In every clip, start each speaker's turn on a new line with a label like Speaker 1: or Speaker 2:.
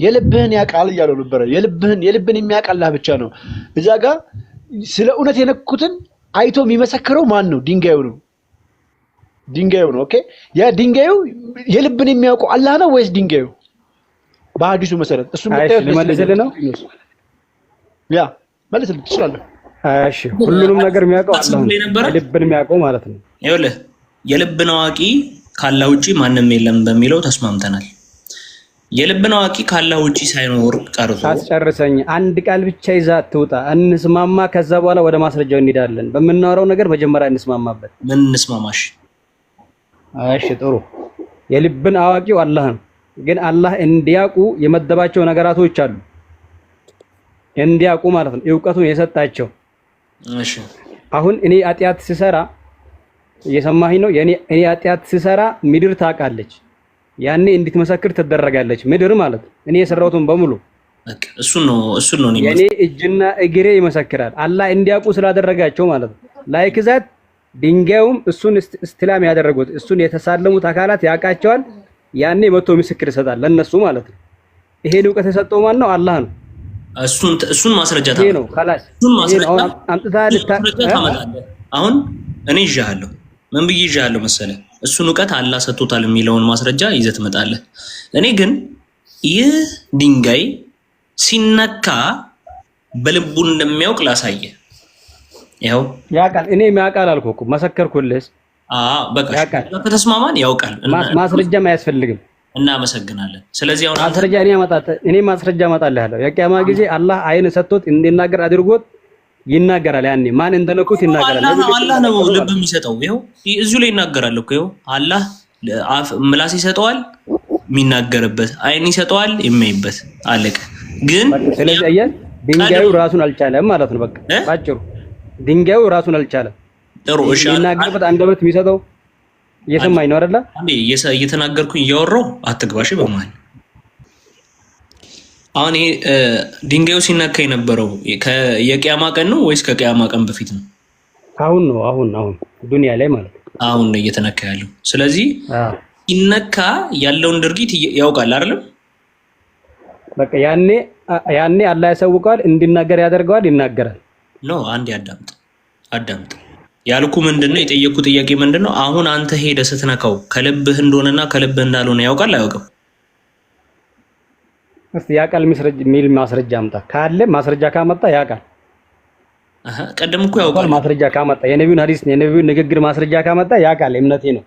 Speaker 1: የልብህን ያውቃል እያለው ነበረ። የልብን የሚያውቃልህ ብቻ ነው። እዛ ጋር ስለ እውነት የነኩትን አይቶ የሚመሰክረው ማን ነው? ድንጋዩ ነው። ኦኬ ያ ድንጋዩ የልብን የሚያውቀው አላህ ነው ወይስ ድንጋዩ? በሐዲሱ መሰረት እሱ
Speaker 2: መልስልህ ነው።
Speaker 1: ያ መልስልህ ትችላለህ።
Speaker 2: እሺ ሁሉንም ነገር የሚያውቀው አላህ ነው። የልብን የሚያውቀው ማለት ነው።
Speaker 3: ይኸውልህ የልብን አዋቂ ካላህ ውጪ ማንም የለም በሚለው ተስማምተናል። የልብን አዋቂ ካላህ ውጪ ሳይኖር ቀርቶ
Speaker 2: አስጨርሰኝ። አንድ ቃል ብቻ ይዛ አትውጣ። እንስማማ፣ ከዛ በኋላ ወደ ማስረጃው እንሄዳለን። በምናወራው ነገር መጀመሪያ እንስማማበት።
Speaker 3: ምን እንስማማሽ?
Speaker 2: እሺ ጥሩ። የልብን አዋቂው አላህ ነው። ግን አላህ እንዲያውቁ የመደባቸው ነገራቶች አሉ። እንዲያውቁ ማለት ነው ዕውቀቱን የሰጣቸው።
Speaker 3: እሺ
Speaker 2: አሁን እኔ ኃጢአት ስሰራ እየሰማኸኝ ነው? እኔ ኃጢአት ስሰራ ምድር ታውቃለች። ያኔ እንድትመሰክር ትደረጋለች ምድር ማለት ነው። እኔ የሰራሁትን በሙሉ
Speaker 3: እሱን ነው
Speaker 2: የኔ እጅና እግሬ ይመሰክራል። አላህ እንዲያውቁ ስላደረጋቸው ማለት ነው። ላይክ ዛት ድንጋዩም እሱን እስቲላም ያደረጉት እሱን የተሳለሙት አካላት ያውቃቸዋል። ያኔ መጥቶ ምስክር ይሰጣል ለነሱ ማለት ነው። ይሄን ዕውቀት የሰጠው ማን ነው? አላህ ነው።
Speaker 3: እሱን ማስረጃ
Speaker 2: ነው خلاص።
Speaker 3: አሁን እኔ ይዣለሁ። ምን ብዬ ይዣለሁ መሰለህ? እሱን ዕውቀት አላህ ሰጥቶታል የሚለውን ማስረጃ ይዘህ ትመጣለህ። እኔ ግን ይህ ድንጋይ ሲነካ በልቡ እንደሚያውቅ ላሳየ። ይኸው
Speaker 2: ያውቃል። እኔ ያውቃል አልኩህ እኮ መሰከርኩልህ።
Speaker 3: በቃ ከተስማማን ያውቃል።
Speaker 2: ማስረጃም አያስፈልግም።
Speaker 3: እናመሰግናለን። ስለዚህ አሁን
Speaker 2: ማስረጃ እኔ ማስረጃ አመጣልሃለሁ። የቂያማ ጊዜ አላህ አይን ሰጥቶት እንዲናገር አድርጎት ይናገራል። ያኔ ማን እንደነኩት ይናገራል።
Speaker 3: አላህ ነው ልብ የሚሰጠው። ይኸው እዚሁ ላይ ይናገራል እኮ። ይኸው አላህ ምላስ ይሰጠዋል የሚናገርበት፣ አይን ይሰጠዋል የሚያይበት። አለቀ። ግን
Speaker 2: ስለዚህ አየህ ድንጋዩ ራሱን አልቻለም ማለት ነው። በቃ ባጭሩ ድንጋዩ ራሱን አልቻለም።
Speaker 3: ጥሩ እሺ።
Speaker 2: ይናገርበት አንደበት የሚሰጠው እየሰማኝ ነው አይደለ?
Speaker 3: አንዴ እየተናገርኩኝ እያወራሁ አትግባሽ በመሀል። አሁን ይሄ ድንጋዩ ሲነካ የነበረው የቂያማ ቀን ነው ወይስ ከቂያማ ቀን በፊት ነው?
Speaker 2: አሁን ነው። አሁን ዱንያ ላይ ማለት ነው።
Speaker 3: አሁን ነው እየተነካ ያለው። ስለዚህ ሲነካ ያለውን ድርጊት ያውቃል አይደለም?
Speaker 2: በቃ ያኔ አላህ ያሳውቀዋል፣ እንዲናገር ያደርገዋል፣ ይናገራል።
Speaker 3: ኖ አንዴ አዳምጥ ያልኩ ምንድነው? የጠየቅኩ ጥያቄ ምንድነው? አሁን አንተ ሄደህ ስትነካው ከልብህ እንደሆነና ከልብህ እንዳልሆነ ያውቃል አያውቅም?
Speaker 2: እስቲ ያውቃል ሚል ማስረጃ አምጣ። ካለ ማስረጃ ካመጣ ያውቃል።
Speaker 3: ቀደም እኮ ያውቃል።
Speaker 2: ማስረጃ ካመጣ የነቢዩን ሐዲስ የነቢዩን ንግግር ማስረጃ ካመጣ ያውቃል። እምነቴ ነው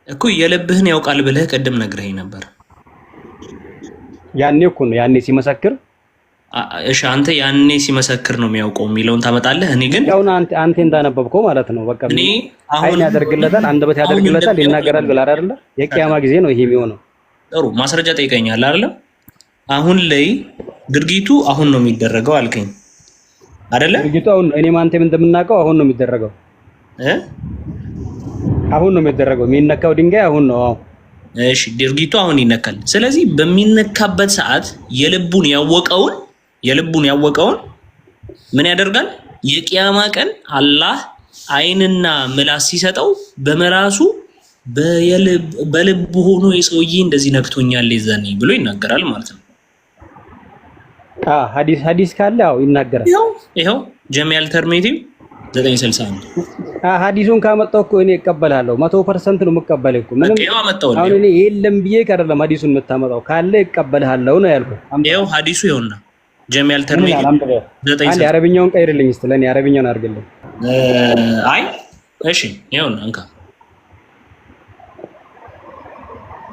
Speaker 3: እኮ የልብህን ያውቃል ብለህ ቀደም ነግረኸኝ ነበር።
Speaker 2: ያኔ እኮ ነው ያኔ ሲመሰክር።
Speaker 3: እሺ አንተ ያኔ ሲመሰክር ነው የሚያውቀው የሚለውን ታመጣለህ። እኔ ግን
Speaker 2: ያው አንተ እንዳነበብከው ማለት ነው። በቃ እኔ አይን ያደርግለታል፣ አንደበት ያደርግለታል፣ ይናገራል ብለህ አይደለ? የቂያማ ጊዜ ነው ይሄ የሚሆነው።
Speaker 3: ጥሩ ማስረጃ ጠይቀኛል አይደለ? አሁን ላይ ድርጊቱ አሁን ነው የሚደረገው አልከኝ አይደለ?
Speaker 2: ድርጊቱ አሁን እኔም አንተም እንደምናውቀው አሁን ነው የሚደረገው። አሁን ነው የሚደረገው። የሚነካው ድንጋይ አሁን ነው።
Speaker 3: እሺ ድርጊቱ አሁን ይነካል። ስለዚህ በሚነካበት ሰዓት የልቡን ያወቀውን ምን ያደርጋል? የቂያማ ቀን አላህ አይንና ምላስ ሲሰጠው በመራሱ በልቡ ሆኖ የሰውዬ እንደዚህ ነክቶኛል ይዘኒ ብሎ ይናገራል ማለት ነው።
Speaker 2: ሐዲስ ካለ አው ይናገራል።
Speaker 3: ይሄው ጀሚዓል ተርሚዚ 961
Speaker 2: ሐዲሱን ካመጣው እኮ እኔ እቀበላለሁ። 100% ነው የምቀበለው እኮ ምንም አሁን እኔ የለም ብዬ አይደለም ሐዲሱን የምታመጣው ካለ እቀበላለሁ ነው ያልኩት።
Speaker 3: ይሄው ሐዲሱ ይኸውና ጀሚዓል ተርሚዚ 961
Speaker 2: አንዴ አረብኛውን ቀይርልኝ እስቲ ለኔ አረብኛውን አድርግልኝ።
Speaker 3: አይ እሺ ይኸውና እንካ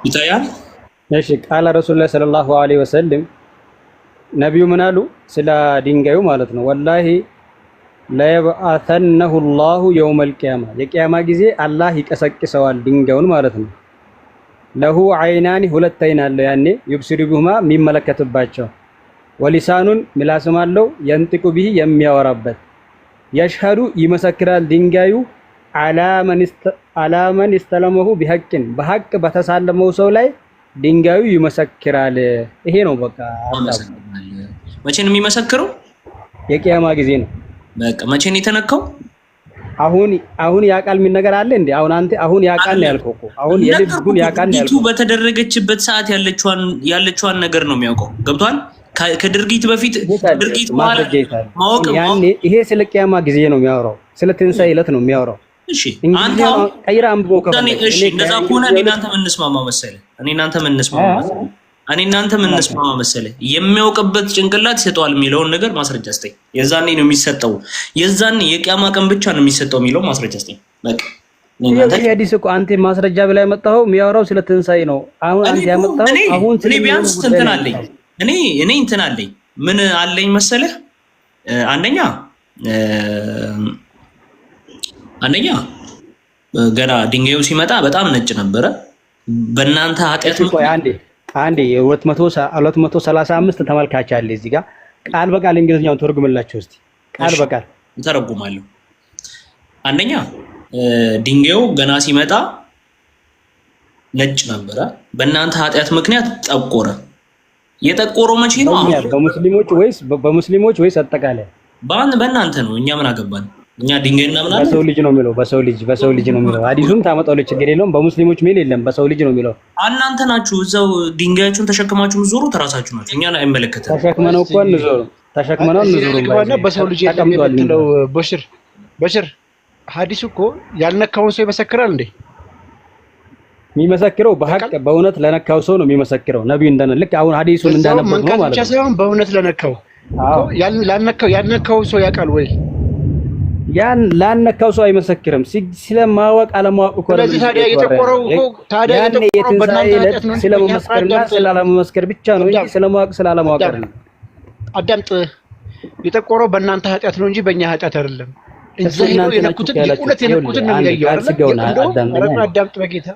Speaker 3: ይታያል።
Speaker 2: እሺ ቃለ ረሱላህ ሰለላሁ ዐለይሂ ወሰለም ነብዩ ምን አሉ ስለ ድንጋዩ ማለት ነው? ወላሂ ለየብዓተነሁ ላሁ የውመል ቂያማ የቂያማ ጊዜ አላህ ይቀሰቅሰዋል ድንጋዩን ማለት ነው። ለሁ አይናኒ ሁለት አይን አለው ያኔ ይብሲሩ ቢሁማ የሚመለከትባቸው፣ ወሊሳኑን ምላስም አለው የንጥቁ ቢሂ የሚያወራበት፣ የሽሀዱ ይመሰክራል ድንጋዩ አላመን ይስተለመሁ ቢሐቅን በሐቅ በተሳለመው ሰው ላይ ድንጋዩ ይመሰክራል። ይሄ ነው በቃ።
Speaker 3: መቼ ነው የሚመሰክረው?
Speaker 2: የቂያማ ጊዜ ነው።
Speaker 3: በቃ መቼ ነው የተነካው?
Speaker 2: አሁን ያቃል ምን ነገር አለ እንዴ? አሁን አንተ አሁን ያቃል ነው ያልከው እኮ አሁን የልቡን ያቃል ነው ያልከው።
Speaker 3: በተደረገችበት ሰዓት ያለችዋን ነገር ነው የሚያውቀው። ገብቷል? ከድርጊት በፊት ድርጊት ማወቅ
Speaker 2: ያኔ ይሄ ስለ ቂያማ ጊዜ ነው የሚያወራው፣ ስለ ትንሣኤ ዕለት ነው የሚያወራው።
Speaker 3: እሺ አንተ
Speaker 2: ቀይራ አንብቦ ከሆነ
Speaker 3: እሺ እንደዛ ከሆነ እኔ እናንተ ምን እንስማማ መሰለህ? እኔ እናንተ ምን እንስማማ መሰለህ? የሚያውቅበት ጭንቅላት ይሰጠዋል የሚለውን ነገር ማስረጃ ስጠኝ። የዛኔ ነው የሚሰጠው፣ የዛኔ የቂያማ ቀን ብቻ ነው የሚሰጠው የሚለው ማስረጃ ስጠኝ። በቃ
Speaker 2: ይሄ ሐዲስ እኮ አንተ ማስረጃ ብላ ያመጣኸው የሚያወራው ስለ ትንሣኤ ነው። አሁን አንተ ያመጣኸው አሁን
Speaker 3: እኔ ቢያንስ እንትን አለኝ እኔ እንትን አለኝ። ምን አለኝ መሰለህ? አንደኛ ገና ድንጋዩ ሲመጣ በጣም ነጭ ነበረ። በእናንተ ኃጢአት ነው።
Speaker 2: አንዴ 235 ተመልካች አለ እዚህ ጋር። ቃል በቃል እንግሊዝኛውን ተርጉምላችሁ እስቲ። ቃል በቃል
Speaker 3: ተረጉማለሁ። አንደኛ ድንጋዩ ገና ሲመጣ ነጭ ነበረ። በእናንተ ኃጢአት ምክንያት ጠቆረ። የጠቆረው መቼ ነው?
Speaker 2: በሙስሊሞች ወይስ አጠቃላይ?
Speaker 3: በእናንተ ነው። እኛ ምን አገባን? እኛ ድንጋይና ምናምን
Speaker 2: በሰው ልጅ ነው የሚለው። በሰው ልጅ ነው የሚለው። ሐዲሱም ታመጣው ችግር የለውም። በሙስሊሞች ሜል የለም። በሰው ልጅ ነው የሚለው።
Speaker 3: እናንተ ናችሁ እዛው ድንጋያችሁን ተሸክማችሁ የምትዞሩ ተራሳችሁ ናችሁ። እኛን አይመለከተንም።
Speaker 2: ተሸክመነው እኮ እንዞሩ
Speaker 1: በሰው ልጅ የምትለው በሽር ሐዲሱ እኮ ያልነካውን ሰው ይመሰክራል እንዴ?
Speaker 2: የሚመሰክረው በሐቅ በእውነት ለነካው ሰው ነው የሚመሰክረው። ነብዩ ልክ አሁን ሐዲሱን እንዳነበብ ነው ማለት ነው።
Speaker 1: ሳይሆን በእውነት ለነካው ያልነካው ሰው ያውቃል ወይ?
Speaker 2: ያን ላነካው ሰው አይመሰክርም። ስለማወቅ አለማወቅ እኮ ነው።
Speaker 1: ታዲያ የተቆረው
Speaker 2: በእናንተ ኃጢአት ነው። ስለመመስከርና ስላለመመስከር ብቻ ነው እንጂ ስለማወቅ ስላለማወቅ አይደለም።
Speaker 1: አዳምጥ። የተቆረው በእናንተ ኃጢአት ነው እንጂ በእኛ ኃጢአት አይደለም። እዛ ሄዶ የነኩትን ነው የሚለየው አይደል? አዳምጥ በጌታ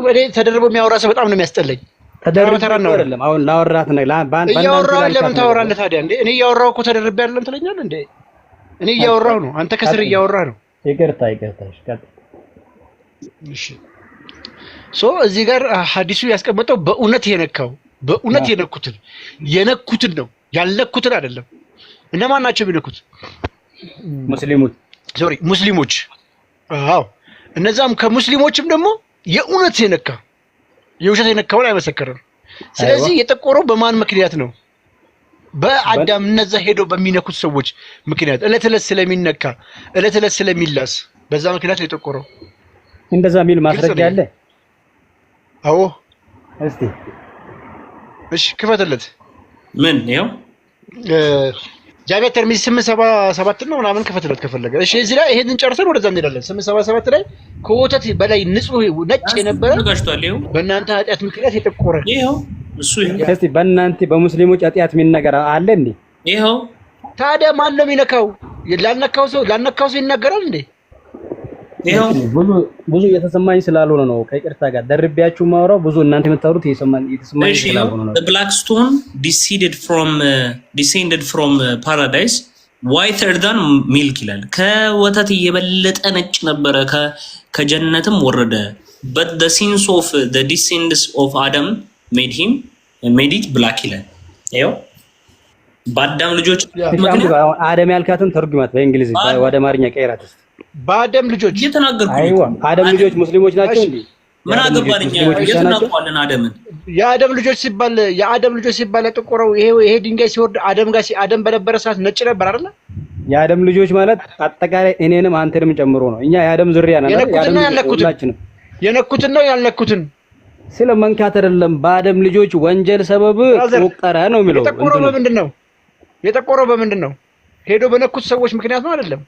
Speaker 1: ወደ ተደርቦ የሚያወራ ሰው በጣም ነው የሚያስጠላኝ።
Speaker 2: ተደርቦ አይደለም አሁን ላወራት ነው
Speaker 1: እያወራሁ ለምን ታወራለህ ታዲያ? እንዴ እኔ እያወራሁ እኮ ተደርቤ አይደለም ትለኛለህ እንዴ? እኔ እያወራሁ ነው፣ አንተ ከስር እያወራህ ነው።
Speaker 2: ይቅርታ።
Speaker 1: እሺ እዚህ ጋር ሐዲሱ ያስቀመጠው በእውነት የነኩትን ነው፣ ያልነኩትን አይደለም። እነማን ናቸው የሚነኩት? ሙስሊሞች። አዎ እነዛም ከሙስሊሞችም ደግሞ የእውነት የውሸት የነካውን አይመሰክርም። ስለዚህ የጠቆረው በማን ምክንያት ነው? በአዳም እነዛ ሄዶ በሚነኩት ሰዎች ምክንያት እለት ስለሚነካ እለት ስለሚላስ በዛ ምክንያት ነው የጠቆረው።
Speaker 2: እንደዛ የሚል ማስረጃ አለ?
Speaker 1: አዎ።
Speaker 2: እስቲ
Speaker 1: እሺ ክፈትለት።
Speaker 3: ምን ይኸው
Speaker 1: ጃቢያ ተርሚዚ 877 ነው ምናምን ክፈትለት ከፈለገ። እሺ እዚህ ላይ ይሄንን ጨርሰን ወደዛ እንሄዳለን። 877 ላይ ከወተት በላይ ንጹህ ነጭ የነበረ በእናንተ ኃጢአት ምክንያት የጠቆረ
Speaker 3: ይኸው እሱ
Speaker 2: እስቲ በእናንተ በሙስሊሞች ኃጢአት ምን ነገር አለ እንዴ?
Speaker 3: ይኸው
Speaker 1: ታዲያ ማን ነው የሚነካው? ላልነካው ሰው ይናገራል እንዴ?
Speaker 3: ይኸው
Speaker 2: ብዙ የተሰማኝ ስላልሆነ ነው። ከይቅርታ ጋር ደርቢያችሁ ማውራው ብዙ እናንተ የምታወሩት የተሰማኝ ስላልሆነ ነው።
Speaker 3: The black stone descended from paradise whiter than milk ይላል። ከወተት የበለጠ ነጭ ነበረ፣ ከጀነትም ወረደ። But the sins of the descendants of Adam made it black ይላል። ይኸው በአዳም ልጆች
Speaker 2: አዳም ያልካትን ተርጉማት በእንግሊዝ ወደ አማርኛ ቀይራት።
Speaker 1: በአዳም ልጆች
Speaker 3: እየተናገርኩ
Speaker 2: አይዋ አዳም ልጆች ሙስሊሞች ናቸው እንዴ?
Speaker 3: ምን አገባን እኛ እየተናገርኩ አዳምን።
Speaker 1: የአዳም ልጆች ሲባል የጠቆረው ይሄ ድንጋይ ሲወርድ አዳም በነበረ ሰዓት ነጭ ነበር አይደል?
Speaker 2: የአዳም ልጆች ማለት አጠቃላይ እኔንም አንተንም ጨምሮ ነው። እኛ የአዳም ዝርያ ነን አይደል?
Speaker 1: የነኩትን ነው ያልነኩትን
Speaker 2: ስለ መንካት አይደለም። በአዳም ልጆች ወንጀል ሰበብ ተቆጠረ ነው የሚለው።
Speaker 1: የጠቆረው በምንድን ነው? ሄዶ በነኩት ሰዎች ምክንያት ነው አይደለም?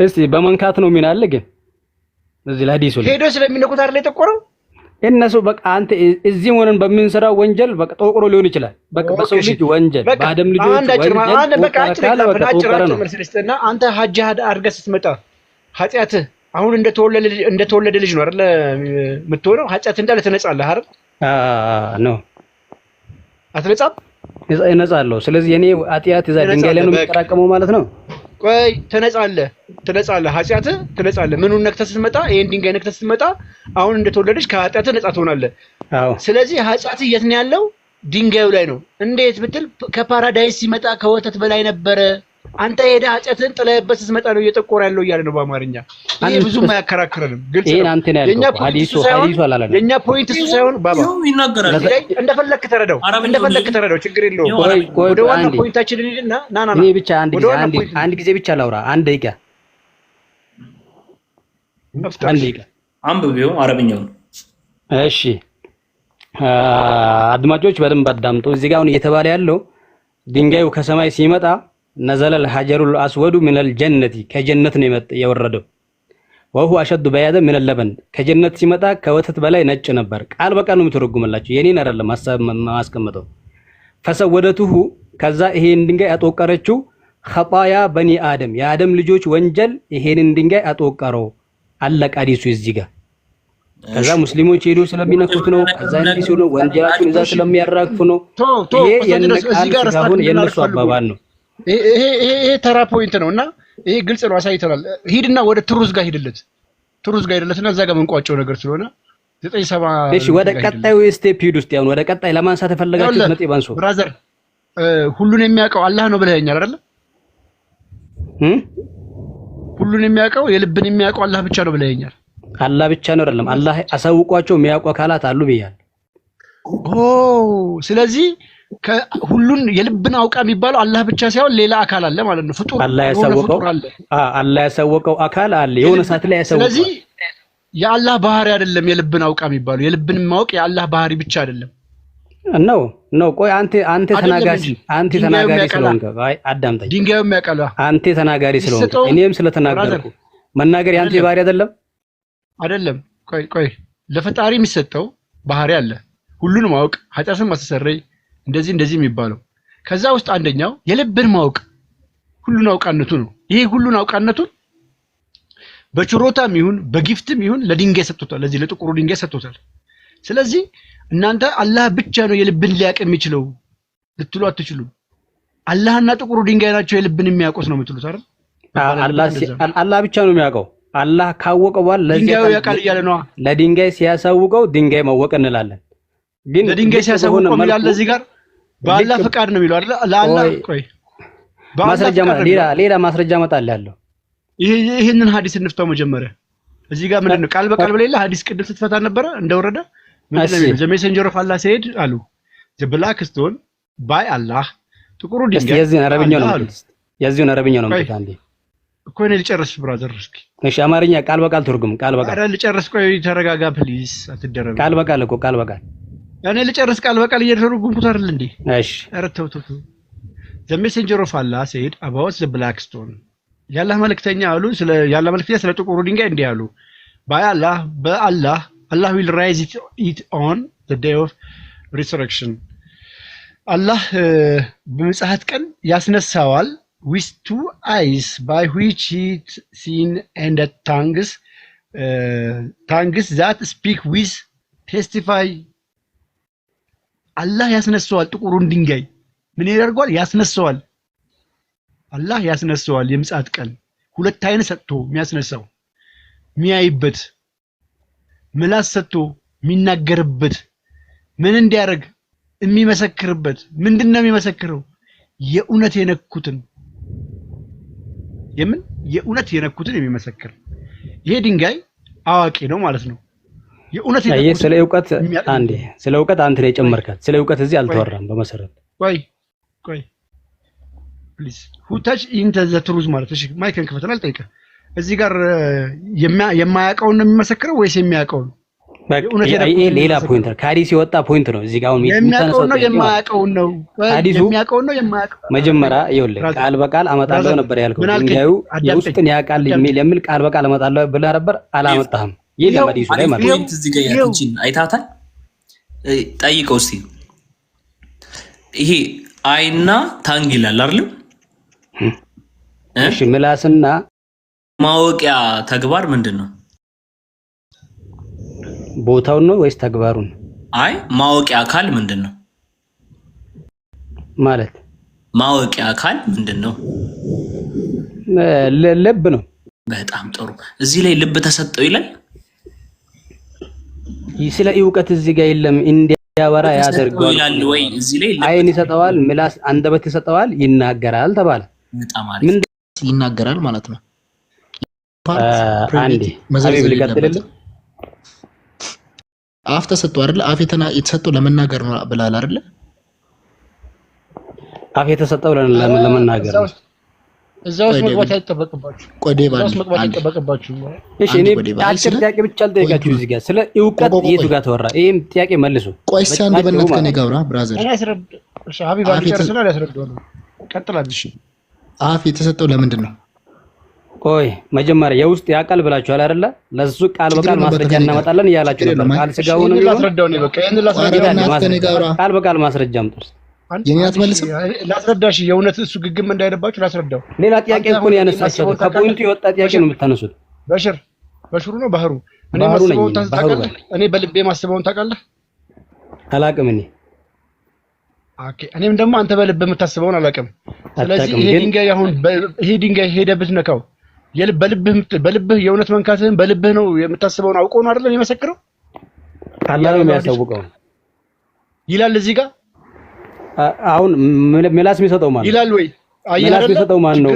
Speaker 2: እስቲ በመንካት ነው የሚናለ ግን እዚህ ለሐዲሱ
Speaker 1: ሄዶ ስለሚነኩት አይደል የጠቆረው?
Speaker 2: እነሱ በቃ አንተ እዚህ ሆነን በምንሰራው ወንጀል በቃ ጠቆሮ ሊሆን ይችላል። በቃ በሰው ልጅ ወንጀል በአዳም ልጆች ወንጀል በቃ ተቆጠረ ነው።
Speaker 1: አንተ ሐጅ አድርገህ ስትመጣ ኃጢአትህ አሁን እንደተወለደ ልጅ ነው አይደል የምትሆነው? ኃጢአት እንዳለ ትነጻለህ አይደል?
Speaker 2: ነው
Speaker 1: አትነጻም?
Speaker 2: እነጻለሁ። ስለዚህ የኔ ኃጢአት እዛ ድንጋይ ላይ ነው የሚጠራቀመው ማለት ነው።
Speaker 1: ቆይ ትነጻለህ፣ ኃጢአትህ ትነጻለህ። ምኑን ነክተህ ስትመጣ? ይሄን ድንጋይ ነክተህ ስትመጣ አሁን እንደተወለደች ከኃጢአትህ ነጻ ትሆናለህ።
Speaker 2: አዎ።
Speaker 1: ስለዚህ ኃጢአትህ የት ነው ያለው? ድንጋዩ ላይ ነው። እንዴት ብትል ከፓራዳይስ ሲመጣ ከወተት በላይ ነበረ አንተ ሄደህ ኃጢአትን ጥለህበት ስትመጣ ነው እየጠቆረ ያለው እያለ ነው በአማርኛ። ይሄ ብዙም አያከራክረንም፣ ግልጽ ነው። የኛ ፖይንት እሱ ሳይሆን ባባ
Speaker 3: ይናገራል።
Speaker 1: እንደፈለክ ተረዳው፣ ችግር የለውም። ወደ ዋና ፖይንታችን እንሂድና ና
Speaker 2: እኔ ብቻ አንድ ጊዜ ብቻ ላውራ። አንድ ደቂቃ
Speaker 3: አንብቤው አረብኛው።
Speaker 2: እሺ አድማጮች በደንብ አዳምጡ። እዚህ ጋር አሁን እየተባለ ያለው ድንጋዩ ከሰማይ ሲመጣ ነዘለል ሐጀሩል አስወዱ ሚነል ጀነቲ ከጀነት ነው የወረደው። ወሁ አሸዱ በያደ ሚነል ለበን ከጀነት ሲመጣ ከወተት በላይ ነጭ ነበር። ቃል በቃል ነው የምትረጉምላችሁ፣ የኔን አይደለም ማስቀመጠው። ፈሰወደቱሁ ከዛ ይሄን ድንጋይ አጦቀረችው። ኸጣያ በኒ አደም የአደም ልጆች ወንጀል ይሄንን ድንጋይ አጦቀረው። አለቀ ሐዲሱ እዚህ ጋር። ከዛ ሙስሊሞች ሄዶ ስለሚነኩት ነው። ከዛ እንዲህ ነው ወንጀላቸውን እዛ ስለሚያራግፉ ነው። ይሄ የነቃል ሳይሆን የነሱ አባባል ነው።
Speaker 1: ይሄ ተራ ፖይንት ነውና ይሄ ግልጽ ነው፣ አሳይተናል። ሂድና ወደ ትሩዝ ጋር ሂድለትና እዛ ጋር መንቋጨው ነገር ስለሆነ 97
Speaker 2: እሺ፣ ወደ ቀጣዩ ስቴፕ ሂድ ውስጥ ያው ወደ ቀጣይ ለማንሳት ተፈለጋችሁ ነጥብ አንሱ።
Speaker 1: ብራዘር ሁሉን የሚያውቀው አላህ ነው ብለኸኛል አይደል? ሁሉን የሚያውቀው የልብን የሚያውቀው አላህ ብቻ ነው ብለኸኛል።
Speaker 2: አላህ ብቻ ነው አይደለም፣ አላህ አሳውቋቸው የሚያውቁ አካላት አሉ ብያለሁ።
Speaker 1: ስለዚህ ሁሉን የልብን አውቃ የሚባለው አላህ ብቻ ሳይሆን ሌላ አካል አለ ማለት ነው። ፍጡር
Speaker 2: አላህ ያሳወቀው አካል አለ የሆነ ሰዓት ላይ ያሳወቀው።
Speaker 1: ስለዚህ የአላህ ባህሪ አይደለም የልብን አውቃ የሚባለው። የልብን ማወቅ የአላህ ባህሪ ብቻ አይደለም ነው። ቆይ አንተ ተናጋሪ ስለሆንክ አዳምጠኝ።
Speaker 2: ድንጋዩ የሚያውቃል አንተ ተናጋሪ ስለሆንክ እኔም ስለተናገርኩ መናገር ያንተ ባህሪ አይደለም።
Speaker 1: ቆይ ለፈጣሪ የሚሰጠው ባህሪ አለ፣ ሁሉን ማወቅ፣ ኃጢአትን ማስተሰረይ እንደዚህ የሚባለው። ከዛ ውስጥ አንደኛው የልብን ማወቅ ሁሉን አውቃነቱ ነው። ይሄ ሁሉን አውቃነቱን በችሮታም ይሁን በጊፍትም ይሁን ለድንጋይ ሰጥቶታል፣ ለዚህ ለጥቁሩ ድንጋይ ሰጥቶታል። ስለዚህ እናንተ አላህ ብቻ ነው የልብን ሊያውቅ የሚችለው ልትሉ አትችሉም። አላህና ጥቁሩ ድንጋይ ናቸው የልብን የሚያውቁት ነው የምትሉት አይደል?
Speaker 2: አላህ ብቻ ነው የሚያውቀው። አላህ ካወቀው በኋላ
Speaker 1: ድንጋዩ ያውቃል እያለ ነው።
Speaker 2: ለድንጋይ ሲያሳውቀው ድንጋይ ማወቅ እንላለን። ግን
Speaker 1: ለድንጋይ ሲያሳውቀው ምን ያለ እዚህ ጋር በአላህ ፍቃድ ነው የሚለው አይደል? ለአላህ ቆይ
Speaker 2: ማስረጃ ሌላ ማስረጃ መጣልህ።
Speaker 1: ይሄንን ሐዲስ እንፍታው መጀመሪያ። እዚህ ጋር ምንድነው ቃል በቃል በሌላ ሐዲስ ቅድም ስትፈታ ነበረ እንደወረደ ምንድነው? ዘ ሜሴንጀር ኦፍ አላህ ሰይድ አሉ ዘ ብላክ ስቶን ባይ አላህ ጥቁሩ ድንጋይ
Speaker 2: የዚህን አረብኛው ነው አንዴ
Speaker 1: እኮ እኔ ልጨርስ ብራዘር።
Speaker 2: እሺ አማርኛ ቃል በቃል ትርጉም ቃል በቃል
Speaker 1: አረ ልጨርስ። ቆይ ተረጋጋ ፕሊዝ፣ አትደረግ።
Speaker 2: ቃል በቃል
Speaker 1: እኔ ልጨርስ። ቃል በቃል እየተረጉምኩት አይደል እንዴ?
Speaker 2: እሺ
Speaker 1: አረ ተው። ዘ ሜሴንጀር ኦፍ አላህ ሰይድ አባውት ዘ ብላክ ስቶን ያላህ መልእክተኛ አሉ ያላህ መልእክተኛ ስለ ጥቁሩ ድንጋይ እንዲህ አሉ። ባይ አላህ በአላህ Allah will raise it on the day of resurrection. Allah በምጽአት ቀን ያስነሳዋል with two eyes by which he seen and tongues that speak with testify. አላህ ያስነሳዋል ጥቁሩን ድንጋይ ምን ያደርገዋል? ያስነሳዋል። አላህ ያስነሳዋል የምጽአት ቀን ሁለት አይን ሰጥቶ የሚያስነሳው የሚያይበት ምላስ ሰጥቶ የሚናገርበት ምን እንዲያደርግ የሚመሰክርበት። ምንድነው የሚመሰክረው? የእውነት የነኩትን የሚመሰክር። ይሄ ድንጋይ አዋቂ ነው ማለት ነው። የእውነት
Speaker 2: ስለ እውቀት አንተ ነው የጨመርካት። ስለ እውቀት እዚህ አልተወራም በመሰረት።
Speaker 1: ቆይ ፕሊዝ who touch into the truth ማለት እሺ፣ ማይክን ክፈተና አልጠይቀህ። እዚህ ጋር የማያውቀውን ነው የሚመሰክረው ወይስ የሚያውቀው ነው?
Speaker 2: ይሄ ሌላ ፖይንት ነው። ከሐዲስ የወጣ ፖይንት ነው። እዚህ ጋር አሁን
Speaker 1: የሚያውቀው ነው የማያውቀውን ነው። የሚያውቀው ነው የማያውቀው
Speaker 2: መጀመሪያ ይኸውልህ ቃል በቃል አመጣለሁ ነበር ያልከው። ድንጋዩ የውስጥን ያውቃል የሚል ቃል በቃል አመጣለሁ ብለህ ነበር፣ አላመጣህም። ይሄ ለሐዲሱ ላይ ማለት ነው።
Speaker 3: እዚህ ጋር ያቺን አይታታል። ጠይቀው እስቲ ይሄ አይና ታንግ ይላል አይደል?
Speaker 2: እሺ ምላስና
Speaker 3: ማወቂያ ተግባር ምንድነው?
Speaker 2: ቦታውን ነው ወይስ ተግባሩን?
Speaker 3: አይ ማወቂያ አካል ምንድነው
Speaker 2: ማለት?
Speaker 3: ማወቂያ አካል ምንድነው?
Speaker 2: ልብ ነው።
Speaker 3: በጣም ጥሩ። እዚህ ላይ ልብ ተሰጠው ይላል።
Speaker 2: ስለ እውቀት እዚህ ጋር የለም። እንዲያወራ ያደርገዋል
Speaker 3: ይላል ወይ? እዚህ ላይ
Speaker 2: አይን ይሰጠዋል፣ ምላስ አንደበት ይሰጠዋል፣ ይናገራል ተባለ።
Speaker 3: በጣም አሪፍ
Speaker 4: ይናገራል ማለት ነው።
Speaker 2: አንዴ ሀቢብ ልቀጥልልህ።
Speaker 4: አፍ ተሰጥቶ አይደለ? አፍ የተሰጠው ለመናገር ነው ብላል አይደለ?
Speaker 2: አፍ የተሰጠው ለመናገር ነው።
Speaker 1: እዛው መግባት አይጠበቅባችሁ። እዛው መግባት አይጠበቅባችሁ።
Speaker 2: እሺ እኔ አጭር ጥያቄ ብቻ ልጠይቃችሁ እዚህ ጋር ስለ እውቀት የቱ ጋር ተወራ? ይሄም ጥያቄ መልሱ።
Speaker 4: ቆይ አንዴ በእናትህ ከኔ ጋር አውራ ብራዘር።
Speaker 1: እኔ አስረድ እሺ ሀቢብ አልጨርስና ያስረዳው ነው። ቀጥላል። እሺ
Speaker 4: አፍ የተሰጠው ለምንድን ነው?
Speaker 2: ቆይ መጀመሪያ የውስጥ ያቃል ብላችኋል አይደለ? ለሱ ቃል በቃል ማስረጃ እናመጣለን እያላችሁ ነበር። ቃል ስጋውን ነው
Speaker 1: ላስረዳው ነው። በቃ ይሄን ላስረዳው
Speaker 2: ቃል በቃል ማስረጃ አምጡስ።
Speaker 4: የኛት መልስም
Speaker 1: ላስረዳሽ። የእውነት እሱ ግግም እንዳይደባችሁ ላስረዳው።
Speaker 2: ሌላ ጥያቄ እኮ ነው ያነሳችው። ከፖይንቱ የወጣ ጥያቄ ነው የምታነሱት። በሽሩ ነው ባህሩ። እኔ በልቤ ማስበውን ታውቃለህ? አላቅም እኔ
Speaker 1: ኦኬ። እኔም ደግሞ አንተ በልብ የምታስበውን አላውቅም። ስለዚህ ይሄ ድንጋይ ሄደህ ብትነካው በልብህ የእውነት መንካትህን በልብህ ነው የምታስበውን አውቀው ነው አይደለም የመሰክረው?
Speaker 2: አላህ ነው የሚያሳውቀው
Speaker 1: ይላል እዚህ ጋር።
Speaker 2: አሁን ምላስ የሚሰጠው ማን ነው
Speaker 1: ይላል ወይ?
Speaker 2: ምላስ የሚሰጠው ማን ነው?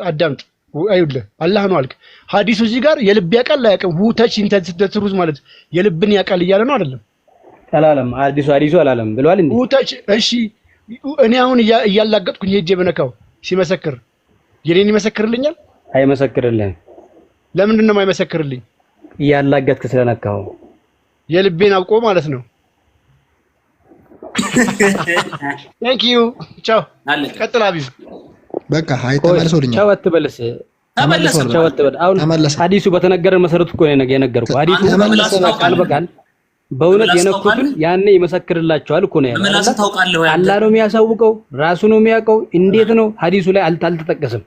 Speaker 1: አዳምጥ። አይውልህ አላህ ነው አልክ። ሐዲሱ እዚህ ጋር የልብ ያቃል አያውቅም። ሁ ተች ኢንተንስ ትሩዝ ማለት የልብን ያቃል እያለ ነው አይደለም?
Speaker 2: አላለም። ሐዲሱ አላለም ብለዋል እንዴ? ሁ
Speaker 1: ተች እሺ። እኔ አሁን እያላገጥኩኝ ሄጄ በነካው ሲመሰክር የኔን ይመሰክርልኛል?
Speaker 2: አይመሰክርልህም።
Speaker 1: ለምንድን ነው የማይመሰክርልኝ?
Speaker 2: እያላገጥክ ስለነካው
Speaker 1: የልቤን አውቆ ማለት ነው። ቴንክ ዩ ቻው። ቀጥል ሀቢብ።
Speaker 4: በቃ አይ ተመልሶልኛል።
Speaker 2: ቻው አትበልስ። ቻው አትበል። አሁን ሐዲሱ በተነገረን መሰረት እኮ ነው የነገርኩህ። ሐዲሱ ቃል በቃል በእውነት የነኩትን ያኔ ይመሰክርላቸዋል እኮ ነው ያለው። አላህ ነው የሚያሳውቀው፣ ራሱ ነው የሚያውቀው። እንዴት ነው ሐዲሱ ላይ አልተጠቀሰም?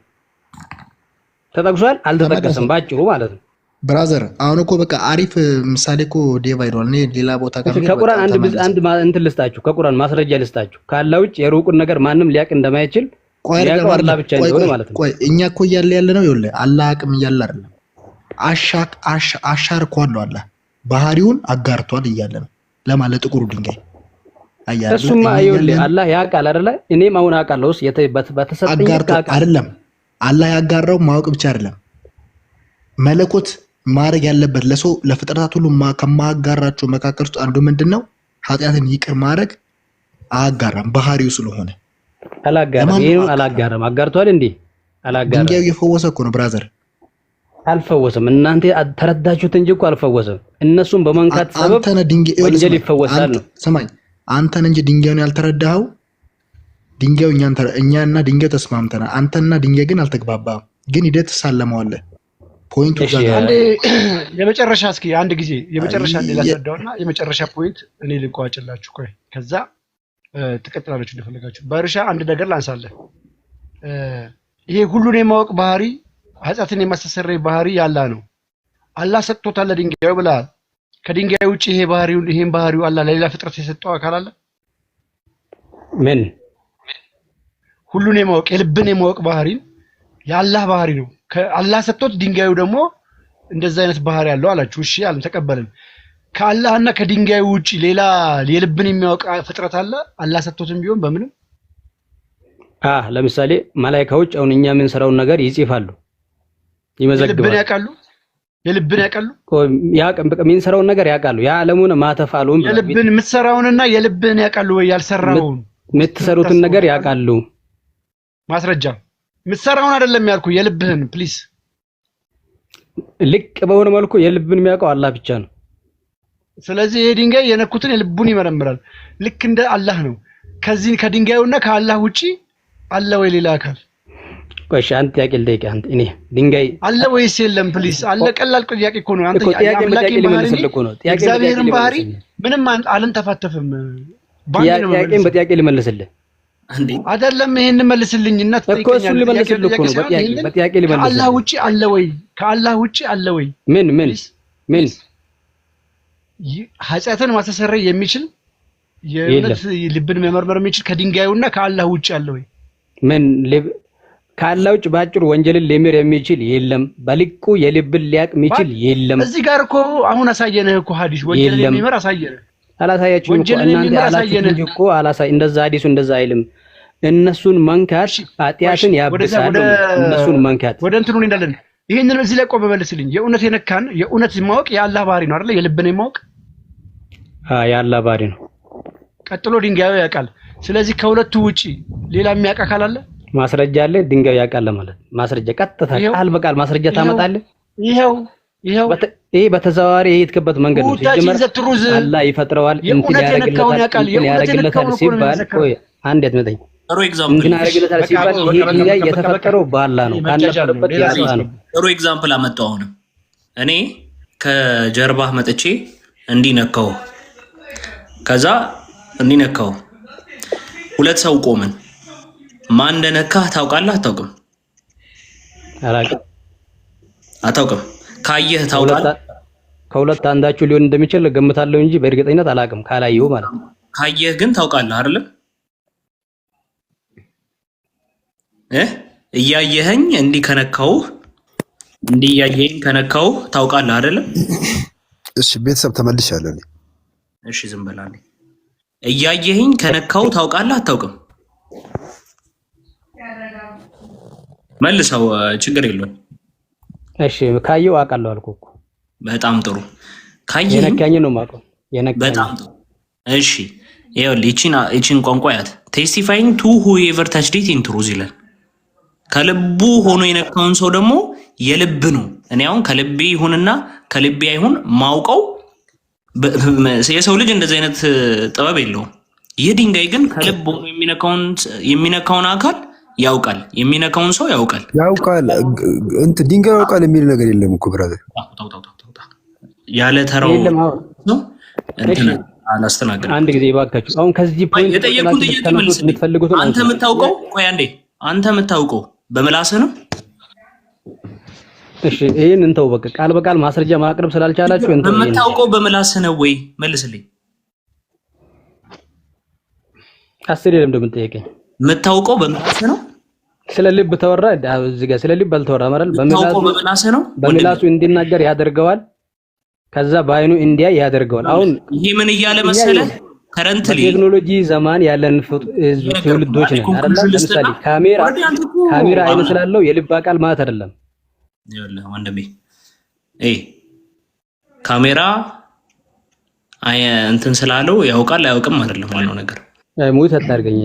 Speaker 2: ተጠቅሷል? አልተጠቀሰም ባጭሩ ማለት ነው።
Speaker 4: ብራዘር አሁን እኮ በቃ አሪፍ ምሳሌ እኮ ዴቫይድ እኔ ሌላ ቦታ
Speaker 2: ከቁርአን አንድ እንትን ልስጣችሁ፣ ከቁርአን ማስረጃ ልስጣችሁ። ካላህ ውጭ የሩቁን ነገር ማንም ሊያቅ እንደማይችል አላህ ብቻ እንደሆነ ማለት ነው።
Speaker 4: ቆይ እኛ እኮ እያለ ያለ ነው ይኸውልህ፣ አላህ አቅም እያለ አይደለም። አሻርኳል አላህ ባህሪውን አጋርቷል እያለ ነው ለማለት ጥቁሩ ድንጋይ አያለ።
Speaker 2: እሱማ ይኸውልህ አላህ ያውቃል አይደለ? እኔም አሁን አውቃለሁስ በተሰጠኝ
Speaker 4: አጋርቷል አይደለም። አላህ ያጋራው ማወቅ ብቻ አይደለም መለኮት ማድረግ ያለበት ለሰው ለፍጥረታት ሁሉ ከማጋራቸው መካከል ውስጥ አንዱ ምንድነው? ኃጢአትን ይቅር ማድረግ አጋራም ባህሪው ስለሆነ
Speaker 2: አላጋራም። ይሄን አላጋራም። አጋርቷል እንዴ? አላጋራም።
Speaker 4: ድንጋዩ የፈወሰ እኮ ነው ብራዘር።
Speaker 2: አልፈወሰም። እናንተ ተረዳችሁት እንጂ እኮ አልፈወሰም። እነሱም በመንካት ሰበብ ወንጀል ይፈወሳል ነው።
Speaker 4: ስማኝ፣ አንተን እንጂ ድንጋዩን ያልተረዳኸው። ድንጋዩ እኛና ድንጋዩ ተስማምተናል። አንተና ድንጋይ ግን አልተግባባም። ግን ሂደት ሳለመዋለህ ፖይንቱ ጋር
Speaker 1: አንዴ የመጨረሻ እስኪ አንድ ጊዜ የመጨረሻ ላስረዳውና የመጨረሻ ፖይንት እኔ ልቋጭላችሁ። ቆይ ከዛ ትቀጥላላችሁ እንደፈለጋችሁ። በእርሻ አንድ ነገር ላንሳለህ። ይሄ ሁሉን የማወቅ ባህሪ ኃጢአትን የማስተሰረይ ባህሪ ያላህ ነው። አላህ ሰጥቶታል ለድንጋዩ ብለሃል። ከድንጋዩ ውጪ ይሄን ባህሪው አላህ ለሌላ ፍጥረት የሰጠው አካል አለ?
Speaker 2: ምን?
Speaker 1: ሁሉን የማወቅ የልብን የማወቅ ባህሪ የአላህ ባህሪ ነው። ከአላህ ሰጥቶት ድንጋዩ ደግሞ እንደዛ አይነት ባህሪ ያለው አላችሁ። እሺ አለን ተቀበልን። ከአላህና ከድንጋዩ ውጪ ሌላ የልብን የሚያውቅ ፍጥረት አለ? አላህ ሰጥቶትም ቢሆን በምንም
Speaker 2: ለምሳሌ መላእክቶች አሁን እኛ የምንሰራውን ነገር ይጽፋሉ፣ ይመዘግባሉ። የልብን ያውቃሉ። የምንሰራውን ነገር ያውቃሉ። የዓለሙን ማተፋሉን
Speaker 1: የልብን የምትሰራውንና የልብን ያውቃሉ ወይ? ያልሰራውን
Speaker 2: የምትሰሩትን ነገር ያውቃሉ።
Speaker 1: ማስረጃ የምትሰራውን አይደለም ያልኩ፣ የልብህን ፕሊስ።
Speaker 2: ልቅ በሆነ መልኩ የልብን የሚያውቀው አላህ ብቻ ነው።
Speaker 1: ስለዚህ ይሄ ድንጋይ የነኩትን የልቡን ይመረምራል። ልክ እንደ አላህ ነው። ከዚህ ከድንጋዩና ከአላህ ውጪ አለ ወይ ሌላ አካል?
Speaker 2: ቆይ አንተ ጥያቄ ልጠይቅህ። አንተ እኔ ድንጋይ
Speaker 1: አለ ወይስ የለም? ፕሊስ። አለ ቀላል ጥያቄ እኮ ነው። አንተ
Speaker 2: ጥያቄ ልመልስልህ እኮ ነው።
Speaker 1: እግዚአብሔርን ባህሪ ምንም አልንተፋተፍም።
Speaker 2: ጥያቄን በጥያቄ ልመልስልህ
Speaker 1: አይደለም። ይሄን መልስልኝና
Speaker 2: እኮ እሱን ልመልስልህ እኮ ነው። በጥያቄ ልመልስልህ።
Speaker 1: ከአላህ ውጪ አለ ወይ? ከአላህ ውጪ አለ ወይ?
Speaker 2: ምን
Speaker 1: ኃጢአትን ማስተሰረይ የሚችል የእውነት ልብን መመርመር የሚችል ከድንጋዩና ከአላህ ውጪ አለ ወይ?
Speaker 2: ምን ከአላህ ውጭ ባጭሩ ወንጀልን ሊምር የሚችል የለም። በልቁ የልብን ሊያቅ የሚችል የለም።
Speaker 1: እዚህ ጋር እኮ አሁን አሳየንህ እኮ ሐዲስ ወንጀልን የሚመር አሳየንህ።
Speaker 2: አላሳያችሁም እኮ እናንተ አላሳየንህ እኮ እንደዛ ሐዲሱ እንደዛ አይልም። እነሱን መንካት ኃጢአትን ያብሳል። እነሱን መንካት
Speaker 1: ወደ እንትኑ እንዳለን ይሄንን እዚህ ላይ ቆም በመልስልኝ። የእውነት የነካን የእውነት ማወቅ የአላህ ባህሪ ነው አይደል? የልብን ማወቅ
Speaker 2: የአላህ ባህሪ ነው።
Speaker 1: ቀጥሎ ድንጋዩ ያውቃል። ስለዚህ ከሁለቱ ውጪ ሌላ የሚያውቅ አካል አለ?
Speaker 2: ማስረጃ አለ። ድንጋዩ ያውቃል ማለት ማስረጃ ቀጥታ ቃል በቃል ማስረጃ ታመጣለህ። ይሄው ይሄ በተዘዋዋሪ የሄድክበት መንገድ ነው። ሲጀመር አላህ ይፈጥረዋል እንትን ያደርግለታል ሲባል ቆይ አንድ ያትመጣኝ እንትን ያደርግለታል ሲባል ይሄ ድንጋይ የተፈጠረው በአላህ ነው። ካነበረበት ያሳ ነው።
Speaker 3: ጥሩ ኤግዛምፕል አመጣው። አሁንም እኔ ከጀርባህ መጥቼ እንዲነካው ከዛ እንዲነካው ሁለት ሰው ቆመን ማን እንደነካህ ታውቃለህ? አታውቅም? አታውቅም? ካየህ ታውቃለህ?
Speaker 2: ከሁለት አንዳችሁ ሊሆን እንደሚችል ገምታለሁ እንጂ በእርግጠኝነት አላውቅም። ካላየው ማለት ነው።
Speaker 3: ካየህ ግን ታውቃለህ አይደል? እያየኸኝ እንዲህ ከነካው እንዲህ እያየኸኝ ከነካው ታውቃለህ አይደል?
Speaker 5: እሺ ቤተሰብ ተመልሻለሁ።
Speaker 3: እሺ ዝም በላለኝ። እያየኸኝ ከነካው ታውቃለህ? አታውቅም? መልሰው ችግር የለውም።
Speaker 2: እሺ ካየው አውቃለሁ አልኩህ እኮ።
Speaker 3: በጣም ጥሩ። ካየኸኝ
Speaker 2: የነካኝ ነው የማውቀው። የነካኝ
Speaker 3: በጣም ጥሩ። እሺ ይኸውልህ ይቺን ቋንቋ ያት ቴስቲፋይንግ ቱ ሁኤቨር ታችድ ኢት ኢን ትሩዝ ይላል። ከልቡ ሆኖ የነካውን ሰው ደግሞ የልብ ነው። እኔ አሁን ከልቤ ይሁንና ከልቤ አይሁን ማውቀው የሰው ልጅ እንደዚህ አይነት ጥበብ የለውም። ይህ ድንጋይ ግን ከልብ ሆኖ የሚነካውን አካል ያውቃል። የሚነካውን ሰው ያውቃል።
Speaker 5: እንትን ድንጋይ ያውቃል የሚል ነገር የለም እኮ ብራዘር።
Speaker 3: ያለ ተራው ነው እንትን አላስተናገድም።
Speaker 2: አንድ ጊዜ ይባካችሁ። አሁን ከዚህ ፖይንት
Speaker 3: የጠየቁት ጥያቄ መልስ። አንተ የምታውቀው ቆይ አንዴ፣ አንተ የምታውቀው በምላስህ ነው።
Speaker 2: እሺ ይሄን እንተው በቃ። ቃል በቃል ማስረጃ ማቅረብ ስላልቻላችሁ እንተው።
Speaker 3: የምታውቀው በምላስህ ነው ወይ? መልስልኝ።
Speaker 2: አስር የለም እንደምትጠይቀኝ
Speaker 3: የምታውቀው በምላስህ ነው።
Speaker 2: ስለ ልብ ተወራ እዚህ ጋር ስለ ልብ አልተወራ ማለት
Speaker 3: በምላስህ ነው።
Speaker 2: በምላሱ እንዲናገር ያደርገዋል። ከዛ በአይኑ እንዲያ ያደርገዋል። አሁን
Speaker 3: ይሄ ምን እያለ መሰለህ ከረንትሊ
Speaker 2: ቴክኖሎጂ ዘመን ያለን ትውልዶች ነን አይደል? ለምሳሌ ካሜራ አይን ስላለው የልብ አካል ማለት አይደለም።
Speaker 3: ይኸውልህ ወንድሜ ካሜራ እንትን ስላለው ያውቃል አያውቅም አይደለም ዋናው ነገር።
Speaker 2: ሙት አታርገኝ።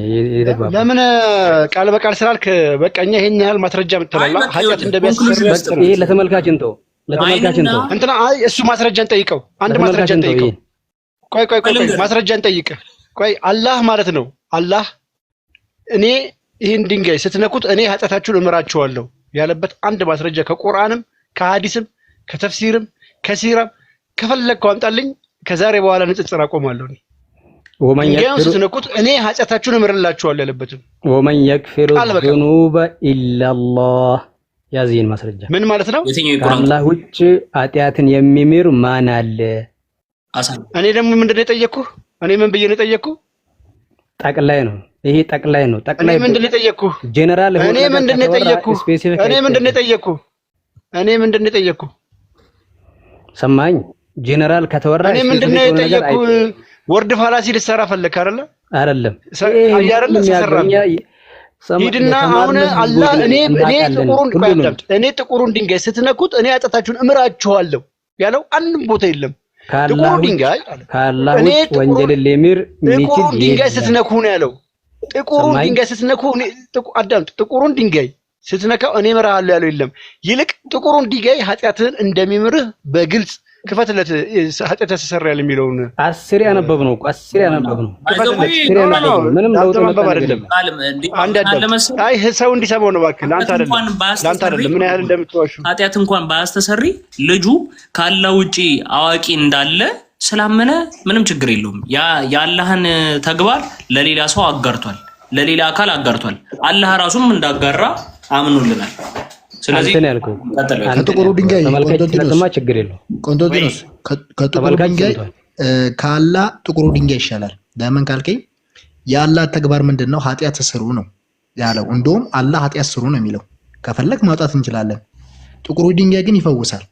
Speaker 1: ለምን ቃል በቃል ስላልክ በቃኛ ይሄን ያህል ማስረጃ የምትላላ ኃጢአት እንደሚያስፈርድ
Speaker 2: ይሄ ለተመልካች እንተው። እንትና
Speaker 1: እሱ ማስረጃን ጠይቀው። አንድ ማስረጃን ጠይቀው። ቆይ ማስረጃን ጠይቀ። ቆይ አላህ ማለት ነው። አላህ እኔ ይህን ድንጋይ ስትነኩት እኔ ኃጢአታችሁን እምራችኋለሁ ያለበት አንድ ማስረጃ ከቁርአንም ከሐዲስም ከተፍሲርም ከሲራም ከፈለግከው አምጣልኝ። ከዛሬ በኋላ ንጽጽር አቆማለሁ። ድንጋዩን ስትነኩት እኔ ኃጢአታችሁን እምርላችኋለሁ ያለበትም
Speaker 2: ወመን የክፊሩ ዙኑበ ኢላላህ ያዚህን ማስረጃ
Speaker 1: ምን ማለት ነው?
Speaker 2: ከአላህ ውጭ ኃጢአትን የሚምር ማን አለ?
Speaker 1: እኔ ደግሞ ምንድነው የጠየቅኩህ? እኔ ምን ብዬ ነው የጠየቅኩህ?
Speaker 2: ጠቅላይ ነው ይሄ ጠቅላይ ነው። ጠቅላይ
Speaker 1: እኔ ምንድነው የጠየቅኩህ?
Speaker 2: ጀነራል
Speaker 1: እኔ ምንድነው የጠየቅኩህ? እኔ ምንድነው የጠየቅኩህ? እኔ ምንድነው የጠየቅኩህ?
Speaker 2: ሰማኝ። ጀነራል ከተወራ
Speaker 1: እኔ ምንድነው የጠየቅኩህ? ወርድ ፋላሲ ልትሰራ ፈለክ አይደለ?
Speaker 2: አይደለም
Speaker 1: አይደለም ሰራኛ ሂድና አሁን አላህ እኔ ጥቁሩን ድንጋይ ስትነኩት እኔ ኃጢአታችሁን እምራችኋለሁ ያለው አንድም ቦታ የለም። ጥቁሩ ድንጋይ
Speaker 2: ከአላህ ውጭ ወንጀልን ሊምር የሚችል
Speaker 1: ድንጋይ ስትነኩ ነው ያለው። ጥቁሩን ድንጋይ ስትነኩ አዳምጥ። ጥቁሩን ድንጋይ ስትነካው እኔ እምርሃለሁ ያለው የለም። ይልቅ ጥቁሩን ድንጋይ ኃጢአትህን እንደሚምርህ በግልጽ ክፈትለት። ኃጢአት ያስተሰርያል የሚለውን
Speaker 2: 10 ያነበብ ነው። 10 ያነበብ ነው። ምንም ለውጥ አይደለም።
Speaker 1: አይ ሰው እንዲሰማው ነው እባክህ። ለአንተ አይደለም ምን ያህል እንደምትዋሹ።
Speaker 3: ኃጢአት እንኳን ባያስተሰሪ ልጁ ካላህ ውጪ አዋቂ እንዳለ ስላመነ ምንም ችግር የለውም። የአላህን ተግባር ለሌላ ሰው አጋርቷል፣ ለሌላ አካል አጋርቷል። አላህ ራሱም እንዳጋራ አምኖልናል። ስለዚህ
Speaker 4: ከጥቁሩ ድንጋይ
Speaker 2: ቆንጦንጢኖስ
Speaker 4: ከጥቁሩ ድንጋይ ከአላህ ጥቁሩ ድንጋይ ይሻላል። ለምን ካልከኝ የአላህ ተግባር ምንድነው? ኃጢአት ስሩ ነው ያለው። እንደውም አላህ ኃጢአት ስሩ ነው የሚለው። ከፈለክ ማውጣት እንችላለን። ጥቁሩ ድንጋይ ግን ይፈውሳል።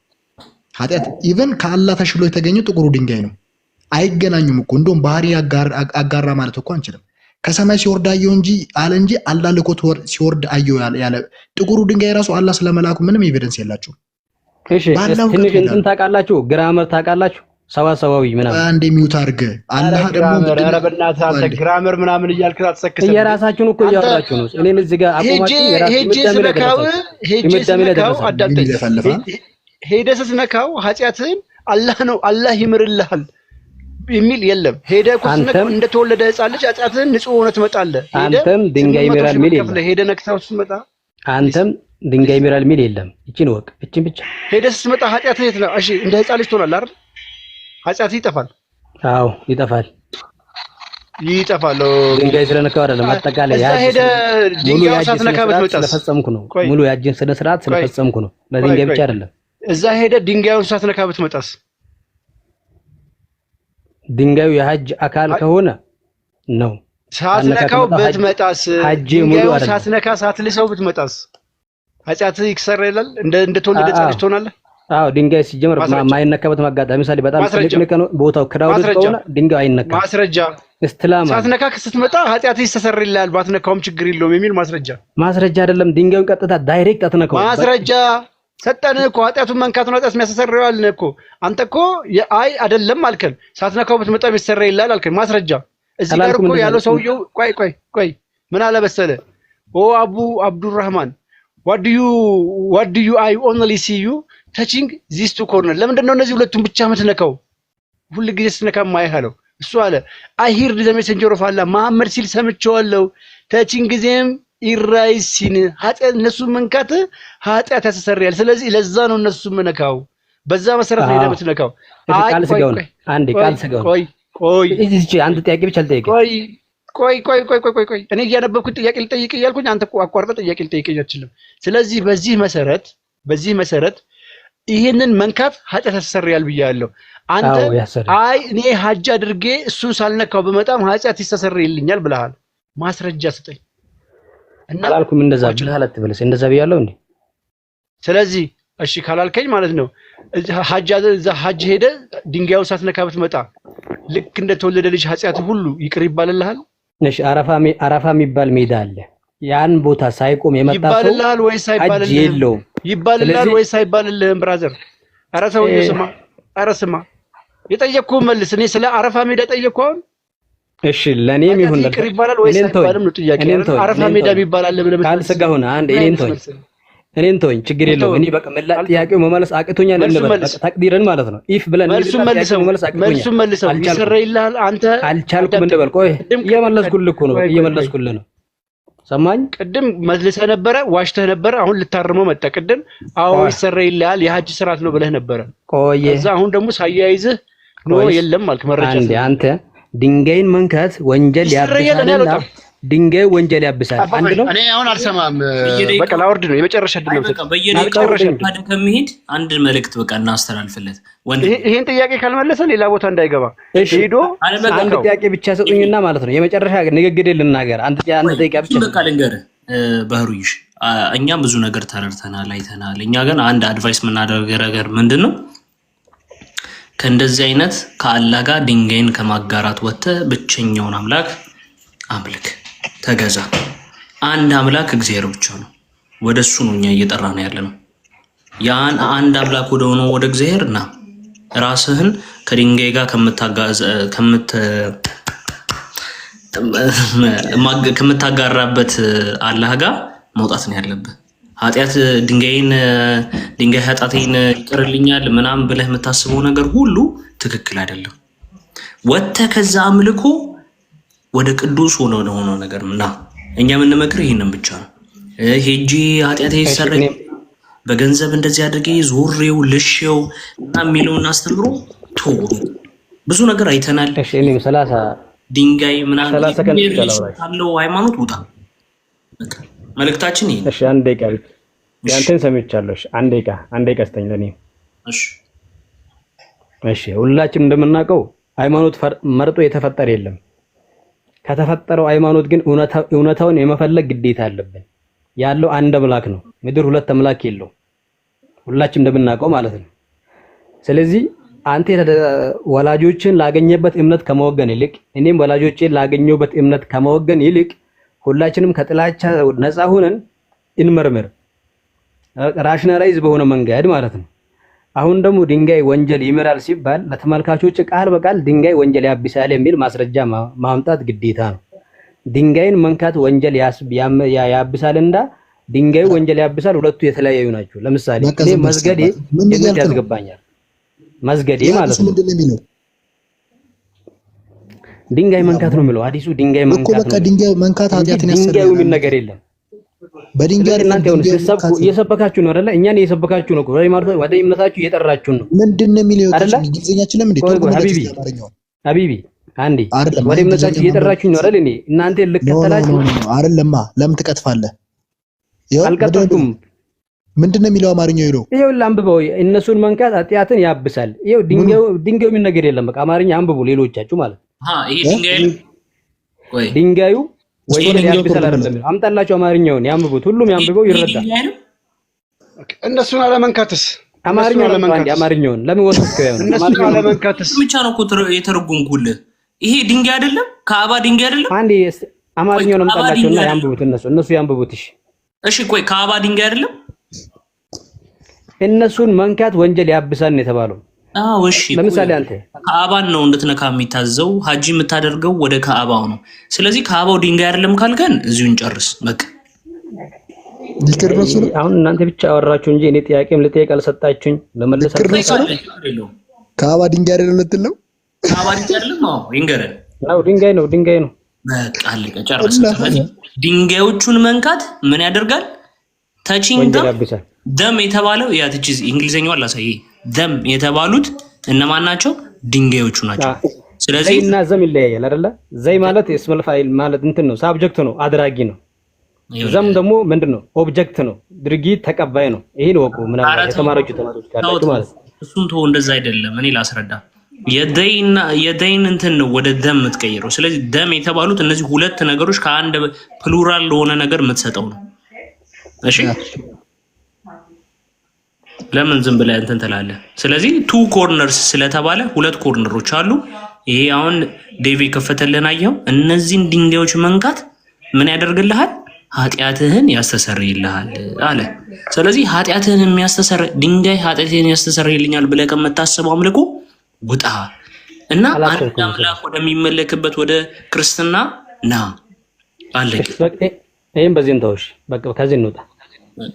Speaker 4: ኃጢአት ኢቭን ከአላህ ተሽሎ የተገኘው ጥቁሩ ድንጋይ ነው። አይገናኙም እኮ እንደውም ባህሪ አጋራ ማለት እኮ አንችልም። ከሰማይ ሲወርድ አየሁ እንጂ አለ እንጂ አላህ ልኮት ሲወርድ አየሁ ያለ ጥቁሩ ድንጋይ ራሱ አላህ ስለመላኩ ምንም ኤቪደንስ የላችሁ።
Speaker 2: እሺ ትንሽ እንትን ታውቃላችሁ፣ ግራመር ታውቃላችሁ፣ ሰዋሰዋዊ ምናምን
Speaker 4: አንዴ ሚውት አድርግ። አላህ ደግሞ
Speaker 1: ኧረ በእናትህ አንተ ግራመር ምናምን እያልክ አትሰክሰ።
Speaker 2: የራሳችሁን እኮ እያወራችሁ ነው። እኔን እዚህ ጋር አቆማችሁ
Speaker 1: ሄደህ ስትነካው ኃጢአትህን አላህ ነው አላህ ይምርልሃል የሚል የለም። ሄደህ እኮ ስትነካው እንደተወለደ ሕፃን ልጅ ኃጢአትህን ንጹህ ሆነ ትመጣለህ።
Speaker 2: አንተም ድንጋይ ይምራል የሚል የለም።
Speaker 1: ሄደህ ነክተው ስትመጣ
Speaker 2: አንተም ድንጋይ ይምራል የሚል የለም። እቺን ወቅ እቺን ብቻ ሄደህ
Speaker 1: ስትመጣ ኃጢአትህ የት ነው? እሺ እንደ ሕፃን ልጅ ትሆናለህ አይደል? ኃጢአትህ ይጠፋል።
Speaker 2: አዎ ይጠፋል።
Speaker 1: ይጠፋል።
Speaker 2: ድንጋይ ስለነካው አይደለም አጠቃላይ
Speaker 1: ያ ሄደህ ድንጋይ ሳትነካ ብትመጣስ?
Speaker 2: ስለፈጸምኩ ነው። ሙሉ ያጅን ስነ ስርዓት ስለፈጸምኩ ነው። ለድንጋይ ብቻ አይደለም።
Speaker 1: እዛ ሄደህ ድንጋዩን ሳትነካ ብትመጣስ?
Speaker 2: ድንጋዩ የሐጅ አካል ከሆነ ነው።
Speaker 1: ሳትነካው ብትመጣስ? ድንጋዩን ሳትነካ ሳትልሰው ብትመጣስ? ኃጢአትህ ይሰረያል። እንደተወለደ ሕፃን ልጅ ትሆናለህ።
Speaker 2: አዎ ድንጋይ ሲጀመር ማይነካበት ማጋጣሚ ምሳሌ በጣም ትልቅ ነው ቦታው ክራውድ ከሆነ ድንጋይ አይነካም።
Speaker 1: ማስረጃ እስላም ሳትነካ ስትመጣ ኃጢአትህ ይሰረያል ባትነካውም ችግር የለውም የሚል ማስረጃ
Speaker 2: አይደለም። ድንጋዩን ቀጥታ ዳይሬክት አትነካው።
Speaker 1: ማስረጃ ሰጠንህ እኮ ኃጢአቱን መንካት ነው ኃጢአት የሚያስተሰርየው አልንህ እኮ። አንተ እኮ አይ አይደለም አልከን። ሳትነካው ብትመጣ የሚሰረይልሃል አልከን። ማስረጃ እዚህ ጋር እኮ ያለው ሰውየው ቆይ ምን አለ መሰለህ? ኦ አብዱራህማን what do you I only see you touching these two corners። ለምንድን ነው እነዚህ ሁለቱን ብቻ የምትነካው? ሁሉ ጊዜ ስትነካ ማይሃለው እሱ አለ I heard the messenger of Allah መሐመድ ሲል ሰምቼዋለሁ። touching ጊዜም ኢራይሲን ኃጢአት እነሱ መንካት ኃጢአት ያስተሰርያል። ስለዚህ ለዛ ነው እነሱ መንካው። በዛ መሰረት ነው የምትነካው።
Speaker 2: ቃል ስጋው ነው። አንዴ ቃል ስጋው ቆይ እዚህ አንድ ጥያቄ ብቻ ልጠይቅ።
Speaker 1: ቆይ እኔ እያነበብኩት ጥያቄ ልጠይቅ እያልኩኝ አንተ አቋርጠህ ጥያቄ ልጠይቀኝ አትችልም። ስለዚህ በዚህ መሰረት ይሄንን መንካት ኃጢአት ያስተሰርያል ብያለሁ። አንተ አይ እኔ ሐጅ አድርጌ እሱን ሳልነካው በመጣም ኃጢአት ይስተሰርይልኛል ብለሃል። ማስረጃ ስጠኝ።
Speaker 2: አላልኩም እንደዛ ብለሃል አትበለስ። እንደዛ ብያለሁ እንዴ?
Speaker 1: ስለዚህ እሺ ካላልከኝ ማለት ነው ሐጅ ሄደ ድንጋዩን ሳትነካ ብትመጣ ልክ እንደተወለደ ልጅ ኃጢአት ሁሉ ይቅር ይባልልሃል?
Speaker 2: እሺ አረፋ የሚባል ሜዳ አለ። ያን ቦታ ሳይቆም የመጣ ሰው
Speaker 1: ይባልልሃል ወይስ አይባልልህም? ይባልልሃል ወይስ አይባልልህም? ብራዘር ኧረ ሰውዬው ስማ የጠየቅኩህን መልስ። እኔ ስለ አረፋ ሜዳ ጠየቅኩህ አሁን።
Speaker 2: እሺ ለኔም ይሁን
Speaker 1: ይቅር ይባላል ወይስ አይባልም ነው ጥያቄ። አረፋ ሜዳ ይባላል ብለህ
Speaker 2: ካልስጋሁን አንድ እኔን ተወኝ፣ ችግር የለውም። እኔ በቃ ጥያቄው መመለስ አቅቶኛል እንበል። በቃ ተቅዲረን ማለት ነው ኢፍ ብለን
Speaker 1: መልሱን መልሰው ይሰረይልሃል። አንተ
Speaker 2: አልቻልኩም እንበል። ቆይ እየመለስኩልህ ነው እየመለስኩልህ ነው። ሰማኝ።
Speaker 1: ቅድም መልሰህ ነበረ፣ ዋሽተህ ነበረ። አሁን ልታርመው መጣ። ቅድም አዎ ይሰረይልሃል የሐጅ ስርዓት ነው ብለህ ነበረ።
Speaker 2: ቆይ
Speaker 1: ከዛ አሁን ደግሞ ሳያይዝህ ነው የለም አልክ። መረጃ
Speaker 2: አንተ ድንጋይን መንካት ወንጀል ያብሳልና ድንጋይ ወንጀል ያብሳል። አንድ ነው።
Speaker 1: እኔ አሁን አልሰማም። በቃ ላወርድ ነው የመጨረሻ ድል ነው።
Speaker 3: በየደቂቃው ከመሄድ አንድ መልእክት በቃ እናስተላልፍለት።
Speaker 1: ይሄን ጥያቄ ካልመለሰ ሌላ ቦታ እንዳይገባ ሄዶ
Speaker 2: አንድ ጥያቄ ብቻ ሰጡኝና ማለት ነው የመጨረሻ ንግግር ልናገር። አንድ ጥያቄ ብቻ
Speaker 3: በቃ ልንገርህ ባህሩይሽ። እኛም ብዙ ነገር ተረድተናል፣ አይተናል። እኛ ግን አንድ አድቫይስ የምናደርገው ነገር ምንድን ነው? ከእንደዚህ አይነት ከአላህ ጋር ድንጋይን ከማጋራት ወጥተህ ብቸኛውን አምላክ አምልክ፣ ተገዛ። አንድ አምላክ እግዚአብሔር ብቻ ነው። ወደሱ ነው እኛ እየጠራን ያለ ነው። ያን አንድ አምላክ ወደ ሆነው ወደ እግዚአብሔር እና ራስህን ከድንጋይ ጋር ከምታጋራበት አላህ ጋር መውጣት ነው ያለብህ። ኃጢአት ድንጋይ ኃጢአቴን ይቅርልኛል ምናምን ብለህ የምታስበው ነገር ሁሉ ትክክል አይደለም። ወጥተህ ከዛ አምልኮ ወደ ቅዱስ ሆኖ ነገር እና እኛ የምንመክር ይሄንን ብቻ ነው። ሄጂ ኃጢአቴ ይሰረይ በገንዘብ እንደዚህ አድርጌ ዞሬው ልሼው እና የሚለውን አስተምሮ ብዙ ነገር አይተናል።
Speaker 2: እኔም 30
Speaker 3: ድንጋይ ምናምን ያለው ሃይማኖት ውጣ። መልእክታችን ይሄ።
Speaker 2: እሺ አንድ ደቂቃ ያንተን ሰምቻለሁ። አንድ ደቂቃ ስተኝ ለኔ። እሺ ሁላችንም እንደምናውቀው ሃይማኖት መርጦ የተፈጠረ የለም። ከተፈጠረው ሃይማኖት ግን እውነታውን የመፈለግ ግዴታ አለብን። ያለው አንድ አምላክ ነው። ምድር ሁለት አምላክ የለው። ሁላችንም እንደምናውቀው ማለት ነው። ስለዚህ አንተ ወላጆችን ላገኘበት እምነት ከመወገን ይልቅ እኔም ወላጆችን ላገኘበት እምነት ከመወገን ይልቅ ሁላችንም ከጥላቻ ነፃ ሆነን እንመርምር፣ ራሽናላይዝ በሆነ መንገድ ማለት ነው። አሁን ደግሞ ድንጋይ ወንጀል ይምራል ሲባል ለተመልካቾች ቃል በቃል ድንጋይ ወንጀል ያብሳል የሚል ማስረጃ ማምጣት ግዴታ ነው። ድንጋይን መንካት ወንጀል ያብሳል እንዳ ድንጋዩ ወንጀል ያብሳል፣ ሁለቱ የተለያዩ ናቸው። ለምሳሌ እኔ መስገዴ ጀነት ያስገባኛል፣ መስገዴ ማለት ነው። ድንጋይ መንካት ነው የሚለው ሐዲሱ። ድንጋይ መንካት ነው እኮ በቃ ድንጋይ መንካት ኃጢአትን ያሰራል። ድንጋዩ ምን ነገር የለም። በድንጋይ እናንተ ሆነ ሲሰብኩ እየሰበካችሁ ነው አይደለ? እኛን እየሰበካችሁ ነው፣ ወደ እምነታችሁ እየጠራችሁ ነው። ምንድነው የሚለው እንግሊዝኛችን ለምን ሀቢቢ አንዴ ወደ እምነታችሁ እየጠራችሁ ነው አይደል? እኔ እናንተ ልከተላችሁ አይደለማ። ለምን ትቀጥፋለህ? አልቀጠፍኩም። ምንድነው የሚለው አማርኛው? ይሄው አንብበው። እነሱን መንካት ኃጢአትን ያብሳል። ይሄው ድንጋዩ ምን ነገር የለም። በቃ አማርኛ አንብቡ ሌሎቻችሁ ማለት ይሄ ድንጋዩ ወንጀል ያብሳል አይደለም። አምጣላችሁ አማርኛውን ያንብቡት። ሁሉም ያንብበው ይረዳል።
Speaker 1: እነሱን አለመንካትስ
Speaker 2: አማርኛውን ለምን ወሰድከው?
Speaker 1: እነሱን አለመንካትስ
Speaker 3: ብቻ ነው እኮ የተረጎምኩልህ። ይሄ ድንጋይ አይደለም፣ ከአባ ድንጋይ አይደለም።
Speaker 2: አንዴ አማርኛውን አምጣላችሁና ያንብቡት። እነሱ ያንብቡት።
Speaker 3: እሺ ቆይ ከአባ ድንጋይ አይደለም።
Speaker 2: እነሱን መንካት ወንጀል ያብሳል ነው የተባለው።
Speaker 3: አዎ እሺ።
Speaker 2: ለምሳሌ አንተ
Speaker 3: ከአባን ነው እንድትነካ የሚታዘው፣ ሀጂ የምታደርገው ወደ ከአባው ነው። ስለዚህ ከአባው ድንጋይ አይደለም ካልከን እዚሁ እንጨርስ በቃ።
Speaker 2: አሁን እናንተ ብቻ አወራችሁ እንጂ እኔ ጥያቄም ልጠይቅ አልሰጣችሁኝ። ለመለሳችሁ
Speaker 4: ከአባ ድንጋይ አይደለም ልትለው?
Speaker 3: ከአባ ድንጋይ አይደለም። አዎ ይንገረን።
Speaker 2: አዎ ድንጋይ ነው።
Speaker 3: በቃ አለቀ፣ ጨረሰ። ድንጋዮቹን መንካት ምን ያደርጋል? ታቺንግ ደም የተባለው ያ ትቺዝ እንግሊዘኛው አላሳይ ደም የተባሉት እነማን ናቸው? ድንጋዮቹ ናቸው። ስለዚህ
Speaker 2: ዘይና ዘም ይለያያል አይደለ? ዘይ ማለት እስመል ፋይል ማለት እንትን ነው፣ ሳብጀክት ነው፣ አድራጊ ነው። ዘም ደግሞ ምንድነው? ኦብጀክት ነው፣ ድርጊት ተቀባይ ነው። ይሄን ወቁ። ምናምን የተማረጁ ተማሪዎች ካላችሁ ማለት
Speaker 3: እሱን ተው፣ እንደዛ አይደለም። እኔ ላስረዳ። የደይን እንትን ነው ወደ ደም የምትቀይረው። ስለዚህ ደም የተባሉት እነዚህ ሁለት ነገሮች ከአንድ ፕሉራል ለሆነ ነገር የምትሰጠው ነው። እሺ ለምን ዝም ብለህ እንትን ትላለህ? ስለዚህ ቱ ኮርነርስ ስለተባለ ሁለት ኮርነሮች አሉ። ይሄ አሁን ዴቪ ከፈተልን አየው። እነዚህን ድንጋዮች መንካት ምን ያደርግልሃል? ኃጢአትህን ያስተሰርይልሃል አለ። ስለዚህ ኃጢአትህን የሚያስተሰርይ ድንጋይ ኃጢአትህን ያስተሰርይልኛል ብለህ ከምታስበው አምልኮ ውጣ እና አንድ አምላክ ወደሚመለክበት ወደ ክርስትና ና አለ።
Speaker 2: ይሄን በዚህ እንተውሽ፣ በቃ ከዚህ እንውጣ።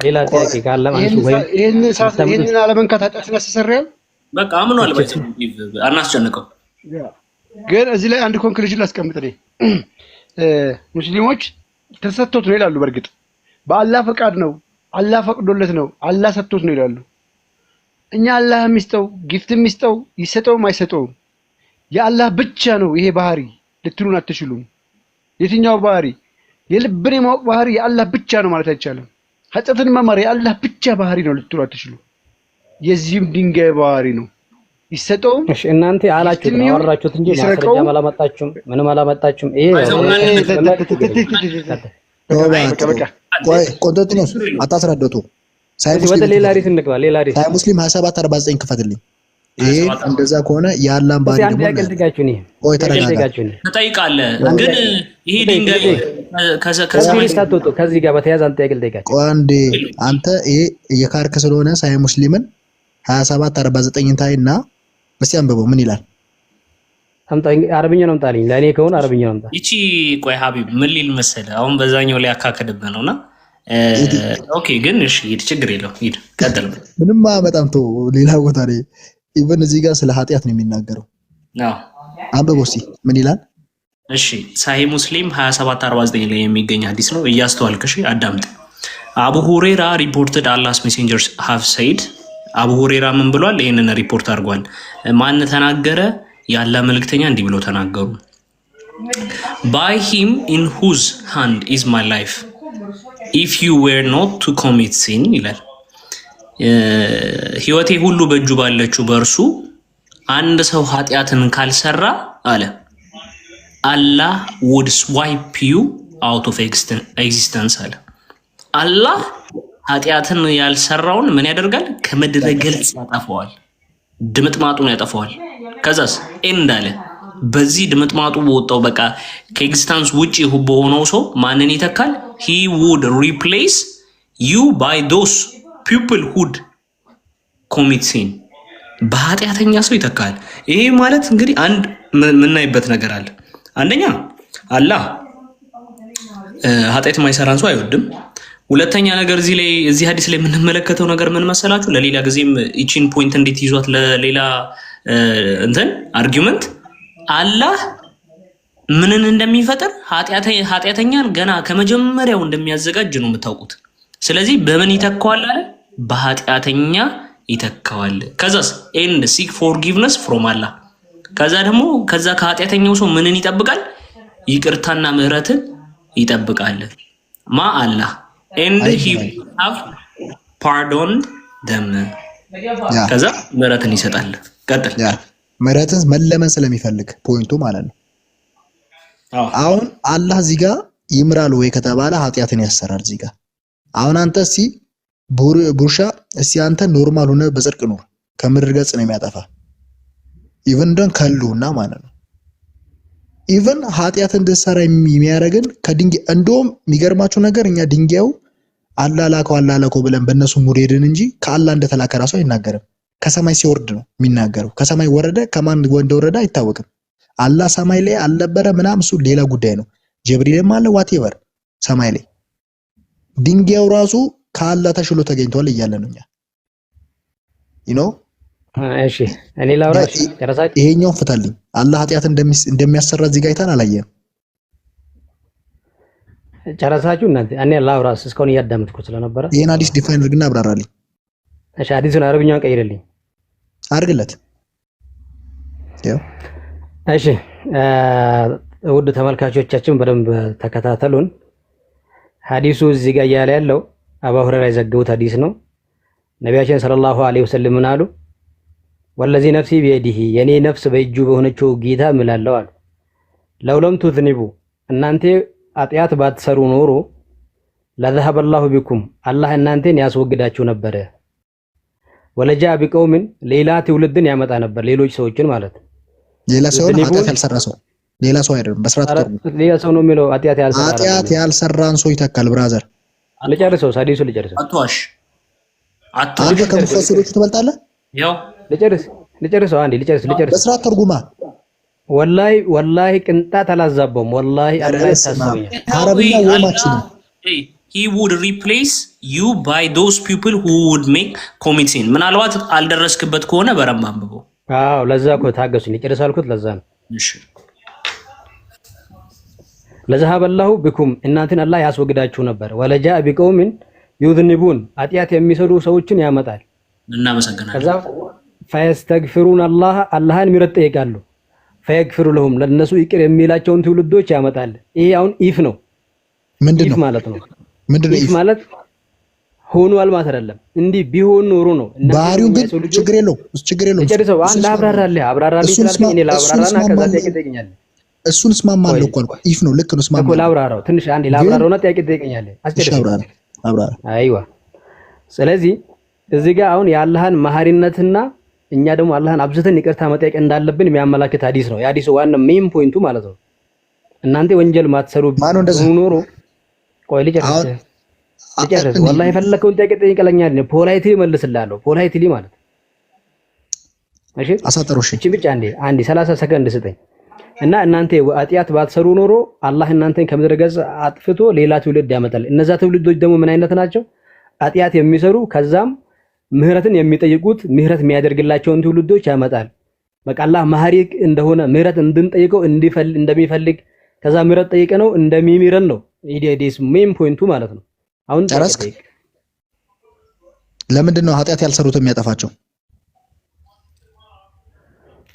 Speaker 2: ሌላ ጥያቄ ካለ ማለት ነው ወይ
Speaker 1: ይሄንን አለመንካት ኃጢአትን ያስተሰርያል?
Speaker 3: በቃ አምኗል። ባይዘ አናስጨንቀው።
Speaker 1: ግን እዚህ ላይ አንድ ኮንክሉዥን ላስቀምጥልኝ። ሙስሊሞች ተሰጥቶት ነው ይላሉ። በእርግጥ በአላህ ፈቃድ ነው፣ አላህ ፈቅዶለት ነው፣ አላህ ሰጥቶት ነው ይላሉ። እኛ አላህ የሚስጠው ጊፍት የሚስጠው ይሰጠውም አይሰጠውም የአላህ ብቻ ነው። ይሄ ባህሪ ልትሉን አትችሉም። የትኛው ባህሪ? የልብን የማወቅ ባህሪ የአላህ ብቻ ነው ማለት አይቻልም። ኃጢአትን መማር የአላህ ብቻ ባህሪ ነው ልትሉ አትችሉ። የዚህም ድንጋይ ባህሪ ነው ይሰጠውም።
Speaker 2: እሺ እናንተ አላችሁ አወራችሁት እንጂ ማስረጃ አላመጣችሁም፣ ምንም አላመጣችሁም። ይሄ
Speaker 4: ቆንጦጢኖስ አታስረዱት።
Speaker 2: ወደ ሌላ ሪት እንግባ። ሌላ ሪት
Speaker 4: ሳይ ሙስሊም 2749 ክፈትልኝ። ይሄ እንደዛ ከሆነ የአላህን ባህሪ ደግሞ
Speaker 3: ተጠይቃለህ። ግን ይሄ ድንጋይ
Speaker 2: ከዚህ ጋር በተያያዘ አንተ ጥያቄ ልጠይቃችሁ።
Speaker 4: አንዴ አንተ ይሄ የካርክ ስለሆነ ሳይ ሙስሊምን 2749 ታይና እስቲ አንብበው ምን ይላል?
Speaker 2: አረብኛ ነው አምጣልኝ። ለእኔ ከሆነ አረብኛ ነው አምጣ።
Speaker 3: ይቺ ቆይ ሀቢብ ምን ሊል መሰለህ? አሁን በዛኛው ላይ አካከድብህ ነውና ኦኬ። ግን እሺ ሂድ፣ ችግር የለውም ሂድ፣ ቀጥል።
Speaker 4: ምንም አመጣም ተው። ሌላ ቦታ ላይ ኢቨን እዚህ ጋር ስለ ኃጢአት ነው የሚናገረው።
Speaker 3: አዎ
Speaker 4: አንብበው እስቲ ምን ይላል?
Speaker 3: እሺ ሳሂህ ሙስሊም 2749 ላይ የሚገኝ ሐዲስ ነው። እያስተዋልክ እሺ አዳምጥ። አቡ ሁሬራ ሪፖርትድ አላህስ ሜሴንጀርስ ሃቭ ሰይድ። አቡ ሁሬራ ምን ብሏል? ይሄንን ሪፖርት አድርጓል። ማን ተናገረ? የአላህ መልእክተኛ እንዲህ ብሎ ተናገሩ። by him in whose hand is my life if you were not to commit sin ይላል። ህይወቴ ሁሉ በእጁ ባለችው በእርሱ አንድ ሰው ኃጢአትን ካልሰራ አለ አላህ would swipe you out of existence አለ። አላህ ኃጢአትን ያልሰራውን ምን ያደርጋል? ከምድረ ገጽ ያጠፋዋል። ድምጥማጡን ያጠፋዋል። ከዛስ ኤንድ አለ። በዚህ ድምጥማጡ በወጣው በቃ ከኤግዚስታንስ ውጪ በሆነው ሰው ማንን ይተካል? he would replace you by those people who commit sin በኃጢአተኛ ሰው ይተካል። ይሄ ማለት እንግዲህ አንድ የምናይበት ነገር አለ። አንደኛ አላህ ኃጢአት የማይሰራን ሰው አይወድም። ሁለተኛ ነገር እዚህ ሐዲስ ላይ የምንመለከተው ነገር ምን መሰላችሁ? ለሌላ ጊዜም እቺን ፖይንት እንዴት ይዟት ለሌላ አርጊውመንት አላህ ምንን እንደሚፈጥር ኃጢአተኛን ገና ከመጀመሪያው እንደሚያዘጋጅ ነው የምታውቁት። ስለዚህ በምን ይተካዋል አለ? በኃጢአተኛ ይተካዋል። ከዛስ ኤንድ ሲክ ፎርጊቭነስ ፍሮም አላህ። ከዛ ደግሞ ከኃጢአተኛው ሰው ምንን ይጠብቃል? ይቅርታና ምህረትን ይጠብቃል። አላህ and he have pardoned them ከዛ ምህረትን ይሰጣል። ቀጥል።
Speaker 4: ምህረትን መለመን ስለሚፈልግ ፖይንቱ ማለት ነው። አሁን አላህ እዚህ ጋር ይምራል ወይ ከተባለ ኃጢአትን ያሰራል። እዚህ ጋር አሁን አንተ ቡርሻ አንተ ኖርማል ሆነ በጽድቅ ኑር፣ ከምድር ገጽ ነው የሚያጠፋ ኢቭን ደን ከሉና ማለት ነው። ኢቭን ኃጢአት እንድትሰራ የሚያደርግን ከድንጋይ እንደውም የሚገርማችሁ ነገር እኛ ድንጋዩ አላላከው ብለን በእነሱ ሙሪድን እንጂ ከአላህ እንደተላከ ራሱ አይናገርም። ከሰማይ ሲወርድ ነው የሚናገረው። ከሰማይ ወረደ፣ ከማን እንደወረደ አይታወቅም። አላህ ሰማይ ላይ አልነበረ ምናምን እሱ ሌላ ጉዳይ ነው። ጅብሪልም አለ ዋቴቨር ሰማይ ላይ ድንጋዩ ራሱ ከአላህ ተሽሎ ተገኝቷል እያለ ነው እኛ
Speaker 2: እሺ እኔ ላውራሽ ጨረሳችሁ?
Speaker 4: ይሄኛው ፍታልኝ። አላህ ኃጢአት እንደሚያሰራ እዚህ ጋር አይተን አላየንም።
Speaker 2: ጨረሳችሁ እናንተ? እኔ ላውራስ እስካሁን እያዳመጥኩ ስለነበረ
Speaker 4: ይሄን ሐዲስ ዲፋይን አድርግና አብራራልኝ።
Speaker 2: እሺ ሐዲሱን አረብኛውን ቀይርልኝ
Speaker 4: አድርግለት።
Speaker 2: እሺ ውድ ተመልካቾቻችን በደንብ ተከታተሉን። ሐዲሱ እዚህ ጋር ያለ ያለው አቡ ሁረይራ የዘገቡት ሐዲስ ነው። ነቢያችን ሰለላሁ ዐለይሂ ወሰለም ምን አሉ? ወለዚ ነፍሲ ቢየዲሂ የኔ ነፍስ በእጁ በሆነችው ጌታ እምላለሁ አሉ። ለውለም ትዝኒቡ እናንተ ኃጢአት ባትሰሩ ኖሮ ለዘሀበ ላሁ ቢኩም አላህ እናንተን ያስወግዳችሁ ነበረ። ወለጃ ቢቀውምን ሌላ ትውልድን ያመጣ ነበር፣ ሌሎች ሰዎችን ማለት
Speaker 4: ሌላ ሰው ኃጢአት ያልሰራ ሰው ሌላ ሰው አይደለም። በስራት
Speaker 2: ሌላ ሰው ነው የሚለው
Speaker 4: ኃጢአት ያልሰራን ሰው ይተካል። ብራዘር
Speaker 2: ልጨርሰው፣ ሐዲሱ ልጨርሰው።
Speaker 3: አትዋሽ
Speaker 4: አንተ ከሙፈሲሮቹ ትበልጣለህ።
Speaker 3: ያው
Speaker 2: ልጨርሰው አንዴ ልጨርስ።
Speaker 4: በስራት ተርጉማ
Speaker 2: ወላሂ ቅንጣት አላዛባውም። ወላሂ አላህ ያሳሰበኛል።
Speaker 4: አረብኛ ወማችን
Speaker 3: he would replace you by those people who would make commit sin። ምናልባት አልደረስክበት ከሆነ በረም አንብበው።
Speaker 2: አዎ ለዛ እኮ ታገሱኝ፣ ልጨርስ አልኩት። ለዛ ነው።
Speaker 3: እሺ
Speaker 2: ለዘሀበ ላሁ ቢኩም እናንተን አላህ ያስወግዳችሁ ነበር። ወለጃ ቢቀውምን ዩዝኒቡን ኃጢአት የሚሰሩ ሰዎችን ያመጣል።
Speaker 3: እናመሰግናለን።
Speaker 2: ከዛ ፈየስተግፊሩን አላህን ምህረት ይጠይቃሉ። ፈየግፊሩ ለሁም ለነሱ ይቅር የሚላቸውን ትውልዶች ያመጣል። ይሄ አሁን ኢፍ ነው።
Speaker 4: ምንድነው
Speaker 2: ማለት ነው?
Speaker 4: ምንድነው
Speaker 2: ኢፍ ማለት ሆኗል ማለት አይደለም። እንዲህ ቢሆን ኖሮ ነው።
Speaker 4: ባህሪው ግን ችግር የለውም።
Speaker 2: ጨርሰው አንድ አብራራልኝ ስላልከኝ እኔ ላብራራና ከዛ ጥያቄ ትጠይቀኛለህ።
Speaker 4: እሱን እስማማለሁ እኮ አልኩ። ኢፍ ነው ልክ ነው። እስማማለሁ
Speaker 2: እኮ ላብራራው ትንሽ አንዴ ላብራራውና ጥያቄ ትጠይቀኛለህ።
Speaker 4: አብራራ።
Speaker 2: አይዋ ስለዚህ እዚህ ጋር አሁን የአላህን መሐሪነትና እኛ ደግሞ አላህን አብዝተን ይቅርታ መጠየቅ እንዳለብን የሚያመላክት ሐዲስ ነው። የሐዲሱ ዋና ሜን ፖይንቱ ማለት ነው። እናንተ ወንጀል ማትሰሩ ኖሮ ቆይ ልጨርስ። ወላሂ የፈለከውን ጥያቄ ጠይቀለኛል። ፖላይትሊ መልስልሃለሁ። ፖላይትሊ ማለት እሺ፣
Speaker 4: አሳጥሩሽ
Speaker 2: እቺ ብቻ አንዴ 30 ሰከንድ ስጠኝ እና እናንተ ኃጢአት ባትሰሩ ኖሮ አላህ እናንተን ከምድረ ገጽ አጥፍቶ ሌላ ትውልድ ያመጣል። እነዛ ትውልዶች ደግሞ ምን አይነት ናቸው? ኃጢአት የሚሰሩ ከዛም ምህረትን የሚጠይቁት ምህረት የሚያደርግላቸውን ትውልዶች ያመጣል። በቃ አላህ መሐሪ እንደሆነ ምህረት እንድንጠይቀው እንደሚፈልግ ከዛ ምህረት ጠይቀ ነው እንደሚምረን ነው። ኢዲዲስ ሜን ፖይንቱ ማለት ነው። አሁን
Speaker 4: ጨረስክ? ለምንድን ነው ኃጢአት ያልሰሩት የሚያጠፋቸው?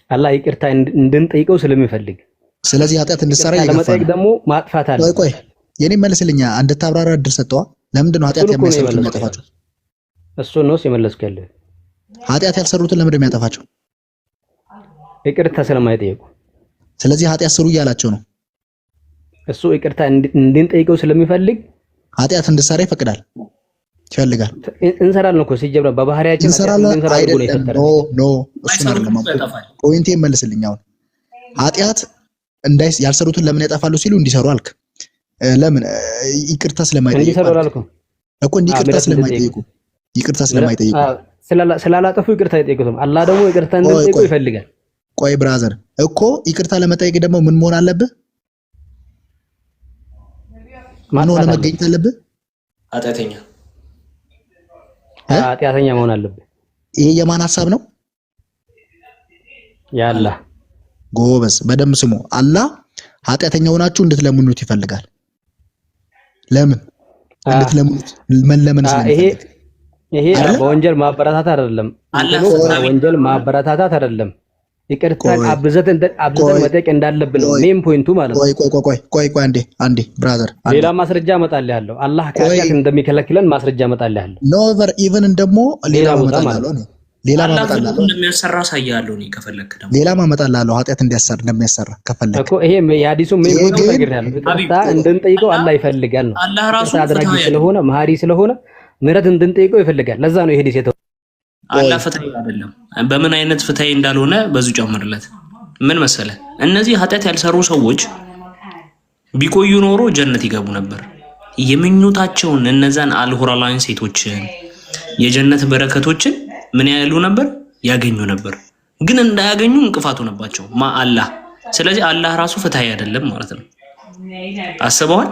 Speaker 2: አላህ ይቅርታ እንድንጠይቀው ስለሚፈልግ።
Speaker 4: ስለዚህ ኃጢአት እንድትሰራ ይገፋል።
Speaker 2: ለመጠየቅ ደግሞ ማጥፋት አለ።
Speaker 4: ቆይ የኔ መልስልኛ እንድታብራራ እድል ሰጠዋ። ለምንድን ነው ኃጢአት የሚያሰሩት የሚያጠፋቸው?
Speaker 2: እሱ ነው ሲመለስከለ።
Speaker 4: ኃጢአት ያልሰሩትን ለምንድን ነው የሚያጠፋቸው?
Speaker 2: ይቅርታ ስለማይጠይቁ።
Speaker 4: ስለዚህ ኃጢአት ስሩ እያላቸው ነው።
Speaker 2: እሱ ይቅርታ እንድንጠይቀው ስለሚፈልግ
Speaker 4: ኃጢአት እንድትሰራ ይፈቅዳል። ይፈልጋል?
Speaker 2: እንሰራለን እኮ ሲጀምር በባህሪያችን
Speaker 4: እንሰራለን
Speaker 2: እንሰራለን
Speaker 4: አይደለም?
Speaker 2: ነው የፈጠረን።
Speaker 4: ኖ እሱን አይደለም። ፖይንቴ መልስልኝ። አሁን ኃጢአት ያልሰሩትን ለምን ያጠፋሉ ሲሉ እንዲሰሩ አልክ። ለምን? ይቅርታ ስለማይጠይቁ
Speaker 2: እንዲሰሩ አላልኩም
Speaker 4: እኮ ይቅርታ ስለማይጠይቁ
Speaker 2: ስላላጠፉ ይቅርታ አይጠይቁትም። አላህ ደግሞ ይቅርታ እንድንጠይቁ ይፈልጋል።
Speaker 4: ቆይ ብራዘር እኮ ይቅርታ ለመጠየቅ ደግሞ ምን መሆን አለብህ? ምን ሆነ መገኘት አለብህ?
Speaker 2: ኃጢአተኛ መሆን አለብህ።
Speaker 4: ይሄ የማን ሐሳብ ነው?
Speaker 2: የአላህ።
Speaker 4: ጎበዝ በደንብ ስሙ። አላህ ኃጢአተኛ ሆናችሁ እንድትለምኑት ይፈልጋል። ለምን እንድትለምኑት? መለመን ስለሚፈልግ። ይሄ
Speaker 2: በወንጀል ማበረታታት አይደለም። ወንጀል ማበረታታት አይደለም። ይቅርታን አብዘን መጠየቅ እንዳለብን ነው ሜን ፖይንቱ ማለት ነው።
Speaker 4: ቆይ አንዴ ብራዘር፣
Speaker 2: ሌላ ማስረጃ እመጣልሃለሁ። አላህ ከኃጢአት እንደሚከለክለን ማስረጃ እመጣልሃለሁ።
Speaker 4: ኖቨር ኢቭን ደግሞ ሌላ ማመጣልሃለሁ
Speaker 3: እንደሚያሰራ ሳያለሁ ነው ከፈለክ ደግሞ
Speaker 4: ሌላ ማመጣልሃለሁ ኃጢአት እንደሚያሰራ ከፈለክ
Speaker 2: እኮ ይሄ የሐዲሱ ሜን ፖይንቱ ነግሬሃለሁ። ይቅርታ እንድንጠይቀው አላህ ይፈልጋል ነው።
Speaker 3: አላህ ራሱ
Speaker 2: አድራጊ ስለሆነ መሐሪ ስለሆነ ምህረት እንድንጠይቀው ይፈልጋል። ለዛ ነው ይሄ ሐዲስ
Speaker 3: አላህ ፍትሃዊ አይደለም። በምን አይነት ፍትሃዊ እንዳልሆነ በዙ ጨምርለት። ምን መሰለ፣ እነዚህ ኃጢአት ያልሰሩ ሰዎች ቢቆዩ ኖሮ ጀነት ይገቡ ነበር። የምኞታቸውን እነዛን አልሁራላን ሴቶችን የጀነት በረከቶችን ምን ያሉ ነበር? ያገኙ ነበር። ግን እንዳያገኙ እንቅፋቱ ነባቸው አላህ። ስለዚህ አላህ ራሱ ፍትሃዊ አይደለም ማለት ነው። አስበዋል?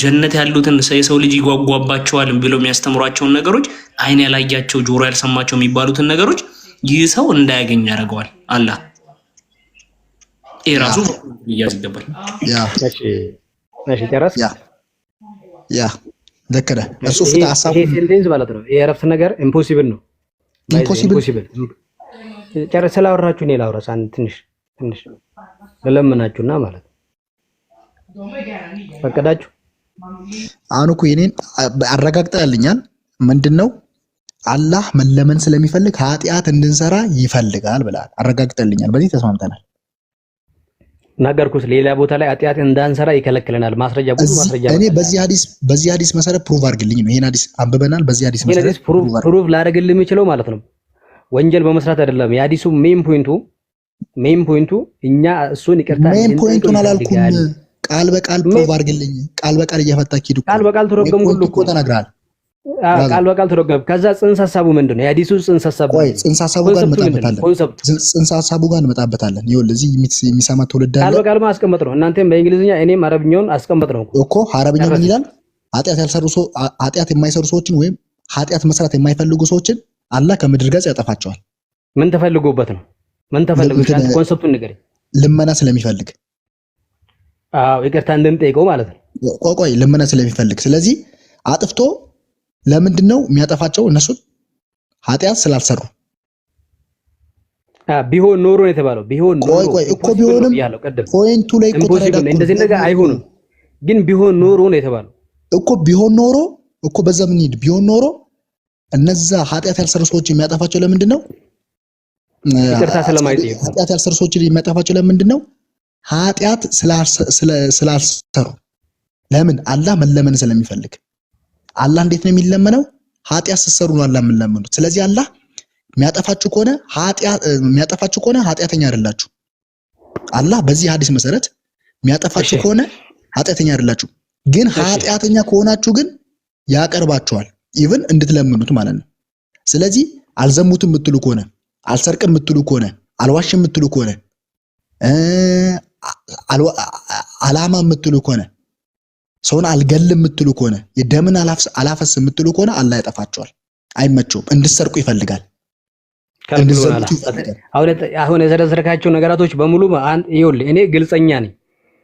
Speaker 3: ጀነት ያሉትን የሰው ልጅ ይጓጓባቸዋል ብለው የሚያስተምሯቸውን ነገሮች አይን ያላያቸው ጆሮ ያልሰማቸው የሚባሉትን ነገሮች ይህ ሰው እንዳያገኝ ያደርገዋል አላህ። ይሄ ራሱ ይያዝ ይገባል።
Speaker 2: እሺ ጨረስ።
Speaker 4: ልክ ነህ። እሱ ፍትህ ሐሳቡ
Speaker 2: ይሄ ሴንቴንስ ማለት ነው። የእረፍት ነገር ኢምፖሲብል ነው። ኢምፖሲብል ጨረስ። ስላወራችሁ እኔ ላውራስ አንድ ትንሽ ለለምናችሁና ማለት ነው ፈቀዳችሁ።
Speaker 4: አሁን እኮ የኔን አረጋግጠልኛል። ምንድነው አላህ መለመን ስለሚፈልግ ኃጢአት እንድንሰራ ይፈልጋል ብለሃል። አረጋግጠልኛል። በዚህ ተስማምተናል።
Speaker 2: ነገርኩት። ሌላ ቦታ ላይ ኃጢአት እንዳንሰራ ይከለክለናል። ማስረጃ ብዙ ማስረጃ
Speaker 4: እኔ በዚህ ሐዲስ መሰረት ፕሩቭ አድርግልኝ ነው። ይሄን ሐዲስ አንብበናል። በዚህ ሐዲስ መሰረት
Speaker 2: ፕሩቭ ላደርግልህ የምችለው ማለት ነው ወንጀል በመስራት አይደለም። የሐዲሱ ሜን ፖይንቱ እኛ እሱን ይቅርታ
Speaker 4: ሜን ፖይንቱን አላልኩም። ቃል በቃል ፕሩቭ አድርግልኝ። ቃል በቃል እየፈታክ ሂድ።
Speaker 2: ቃል በቃል ተረጎምኩ
Speaker 4: እኮ ተናግራል።
Speaker 2: ቃል በቃል ተረጎም። ከዛ ጽንሰ ሐሳቡ ምንድነው? የሐዲሱ ጽንሰ ሐሳቡ
Speaker 4: ጽንሰ ሐሳቡ ጋር እንመጣበታለን። ይኸውልህ እዚህ የሚሰማ ትውልድ አለ።
Speaker 2: ቃል በቃል ማስቀመጥ ነው። እናንተም በእንግሊዝኛ እኔም አረብኛውን አስቀመጥ ነው
Speaker 4: እኮ። አረብኛው ምን ይላል? ኃጢአት የማይሰሩ ሰዎችን ወይም ኃጢአት መስራት የማይፈልጉ ሰዎችን አላህ ከምድር ገጽ ያጠፋቸዋል።
Speaker 2: ምን ተፈልጎበት ነው? ምን ተፈልጎበት? ኮንሰፕቱን ንገረኝ።
Speaker 4: ልመና ስለሚፈልግ
Speaker 2: ይቅርታ እንድንጠይቀው ማለት ነው።
Speaker 4: ቆይ ልመና ስለሚፈልግ። ስለዚህ አጥፍቶ ለምንድን ነው የሚያጠፋቸው? እነሱን ኃጢአት ስላልሰሩ
Speaker 2: ቢሆን ኖሮ ነው የተባለው። ቢሆን ኖሮ
Speaker 4: ቆይ እኮ ቢሆንም ፖይንቱ ላይ እኮ ተረዳኩ።
Speaker 2: እንደዚህ ነገር አይሆንም፣ ግን ቢሆን ኖሮ ነው የተባለው
Speaker 4: እኮ። ቢሆን ኖሮ እኮ በዛ ምን ሄድ ቢሆን ኖሮ እነዛ ኃጢአት ያልሰሩ ሰዎች የሚያጠፋቸው ለምንድን ነው?
Speaker 2: ይቅርታ ስለማይጠይቁ።
Speaker 4: ኃጢአት ያልሰሩ ሰዎች የሚያጠፋቸው ለምንድን ነው? ኃጢአት ስላልሰሩ። ለምን? አላህ መለመን ስለሚፈልግ። አላህ እንዴት ነው የሚለመነው? ኃጢአት ስትሰሩ ነው አላህ የምንለምኑት። ስለዚህ አላህ የሚያጠፋችሁ ከሆነ ኃጢአተኛ አይደላችሁ። አላህ በዚህ ሐዲስ መሰረት የሚያጠፋችሁ ከሆነ ኃጢአተኛ አይደላችሁ። ግን ኃጢአተኛ ከሆናችሁ ግን ያቀርባችኋል፣ ኢቭን እንድትለምኑት ማለት ነው። ስለዚህ አልዘሙትም የምትሉ ከሆነ፣ አልሰርቅም የምትሉ ከሆነ፣ አልዋሽም የምትሉ ከሆነ፣ አላማ የምትሉ ከሆነ፣ ሰውን አልገልም የምትሉ ከሆነ፣ የደምን አላፈስ የምትሉ ከሆነ አላህ ያጠፋቸዋል። አይመቸውም። እንድሰርቁ ይፈልጋል።
Speaker 2: አሁን የዘረዘርካቸው ነገራቶች በሙሉ ይኸውልህ፣ እኔ ግልጸኛ ነኝ።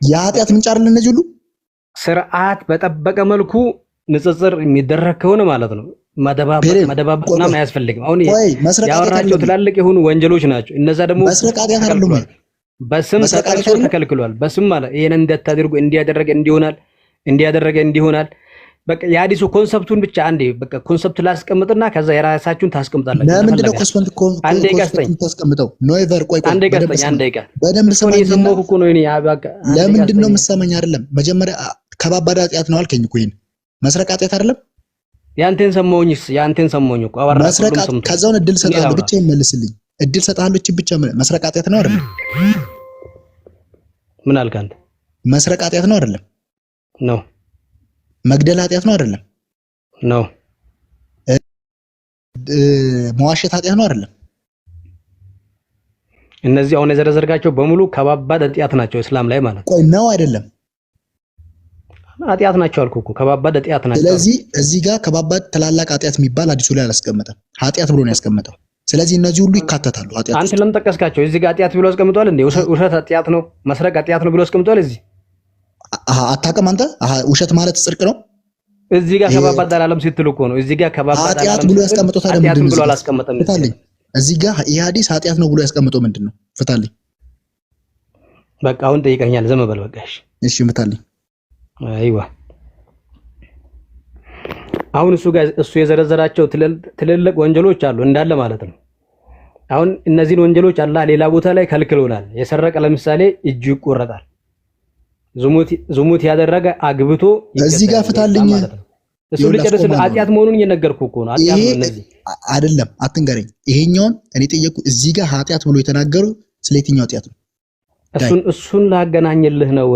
Speaker 4: የኃጢአት ምንጭ አይደል እነዚህ ሁሉ?
Speaker 2: ስርዓት በጠበቀ መልኩ ንጽጽር የሚደረግ ከሆነ ማለት ነው መደባበቅና አያስፈልግም። አሁን ያወራቸው ትላልቅ የሆኑ ወንጀሎች ናቸው። እነዛ ደግሞ በስም ተጠቅሶ ተከልክሏል። በስም ማለት ይሄን እንዳታደርጉ እንዲያደረገ እንዲሆናል። በቃ የሐዲሱ ኮንሰፕቱን ብቻ አንዴ በቃ ኮንሰፕት ላስቀምጥና ከዛ የራሳችሁን ታስቀምጣላችሁ።
Speaker 4: ለምንድን ነው ኮንሰፕቱን ታስቀምጠው? ኖቨር ቆይ በደንብ ሰማኝ። ለምንድን ነው የምትሰማኝ? አይደለም መጀመሪያ ከባባድ ኃጢአት ነው አልከኝ እኮ። ይሄን መስረቅ ኃጢአት አይደለም?
Speaker 2: ያንተን ሰማሁኝ እኮ አወራ
Speaker 4: መስረቅ
Speaker 2: ሁሉም ሰምቶ
Speaker 4: ከዛውን እድል ሰጣለሁ ብቻ ይመልስልኝ። እድል ሰጣለሁ እቺ ብቻ መስረቅ ኃጢአት ነው አይደለም?
Speaker 2: ምን አልክ አንተ?
Speaker 4: መስረቅ ኃጢአት ነው አይደለም?
Speaker 2: ነው።
Speaker 4: መግደል ኃጢአት ነው አይደለም?
Speaker 2: ነው።
Speaker 4: መዋሸት ኃጢአት ነው አይደለም?
Speaker 2: እነዚህ አሁን የዘረዘርካቸው በሙሉ ከባባድ ኃጢአት ናቸው እስላም ላይ ማለት ነው።
Speaker 4: ቆይ ነው አይደለም?
Speaker 2: ኃጢአት ናቸው አልኩ እኮ ከባባድ ኃጢአት ናቸው።
Speaker 4: ስለዚህ እዚህ ጋር ከባባድ ትላላቅ ኃጢአት የሚባል አዲሱ ላይ አላስቀመጠም። ኃጢአት ብሎ ነው ያስቀመጠው። ስለዚህ እነዚህ ሁሉ ይካተታሉ። ኃጢአት
Speaker 2: አንተ ለምን ጠቀስካቸው? እዚህ ጋር ኃጢአት ብሎ አስቀምጧል እንዴ? ውሸት ኃጢአት ነው፣ መስረቅ ኃጢአት ነው ብሎ አስቀምጧል እዚህ።
Speaker 4: አታውቅም አንተ? ውሸት ማለት ጽድቅ ነው።
Speaker 2: እዚህ ጋር ከባባድ አላለም ስትል እኮ ነው። እዚህ ጋር ከባባድ
Speaker 4: ኃጢአት ብሎ ያስቀምጠው ታዲያ
Speaker 2: ኃጢአት
Speaker 4: ምንድን
Speaker 2: ብሎ
Speaker 4: ነው?
Speaker 2: አላስቀመጠም።
Speaker 4: ፍታልኝ። እዚህ ጋር ይህ ሐዲስ ኃጢአት ነው ብሎ ያስቀምጠው ምንድን ነው? ፍታልኝ።
Speaker 2: በቃ አሁን ጠይቀኛል። ዝም በል በቃ።
Speaker 4: እሺ ፍታልኝ።
Speaker 2: አይዋ አሁን እሱ የዘረዘራቸው ትልልቅ ወንጀሎች አሉ እንዳለ ማለት ነው። አሁን እነዚህን ወንጀሎች አላህ ሌላ ቦታ ላይ ከልክሎናል። የሰረቀ ለምሳሌ እጁ ይቆረጣል። ዝሙት ያደረገ አግብቶ
Speaker 4: እዚህ ጋር ፍታልኝ
Speaker 2: ማለት ነው። እሱ ልጨርስ ኃጢአት መሆኑን እየነገርኩ እኮ ነው። ኃጢአት ነው እነዚህ
Speaker 4: አይደለም፣ አትንገረኝ። ይሄኛውን እኔ ጠየቁ። እዚህ ጋር ኃጢአት ብሎ የተናገሩ ስለ የትኛው ኃጢአት ነው?
Speaker 2: እሱን ላገናኝልህ ነው።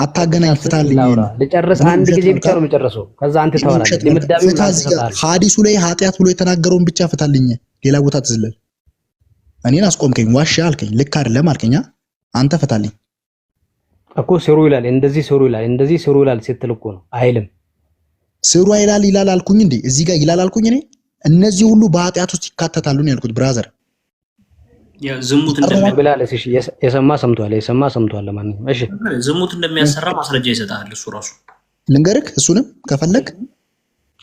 Speaker 4: አታገናኝ፣ ፍታልኝ።
Speaker 2: ልጨርስ አንድ ጊዜ ብቻ ነው የምጨርሰው። ከዛ አንተ ታወራለህ። ድምዳሜውን
Speaker 4: ሐዲሱ ላይ ኃጢአት ብሎ የተናገረውን ብቻ ፍታልኝ። ሌላ ቦታ ትዝለል። እኔን አስቆምከኝ፣ ዋሻ አልከኝ፣ ልክ አይደለም አልከኝ። አንተ ፍታልኝ
Speaker 2: እኮ ስሩ ይላል፣ እንደዚህ ስሩ ይላል፣ እንደዚህ ስሩ ይላል ስትል እኮ ነው። አይልም
Speaker 4: ስሩ ይላል አልኩኝ እንዴ? እዚህ ጋር ይላል አልኩኝ እኔ? እነዚህ ሁሉ በኃጢአት ውስጥ ይካተታሉ ነው ያልኩት ብራዘር።
Speaker 3: ዝሙት
Speaker 2: እንደሚያብላለስ እሺ፣ የሰማ ሰምቷል። ለማንኛውም እሺ፣
Speaker 3: ዝሙት እንደሚያሰራ ማስረጃ ይሰጣል እሱ ራሱ።
Speaker 4: ልንገርክ፣ እሱንም ከፈለክ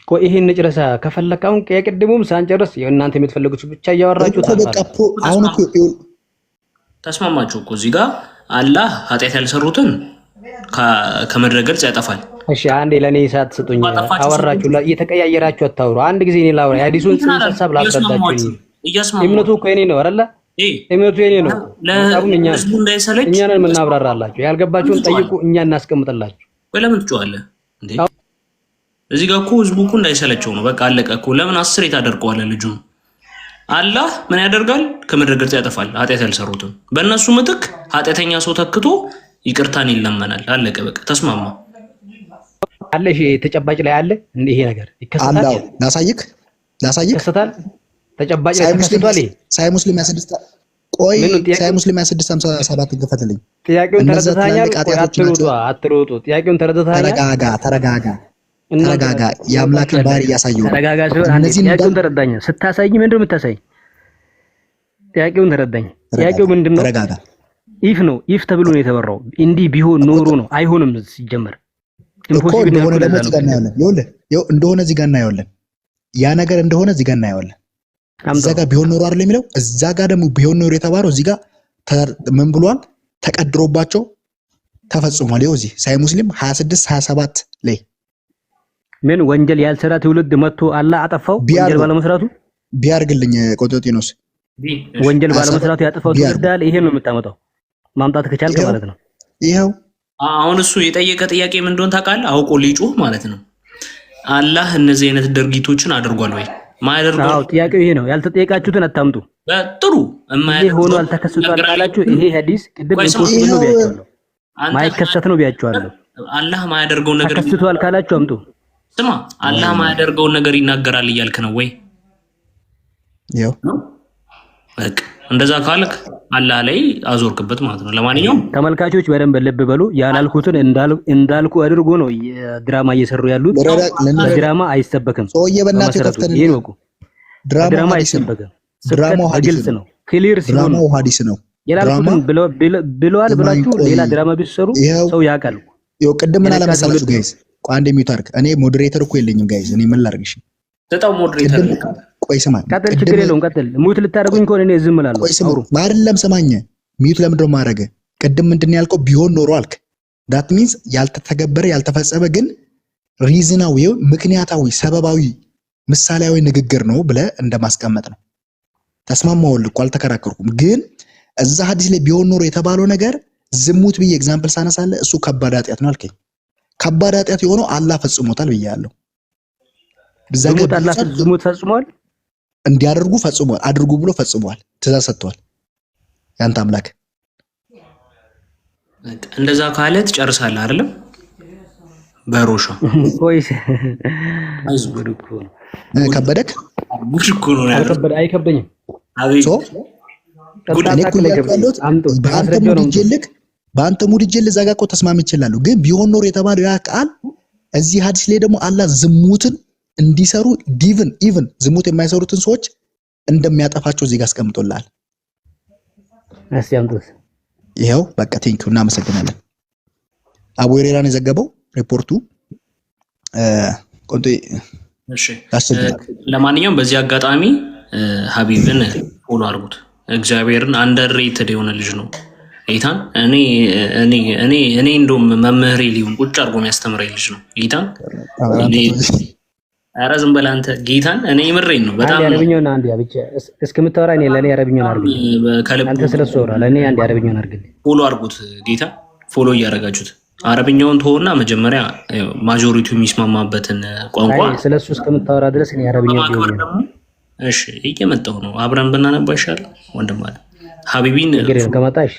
Speaker 2: ቆይ ይሄን ጨረሳ ከፈለክ። አሁን የቅድሙም ሳንጨርስ እናንተ የምትፈልጉት ብቻ እያወራችሁ
Speaker 4: አሁን እኮ
Speaker 3: ተስማማችሁ እኮ እዚህ ጋር አላህ ኃጢአት ያልሰሩትን ከምድረ ገጽ ያጠፋል።
Speaker 2: እሺ አንዴ ለኔ ሰዓት ስጡኝ። አወራችሁ እየተቀያየራችሁ አታውሩ። አንድ ጊዜ እኔ ላውራ የሐዲሱን ጽንሰ ሐሳብ ላስረዳችሁ። እምነቱ እኮ የኔ ነው አይደለ? እምነቱ የኔ ነው። ለምን እኛን የምናብራራላችሁ? ያልገባችሁን ጠይቁ፣ እኛ እናስቀምጥላችሁ።
Speaker 3: ወይ ለምን ትጮኻለህ እንዴ? እዚህ ጋር እኮ ህዝቡ እኮ እንዳይሰለቸው ነው። በቃ አለቀ እኮ። ለምን 10 ታደርቀዋለህ ልጁ? አላህ ምን ያደርጋል? ከምድረ ገጽ ያጠፋል ኃጢአት ያልሰሩትን። በእነሱ ምትክ ኃጢአተኛ ሰው ተክቶ ይቅርታን ይለመናል። አለቀ በቃ። ተስማማ
Speaker 2: አለ። እሺ ተጨባጭ ላይ አለ እንዴ? ይሄ ነገር ይከሰታል።
Speaker 4: አላህ ላሳይክ ይከሰታል።
Speaker 2: ተጨባጭ ላይ ተከሰቷል።
Speaker 4: ሳይ ሙስሊም ያስድስት ቆይ ሳይ ሙስሊም 657 ገፈትልኝ።
Speaker 2: ጥያቄውን ተረድተኛል። አትሮጡ። ጥያቄውን ተረድተኛል።
Speaker 4: ተረጋጋ። የአምላክን ባህሪ ያሳየው።
Speaker 2: ተረጋጋ። ጥያቄውን ተረዳኛል። ስታሳይ ምንድነው የምታሳይ? ጥያቄውን ተረዳኝ። ጥያቄው ምንድነው?
Speaker 4: ተረጋጋ።
Speaker 2: ኢፍ ነው ኢፍ ተብሎ ነው የተበራው። እንዲህ ቢሆን ኖሮ ነው። አይሆንም ሲጀመር ኢምፖሲብል ነው።
Speaker 4: እንደሆነ እዚህ ጋር እናየዋለን። እንደሆነ እዚህ ጋር እናየዋለን። ያ ነገር እንደሆነ እዚህ ጋር እናየዋለን። እዛ ጋር ቢሆን ኖሮ አይደል የሚለው? እዛ ጋር ደግሞ ቢሆን ኖሮ የተባለው እዚህ ጋር ምን ብሏል? ተቀድሮባቸው ተፈጽሟል። ይኸው እዚህ ሳይ ሙስሊም 26-27 ላይ
Speaker 2: ምን ወንጀል ያልሰራ ትውልድ መጥቶ አላህ አጠፋው። ወንጀል ባለመስራቱ
Speaker 4: ቢያርግልኝ ቆንጦጢኖስ
Speaker 2: ወንጀል ባለመስራቱ ያጠፋው ትውልድ አለ። ይሄን ነው የምታመጣው ማምጣት ከቻልክ ማለት ነው።
Speaker 4: ይኸው
Speaker 3: አሁን እሱ የጠየቀ ጥያቄ ምን እንደሆነ ታውቃለህ? አውቆ ሊጮህ ማለት ነው። አላህ እነዚህ አይነት ድርጊቶችን አድርጓል ወይ ማያደርገው?
Speaker 2: አዎ ጥያቄው ይሄ ነው። ያልተጠየቃችሁትን አታምጡ።
Speaker 3: ጥሩ
Speaker 2: ይሄ ሆኖ አልተከሰቷል ካላችሁ ይሄ ሐዲስ ቅድም ኢምፖሲብል ነው ቢያቸዋለሁ፣ ማይከሰት ነው ቢያቸዋለሁ።
Speaker 3: አላህ ማያደርገው ነገር
Speaker 2: ተከስቷል ካላችሁ አምጡ።
Speaker 3: ስማ አላህ ማያደርገውን ነገር ይናገራል እያልክ ነው ወይ?
Speaker 4: ይኸው
Speaker 3: በቃ እንደዛ ካልክ አላህ ላይ አዞርክበት ማለት ነው። ለማንኛውም
Speaker 2: ተመልካቾች በደንብ ልብ በሉ። ያላልኩትን እንዳልኩ አድርጎ ነው ድራማ እየሰሩ ያሉት። ድራማ አይሰበክም።
Speaker 4: ሶዬ በእናትህ ከፍተን
Speaker 2: ድራማ አይሰበክም። ድራማው ሐዲስ ነው። ክሊር ሲሆን
Speaker 4: ድራማው ሐዲስ ነው።
Speaker 2: ያላልኩትን ብለዋል ብላችሁ ሌላ ድራማ ቢሰሩ ሰው ያውቃል።
Speaker 4: ይኸው ቅድም ምን አለመሰላችሁ ጋይስ? አንድ ሚዩት አድርግ። እኔ ሞዴሬተር እኮ የለኝም ጋይስ። እኔ ምን ላድርግ? እሺ
Speaker 3: ተጣው ሞዴሬተር
Speaker 4: ቆይ ስማኝ፣
Speaker 2: ቀጥል። ችግር የለውም ቀጥል። ሙት ልታደርጉኝ ከሆነ እኔ ዝም እላለሁ።
Speaker 4: ቆይ ስማኝ፣ አይደለም ስማኝ። ሚዩት ለምንድን ነው የማደርገው? ቅድም ምንድን ነው ያልከው? ቢሆን ኖሮ አልክ። ዳት ሚንስ ያልተተገበረ ያልተፈጸመ ግን ሪዝናዊ ምክንያታዊ ሰበባዊ ምሳሌያዊ ንግግር ነው ብለህ እንደማስቀመጥ ነው። ተስማማሁልህ እኮ አልተከራከርኩም። ግን እዛ ሐዲስ ላይ ቢሆን ኖሮ የተባለው ነገር ዝሙት ብዬ ኤግዛምፕል ሳነሳለ እሱ ከባድ ኃጢአት ነው አልከኝ። ከባድ ኃጢአት የሆነው አላህ ፈጽሞታል ብያለሁ። እዛ ጋር
Speaker 2: አላህ ዝሙት ፈጽሟል
Speaker 4: እንዲያደርጉ ፈጽሟል፣ አድርጉ ብሎ ፈጽሟል፣ ትእዛዝ ሰጥቷል ያንተ አምላክ።
Speaker 3: እንደዛ ካለ ትጨርሳለህ አይደለም? በሮሻ
Speaker 2: ወይስ
Speaker 4: ከበደክ
Speaker 3: ጉድኩ ነው ያለው።
Speaker 2: አይከብደኝም።
Speaker 3: አቤት
Speaker 4: በአንተ ሙድ ጀልክ እዛ ጋር እኮ ተስማምቼላለሁ። ግን ቢሆን ኖር የተባለው ያ ቃል እዚህ ሐዲስ ላይ ደግሞ አላህ ዝሙትን እንዲሰሩ ኢቭን ዝሙት የማይሰሩትን ሰዎች እንደሚያጠፋቸው እዚህ ጋር አስቀምጦልሃል።
Speaker 2: አስያምጡት።
Speaker 4: ይሄው በቃ ቴንኪው እናመሰግናለን። አቡ ሁረይራን የዘገበው ሪፖርቱ ቆንጆ።
Speaker 3: እሺ ለማንኛውም በዚህ አጋጣሚ ሀቢብን ፎሎ አድርጉት። እግዚአብሔርን አንደርሬትድ የሆነ ልጅ ነው። ጌታን እኔ እንደውም መምህሬ ሊሆን ቁጭ አድርጎ የሚያስተምረኝ ልጅ ነው። ጌታን ኧረ ዝም በል አንተ። ጌታን እኔ የምሬን ነው። በጣም
Speaker 2: አረብኛውን አንድ ብቻ እስከምታወራ እኔ ለኔ አረብኛውን አድርግልኝ። አንተ ስለሱ አውራ፣ ለኔ አንድ አረብኛውን አድርግልኝ።
Speaker 3: ፎሎ አድርጉት። ጌታ ፎሎ እያደረጋችሁት አረብኛውን ተወና መጀመሪያ ማጆሪቲው የሚስማማበትን ቋንቋ
Speaker 2: ስለሱ እስከምታወራ ድረስ እኔ አረብኛውን ቢሆን ነው።
Speaker 3: እሺ እየመጣሁ ነው። አብረን ብናነባ ይሻላል። ወንድም አለ ሀቢቢን
Speaker 2: ከመጣሽ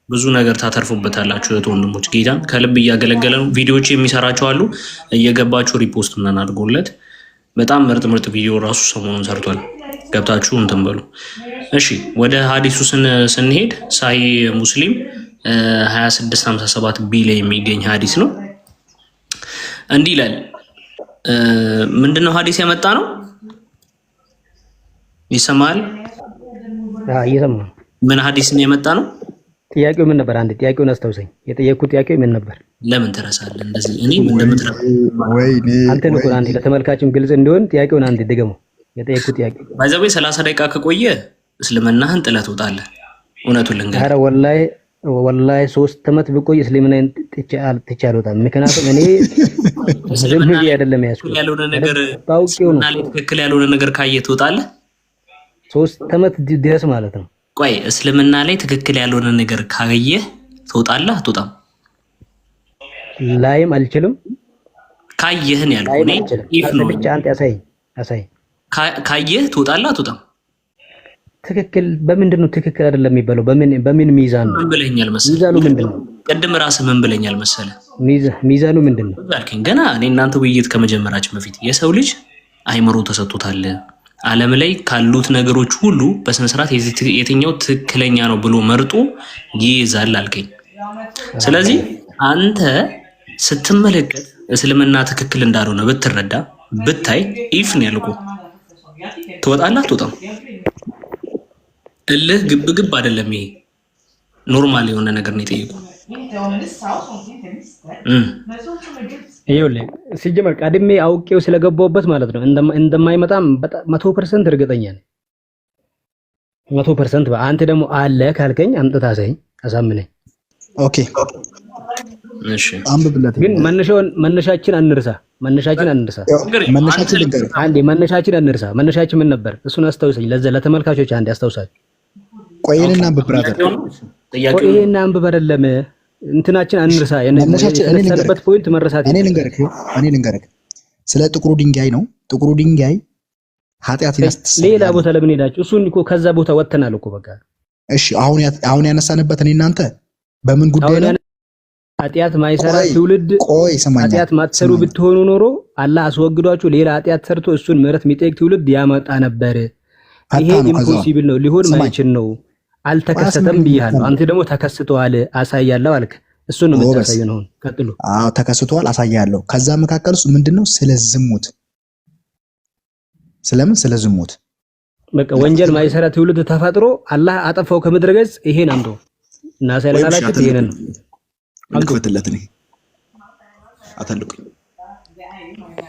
Speaker 3: ብዙ ነገር ታተርፉበታላችሁ። እህት ወንድሞች፣ ጌታን ከልብ እያገለገለ ነው። ቪዲዮዎች የሚሰራቸው አሉ፣ እየገባችሁ ሪፖስት ምናምን አድርጎለት። በጣም ምርጥ ቪዲዮ ራሱ ሰሞኑን ሰርቷል። ገብታችሁ እንትን በሉ። እሺ ወደ ሀዲሱ ስንሄድ ሳሂ ሙስሊም 2657 ቢ ላይ የሚገኝ ሀዲስ ነው። እንዲህ ይላል። ምንድነው ሀዲስ ያመጣ ነው? ይሰማል?
Speaker 2: እየሰማ
Speaker 3: ምን ሀዲስ ነው የመጣ ነው?
Speaker 2: ጥያቄው ምን ነበር? አንድ ጥያቄውን አስታውሰኝ። የጠየቅኩት ጥያቄው ምን ነበር?
Speaker 3: ለምን ትረሳለህ? እንደዚህ እኔ እንደምትረሳ
Speaker 2: አንተ ነው አንዴ ለተመልካችም ግልጽ እንዲሆን ጥያቄውን አንዴ ድገመው። የጠየቅኩት ጥያቄ
Speaker 3: ባይዘው 30 ደቂቃ ከቆየ እስልምናህን ጥለህ ትወጣለህ። እውነቱን ልንገርህ።
Speaker 2: ኧረ ወላሂ 3 ዓመት ብቆይ እስልምናን ትቼ አልወጣም። ምክንያቱም እኔ ዝም ብዬ አይደለም ያስኩት
Speaker 3: ያልሆነ ነገር
Speaker 2: ባውቂው ነው።
Speaker 3: ትክክል ያልሆነ ነገር ካየህ ትወጣለህ።
Speaker 2: 3 ዓመት ድረስ ማለት ነው።
Speaker 3: ቆይ እስልምና ላይ ትክክል ያልሆነ ነገር ካየህ ትወጣለህ አትወጣም?
Speaker 2: ላይም አልችልም።
Speaker 3: ካየህን ያልኩህ እኔ ኢፍ ነው
Speaker 2: ብቻ አንተ ያሳይ
Speaker 3: ካየህ ትወጣለህ አትወጣም?
Speaker 2: ትክክል በምንድን ነው ትክክል አይደለም የሚባለው? በምን ሚዛን ነው?
Speaker 3: ምን ብለኛል መሰለህ?
Speaker 2: ሚዛኑ ምንድን ነው?
Speaker 3: ቅድም ራስህ ምን ብለኛል መሰለህ?
Speaker 2: ሚዛኑ ምንድን ነው
Speaker 3: አልከኝ። ገና እኔ እናንተ ውይይት ከመጀመራችን በፊት የሰው ልጅ አይምሮ ተሰጥቶታል። ዓለም ላይ ካሉት ነገሮች ሁሉ በስነ ስርዓት የትኛው ትክክለኛ ነው ብሎ መርጦ ይይዛል አልከኝ። ስለዚህ አንተ ስትመለከት እስልምና ትክክል እንዳልሆነ ብትረዳ ብታይ ኢፍ ነው ያልኩህ። ትወጣለህ አትወጣም? እልህ ግብ አይደለም። ይሄ ኖርማል የሆነ ነገር ነው የጠየቁህ።
Speaker 2: ይኸውልህ ሲጀመር ቀድሜ አውቄው ስለገባሁበት ማለት ነው እንደማይመጣም 100% እርግጠኛ ነኝ። 100% አንተ ደግሞ አለ ካልከኝ አምጥተህ አሳምነኝ።
Speaker 4: ኦኬ
Speaker 3: እሺ
Speaker 4: አንብብለት።
Speaker 2: ግን መነሻችን አንርሳ። መነሻችን ምን ነበር? እሱን አስታውሰኝ። ለተመልካቾች አንዴ አስታውሳችሁ።
Speaker 4: ቆይንና አንብብ ብራዘር።
Speaker 2: ቆይንና አንብብ አይደለም እንትናችን አንርሳ። የነሰለበት ፖይንት መረሳት።
Speaker 4: እኔ ልንገርህ ስለ ጥቁሩ ድንጋይ ነው። ጥቁሩ ድንጋይ ኃጢአት ያስተሰርያል።
Speaker 2: ሌላ ቦታ ለምን ሄዳችሁ? እሱን እኮ ከዛ ቦታ ወጥተናል እኮ በቃ።
Speaker 4: እሺ አሁን ያነሳንበት እኔ እናንተ በምን ጉዳይ ነው?
Speaker 2: ኃጢአት ማይሰራ ትውልድ ኃጢአት ማትሰሩ ብትሆኑ ኖሮ አላህ አስወግዷችሁ ሌላ ኃጢአት ሰርቶ እሱን ምህረት የሚጠይቅ ትውልድ ያመጣ ነበር። ይሄ ኢምፖሲብል ነው፣ ሊሆን ማይችል ነው። አልተከሰተም ብያለሁ። አንተ ደግሞ ተከስተዋል አሳያለሁ አልክ። እሱን ነው የምታሳየው ነው። ቀጥሉ።
Speaker 4: አዎ ተከስተዋል አሳያለሁ። ከዛ መካከል እሱ ምንድነው? ስለ ዝሙት። ስለምን? ስለ ዝሙት።
Speaker 2: በቃ ወንጀል ማይሰራ ትውልድ ተፈጥሮ አላህ አጠፋው ከምድረ ገጽ። ይሄን አምጦ እና ሳይላላችሁ ይሄንን
Speaker 4: አንከፍትለት ነው አታልቁኝ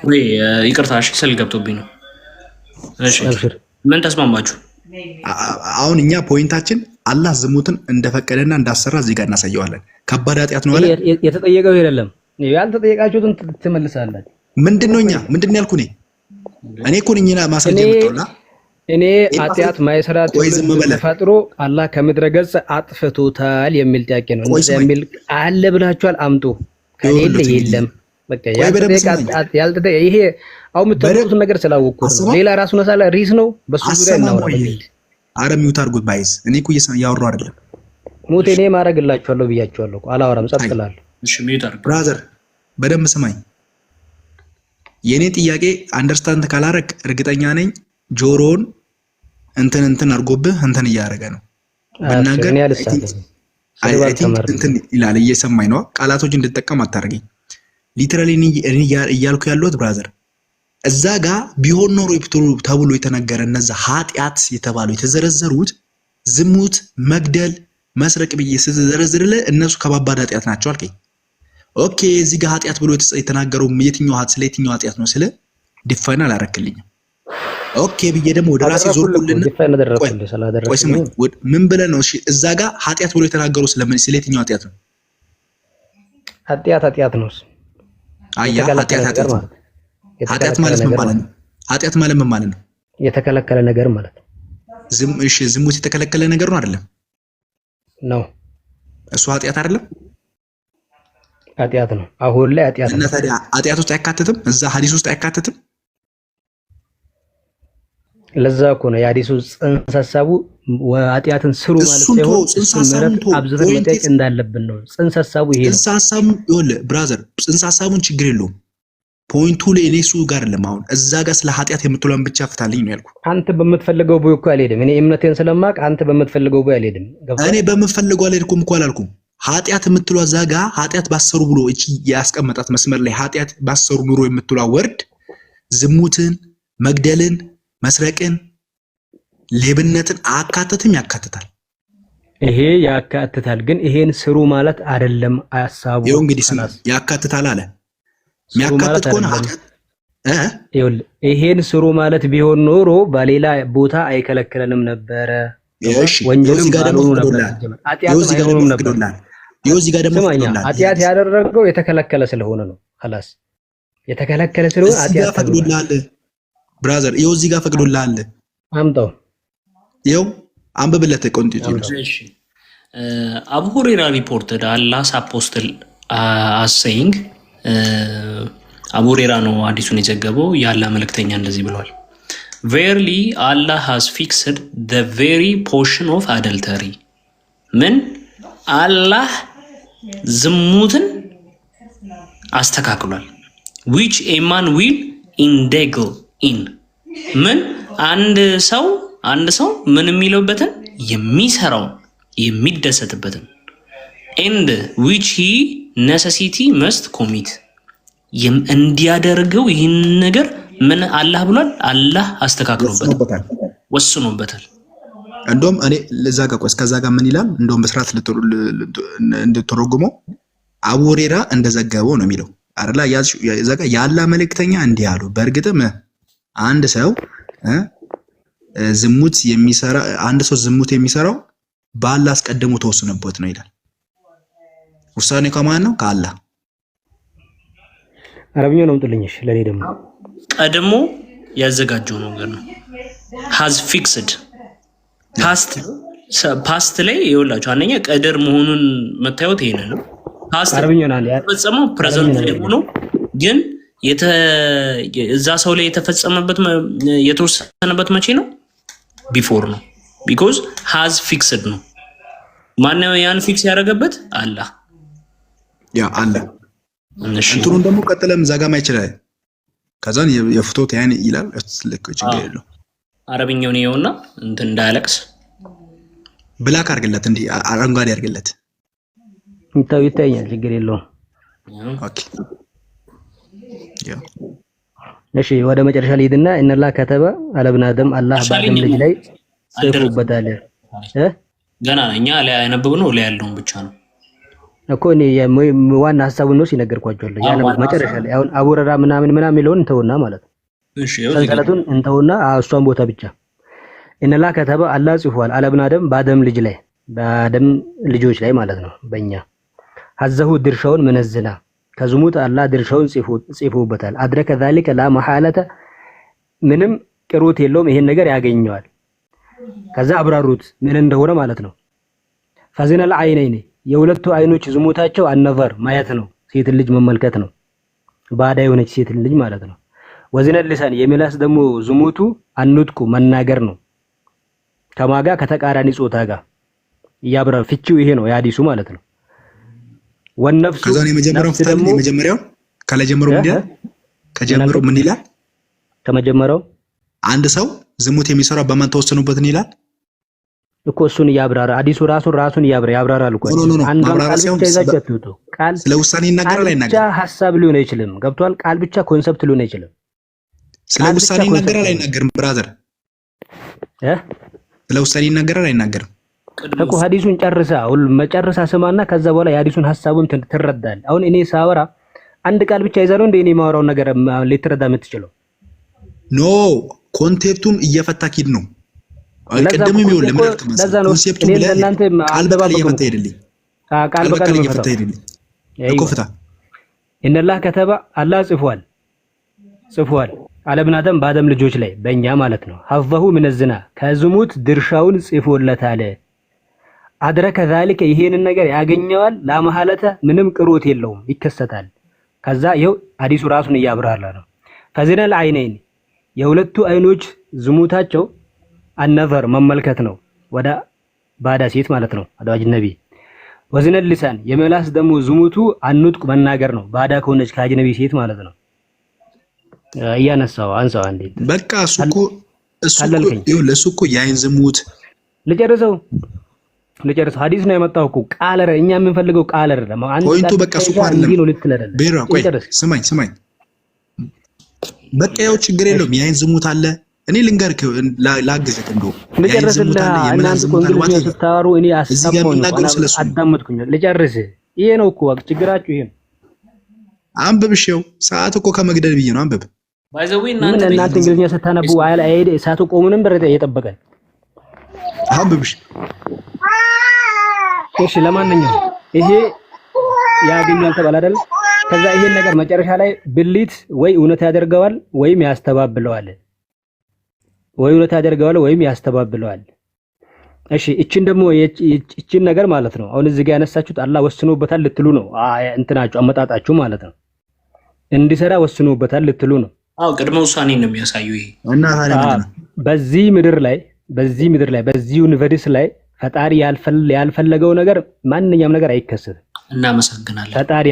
Speaker 3: ወይ ይቅርታ። እሺ ስል ገብቶብኝ ነው። እሺ ምን ተስማማችሁ?
Speaker 4: አሁን እኛ ፖይንታችን አላህ ዝሙትን እንደፈቀደና እንዳሰራ እዚህ ጋር እናሳየዋለን። ከባድ ኃጢአት ነው አለ።
Speaker 2: የተጠየቀው አይደለም። ያልተጠየቃችሁትን ትመልሳላችሁ።
Speaker 4: ምንድነው? ምንድነው ያልኩ? እኔ እኮ ነኝና ማስረጃ የምትወላ
Speaker 2: እኔ ኃጢአት ማይሰራ ተፈጥሮ አላህ ከምድረ ገጽ አጥፍቶታል የሚል ጥያቄ ነው። እንደዛ የሚል አለ ብላችኋል። አምጡ። ከሌለ የለም። በቃ ያልተጠየቀ ይሄ አሁን የምትጠሩት ነገር ስላወቅኩት ነው። ሌላ ራሱን ሳላ ሪስ ነው። በሱ ዙሪያ እናወራ።
Speaker 4: ኧረ ሚውት አድርጉት ባይስ። እኔ እኮ እያወራሁ አይደለም።
Speaker 2: ሙት እኔ ማድረግላችኋለሁ ብያችኋለሁ እኮ አላወራም። ጸጥ እላለሁ።
Speaker 3: እሺ ሚውት አድርጉ።
Speaker 4: ብራዘር በደንብ ስማኝ። የኔ ጥያቄ አንደርስታንድ ካላረክ እርግጠኛ ነኝ ጆሮን እንትን አድርጎብህ እንትን እያደረገ ነው። በእናገር አይ ቲንክ እንትን ይላል እየሰማኝ ነው። ቃላቶች እንድጠቀም አታርገኝ። ሊተራሊ እኔ እያልኩ ያለሁት ብራዘር እዛ ጋር ቢሆን ኖሮ ተብሎ የተነገረ እነዛ ኃጢአት የተባሉ የተዘረዘሩት ዝሙት፣ መግደል፣ መስረቅ ብዬ ስትዘረዝርልህ እነሱ ከባባድ ኃጢአት ናቸው አልከኝ። ኦኬ እዚህ ጋር ኃጢአት ብሎ የተናገረው የትኛው ስለ የትኛው ኃጢአት ነው ስለ ዲፋይን አላረክልኝም። ኦኬ ብዬ ደግሞ ወደ ራሴ ዞርኩልና ቆይ ስማኝ ምን ብለህ ነው? እሺ እዛ ጋር ኃጢአት ብሎ የተናገረው ስለ የትኛው ኃጢአት ነው?
Speaker 2: ኃጢአት ነው።
Speaker 4: አያ ኃጢአት ማለት ምን ማለት ነው? ኃጢአት ማለት ምን ማለት ነው?
Speaker 2: የተከለከለ ነገር ማለት ነው።
Speaker 4: እሺ ዝሙት የተከለከለ ነገር ነው አይደለም?
Speaker 2: ነው።
Speaker 4: እሱ ኃጢአት አይደለም?
Speaker 2: ኃጢአት ነው። አሁን ላይ ኃጢአት ነው።
Speaker 4: እና ታዲያ ኃጢአት ውስጥ አይካተትም? እዛ ሐዲስ ውስጥ አይካተትም?
Speaker 2: ለዛ እኮ ነው የሐዲሱ ጽንሰ ሐሳቡ ኃጢአትን ስሩ ማለት ሳይሆን ጽንሰ አብዝተን መጠየቅ እንዳለብን ነው። ጽንሰ ሐሳቡ ይሄ ነው።
Speaker 4: ጽንሰ ሐሳቡ ይኸውልህ ብራዘር ጽንሰ ሐሳቡን ችግር የለውም። ፖይንቱ ላይ እኔ እሱ ጋር አይደለም። አሁን እዛ ጋር ስለ ኃጢአት የምትለውን ብቻ ፍታልኝ ነው ያልኩህ።
Speaker 2: አንተ በምትፈልገው ቦይ እኮ አልሄድም። እኔ እምነቴን ስለማቅ አንተ በምትፈልገው ቦይ አልሄድም።
Speaker 4: እኔ በምፈልገው አልሄድኩም እኮ አላልኩም። ኃጢአት የምትለው እዛ ጋር ኃጢአት ባሰሩ ብሎ እቺ ያስቀመጣት መስመር ላይ ኃጢአት ባሰሩ ኑሮ የምትለው ወርድ ዝሙትን፣ መግደልን፣ መስረቅን፣ ሌብነትን አካተትም ያካትታል።
Speaker 2: ይሄ ያካትታል፣ ግን ይሄን ስሩ ማለት አይደለም ሐሳቡ።
Speaker 4: ይኸው እንግዲህ ያካትታል አለ። የሚያካትት ከሆነ
Speaker 2: ይሄን ስሩ ማለት ቢሆን ኖሮ በሌላ ቦታ አይከለክለንም ነበረ። ወንጀልም ባልሆኑ ነበር። ኃጢአት ያደረገው የተከለከለ ስለሆነ ነው። خلاص የተከለከለ ስለሆነ ኃጢአት
Speaker 4: ፈቅዶልሃል ብራዘር። ይኸው እዚህ ጋር ፈቅዶልሃል።
Speaker 2: አምጣው።
Speaker 4: ይኸው አንብብለት ቆንጥጭ።
Speaker 3: እሺ አቡ ሁረይራ ሪፖርትድ አላህስ አፖስትል አሰይንግ አቡ ሁረይራ ነው ሐዲሱን የዘገበው። የአላህ መልእክተኛ እንደዚህ ብለዋል። Verily Allah has fixed the very portion of adultery. ምን አላህ ዝሙትን አስተካክሏል። which a man will indulge in. ምን አንድ ሰው ምን የሚለውበትን የሚሰራውን የሚደሰትበትን and which he necessity must commit. እንዲያደርገው ይህን ነገር ምን አላህ ብሏል? አላህ አስተካክሎበታል፣ ወስኖበታል።
Speaker 4: እንደውም እኔ ለዛ ጋር ቆስ ከዛ ጋር ምን ይላል? እንደውም በስርዓት እንድትተረጉመው አቡ ሁረይራ እንደዘገበው ነው የሚለው አይደል? ያዛ ጋር የአላህ መልእክተኛ እንዲህ አሉ፣ በእርግጥም አንድ ሰው ዝሙት የሚሰራው በአላህ አስቀድሞ ተወስኖበት ነው ይላል። ውሳኔ ከማን ነው? ከአላህ።
Speaker 2: አረብኛው ነው ጥልኝሽ ለኔ ደግሞ
Speaker 3: ቀድሞ ያዘጋጀው ነገር ነው። has fixed ፓስት ላይ ይኸውላችሁ አንደኛ ቀደር መሆኑን መታየት ይሄን ነው። ፓስት የተፈጸመው ፕሬዘንት ላይ ሆኖ ግን እዛ ሰው ላይ የተወሰነበት መቼ ነው? ቢፎር ነው። ቢኮዝ has fixed ነው። ማነው ያን ፊክስ ያደረገበት? አላህ።
Speaker 4: ያ አላህ እንትሩን ደግሞ ቀጥለም ዛጋማ ይችላል። ከዛን የፍቶት ያን ይላል። ልክ ችግር የለው።
Speaker 3: አረብኛውን ይኸውና እንትን እንዳያለቅስ
Speaker 4: ብላክ አድርግለት፣ እንዲህ አረንጓዴ አድርግለት።
Speaker 2: ይታያል፣ ችግር የለውም።
Speaker 4: ኦኬ
Speaker 2: እሺ፣ ወደ መጨረሻ ልሂድና እነላ ከተበ አለብን አደም አላህ ባደም ልጅ ላይ ጽፎበታል።
Speaker 3: ገና እኛ ላይ ያነበብነው ላይ ያለውን ብቻ ነው
Speaker 2: እኮ እኔ ዋና ሐሳቡን ነው ሲነገርኳቸዋለሁ። ያለ መጨረሻ ላይ አሁን አቡ ሁረይራ ምናምን የሚለውን እንተውና ማለት ነው። እሺ ሰንሰለቱን እንተውና እሷን ቦታ ብቻ እነላ ከተበ አላህ ጽፏል አለብን አደም በአደም ልጅ ላይ በአደም ልጆች ላይ ማለት ነው። በእኛ ሀዘሁ ድርሻውን መነዝና ከዝሙት አላህ ድርሻውን ጽፎበታል። አድረከ ذلك لا محالة ምንም ቅሩት የለውም፣ ይሄን ነገር ያገኘዋል። ከዛ አብራሩት ምን እንደሆነ ማለት ነው። ፈዚነል አይነይኒ የሁለቱ አይኖች ዝሙታቸው አነቨር ማየት ነው፣ ሴት ልጅ መመልከት ነው። ባዳ የሆነች ሴት ልጅ ማለት ነው። ወዝነ ሊሳን የምላስ ደግሞ ዝሙቱ አንጥቁ መናገር ነው። ከማጋ ከተቃራኒ ጾታ ጋር ያብራ ፍቺው ይሄ ነው የሐዲሱ ማለት ነው። ወነፍሱ
Speaker 4: ከዛን የመጀመሪያው ከለጀመረው ምን ይላል? ከጀመረው ምን ይላል?
Speaker 2: ከመጀመሪያው አንድ
Speaker 4: ሰው ዝሙት የሚሰራው በማን ተወሰኑበትን ይላል
Speaker 2: እኮ እሱን ያብራራ። ሐዲሱ ራሱን ያብራራል እኮ አንድ ቃል ብቻ ይዛችሁት ቃል
Speaker 4: ስለ ውሳኔ ይናገራል አይናገርም?
Speaker 2: ብቻ ሐሳብ ሊሆን አይችልም። ገብቷል? ቃል ብቻ ኮንሰፕት ሊሆን አይችልም።
Speaker 4: ስለ ውሳኔ ይናገራል አይናገርም? ብራዘር ስለ ውሳኔ ይናገራል አይናገርም?
Speaker 2: እኮ ሐዲሱን መጨረሳ ስማና ከዛ በኋላ የሐዲሱን ሐሳቡን ትረዳል። አሁን እኔ ሳወራ አንድ ቃል ብቻ ይዛ ነው እንደ እኔ ማወራውን ነገር ልትረዳ የምትችለው?
Speaker 4: ኖ ኮንቴፕቱን እየፈታክ ሂድ ነው። ቀደም ይሁን ለምን ኮንሴፕቱ ለእናንተ ቃል በቃል እየፈታ ሄድልኝ ቃል በቃል እየፈታ ሄድልኝ እኮ ፍታ።
Speaker 2: ኢነላህ ከተባ አላህ ጽፏል አለብን አደም በአደም ልጆች ላይ በእኛ ማለት ነው። ሐፈሁ ምን ዝና ከዝሙት ድርሻውን ጽፎለታል። አድረከ ذلك ይሄንን ነገር ያገኘዋል። ላመሐለተ ምንም ቅሮት የለውም ይከሰታል። ከዛ ይኸው ሐዲሱ ራሱን እያብራራ ነው። ፈዚነል አይነይን የሁለቱ አይኖች ዝሙታቸው አነዘር መመልከት ነው ወደ ባዳ ሴት ማለት ነው ወደ አጅነቢ። ወዝነል ሊሳን የምላስ ደግሞ ዝሙቱ አንጥቁ መናገር ነው ባዳ ከሆነች ከአጅነቢ ሴት ማለት ነው። እያነሳው አንሳው አንዴ
Speaker 4: በቃ እሱ እኮ የአይን ዝሙት ልጨርሰው
Speaker 2: ሐዲስ ነው የመጣው እኮ ቃል እኛ የምንፈልገው ቃል አይደለም።
Speaker 4: ፖይንቱ በቃ እሱ አይደለም። ቤራ ቆይ ስማኝ በቃ ያው ችግር የለውም። የአይን ዝሙት አለ። እኔ ልንገርክ ላግዝህ እንደው የአይን ዝሙት አለ። የምላስ ዝሙት አለ ማለት
Speaker 2: ስታወሩ እኔ አዳመጥኩኝ። ልጨርስ። ይሄ ነው እኮ ችግራችሁ ይሄ ነው።
Speaker 4: አንብብሽው ሰዓት እኮ ከመግደል ብዬ ነው። አንብብ
Speaker 3: ባይዘው
Speaker 2: እናንተ እንግሊዝኛ ስታነቡ አይደ ሰዓቱ ቆሙንም ብር እየጠበቀን
Speaker 4: አንብብሽ።
Speaker 2: እሺ ለማንኛውም ይሄ ያገኛል ተባለ አይደል? ከዛ ይሄን ነገር መጨረሻ ላይ ብሊት ወይ እውነት ያደርገዋል ወይም ያስተባብለዋል። እሺ እቺን ደግሞ እቺን ነገር ማለት ነው አሁን እዚህ ጋር ያነሳችሁት አላህ ወስኖበታል ልትሉ ነው። እንትናችሁ አመጣጣችሁ ማለት ነው እንዲሰራ ወስኖበታል ልትሉ ነው።
Speaker 3: አዎ ቅድመ ውሳኔ ነው የሚያሳየው ይሄ
Speaker 4: እና ታዲያ ምንድነው
Speaker 2: በዚህ ምድር ላይ በዚህ ዩኒቨርሲቲ ላይ ፈጣሪ ያልፈለገው ነገር ማንኛውም ነገር አይከሰትም።
Speaker 3: እናመሰግናለን።
Speaker 2: ፈጣሪ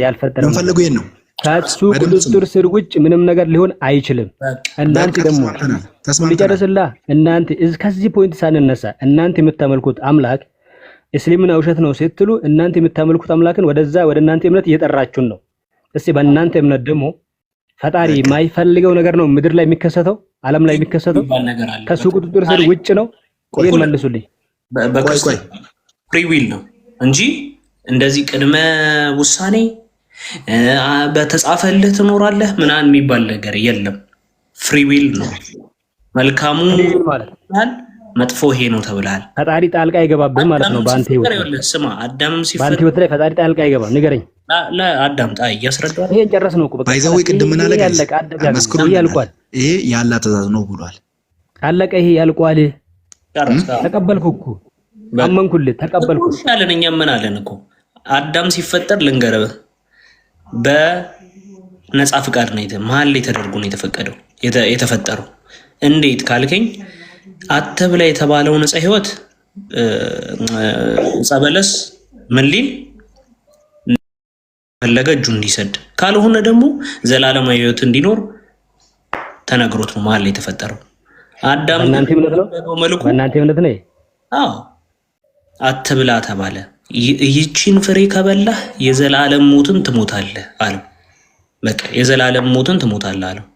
Speaker 2: ያልፈጠረው
Speaker 4: ፈልገው ይሄን ነው
Speaker 2: ከሱ ቁጥጥር ስር ውጭ ምንም ነገር ሊሆን አይችልም። እናንተ ደግሞ ሊጨርስላ እናንተ ከዚህ ፖይንት ሳንነሳ እናንተ የምታመልኩት አምላክ እስልምና ውሸት ነው ስትሉ እናንተ የምታመልኩት አምላክን ወደ እናንተ እምነት እየጠራችሁን ነው። እስቲ በእናንተ እምነት ደግሞ ፈጣሪ የማይፈልገው ነገር ነው ምድር ላይ የሚከሰተው ዓለም ላይ የሚከሰተው ከሱ ቁጥጥር ስር ውጭ ነው። ይሄን መልሱልኝ።
Speaker 3: በቆይ ፍሪ ዊል ነው እንጂ እንደዚህ ቅድመ ውሳኔ በተጻፈልህ ትኖራለህ ምናምን የሚባል ነገር የለም። ፍሪ ዊል ነው። መልካሙ ማለት መጥፎ ይሄ ነው ተብሏል።
Speaker 2: ፈጣሪ ጣልቃ አይገባብህም ማለት ነው። በአንተ ህይወት
Speaker 3: ስማ፣ አዳምም ሲፈጠር
Speaker 2: በአንተ ህይወት ላይ ፈጣሪ ጣልቃ አይገባም። ንገረኝ።
Speaker 3: ለአዳም ጣይ እያስረዳው
Speaker 2: ይሄን ጨረስነው እኮ በቃ
Speaker 4: ባይዘው ቅድም ምን አለ ያልቋል። ይሄ ያላ ትእዛዝ ነው ብሏል።
Speaker 2: አለቀ። ይሄ ያልቋል። ተቀበልኩ እኮ አመንኩልህ፣ ተቀበልኩ
Speaker 3: አለን። እኛ ምን አለን እኮ አዳም ሲፈጠር ልንገርህ በነፃ ፍቃድ ነው መሀል ላይ ተደርጎ ነው የተፈጠረው። እንዴት ካልከኝ አተብላ የተባለው ነፃ ህይወት ጸበለስ ምን ሊል ፈለገ እጁ እንዲሰድ ካልሆነ ደግሞ ዘላለማዊ ህይወት እንዲኖር ተነግሮት ነው መሀል ላይ የተፈጠረው። አዳም
Speaker 2: እናንተ እምነት ነው።
Speaker 3: አዎ አትብላ ተባለ። ይህቺን ፍሬ ከበላህ የዘላለም ሞትን ትሞታለህ አለው። በቃ የዘላለም ሞትን ትሞታለህ አለው።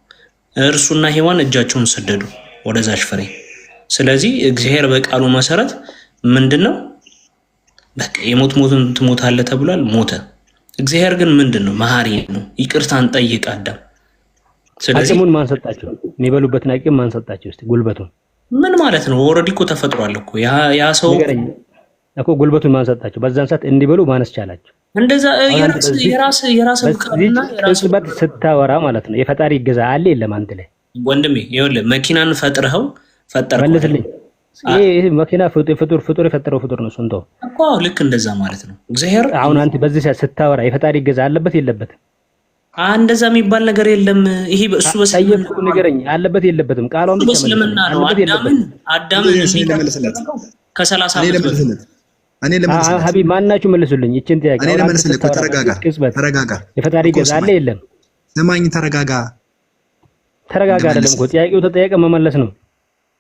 Speaker 3: እርሱና ሔዋን እጃቸውን ሰደዱ ወደዛች ፍሬ። ስለዚህ እግዚአብሔር በቃሉ መሰረት ምንድነው በቃ የሞት ሞትን ትሞታለህ ተብሏል። ሞተ። እግዚአብሔር ግን ምንድነው መሐሪ ነው። ይቅርታን ጠይቅ አዳም።
Speaker 2: ስለዚህ አቅሙን ማን ሰጣቸው? የሚበሉበትን አቅም ማን ሰጣቸው? እስቲ ጉልበቱን
Speaker 3: ምን ማለት ነው? ኦልሬዲ እኮ ተፈጥሯል እኮ ያ ሰው
Speaker 2: እኮ ጉልበቱን ማን ሰጣቸው? በዛን ሰዓት እንዲበሉ ማነስ ቻላቸው?
Speaker 3: እንደዛ የራስ ብቃትና የራስ
Speaker 2: ስታወራ ማለት ነው። የፈጣሪ ይገዛ አለ የለም አንተ ላይ
Speaker 3: ወንድሜ። ይኸውልህ መኪናን ፈጥረኸው
Speaker 2: መልስልኝ። ይሄ መኪና ፍጡር የፈጠረው ፍጡር ነው እንቶ
Speaker 3: እኮ ልክ እንደዛ ማለት ነው። እግዚአብሔር
Speaker 2: አሁን አንተ በዚህ ሰዓት ስታወራ የፈጣሪ ይገዛ አለበት የለበትም?
Speaker 3: እንደዛ የሚባል ነገር የለም። ይሄ እሱ በስልምና
Speaker 2: ጠየቅኩህ፣ ንገረኝ። አለበት የለበትም? ቃሏን ብቻ
Speaker 3: በስልምና ነው። አዳምን ከ30 ዓመት በፊት
Speaker 4: እኔ ለመለስለት
Speaker 2: ሀቢብ ማናችሁ መልሱልኝ። ይችን ጥያቄ
Speaker 4: እኔ ለመለስለት ተረጋጋ።
Speaker 2: የፈጣሪ ገዛ አለ የለም?
Speaker 4: ስማኝ፣ ተረጋጋ
Speaker 2: አይደለም እኮ ጥያቄው ተጠየቀ መመለስ ነው።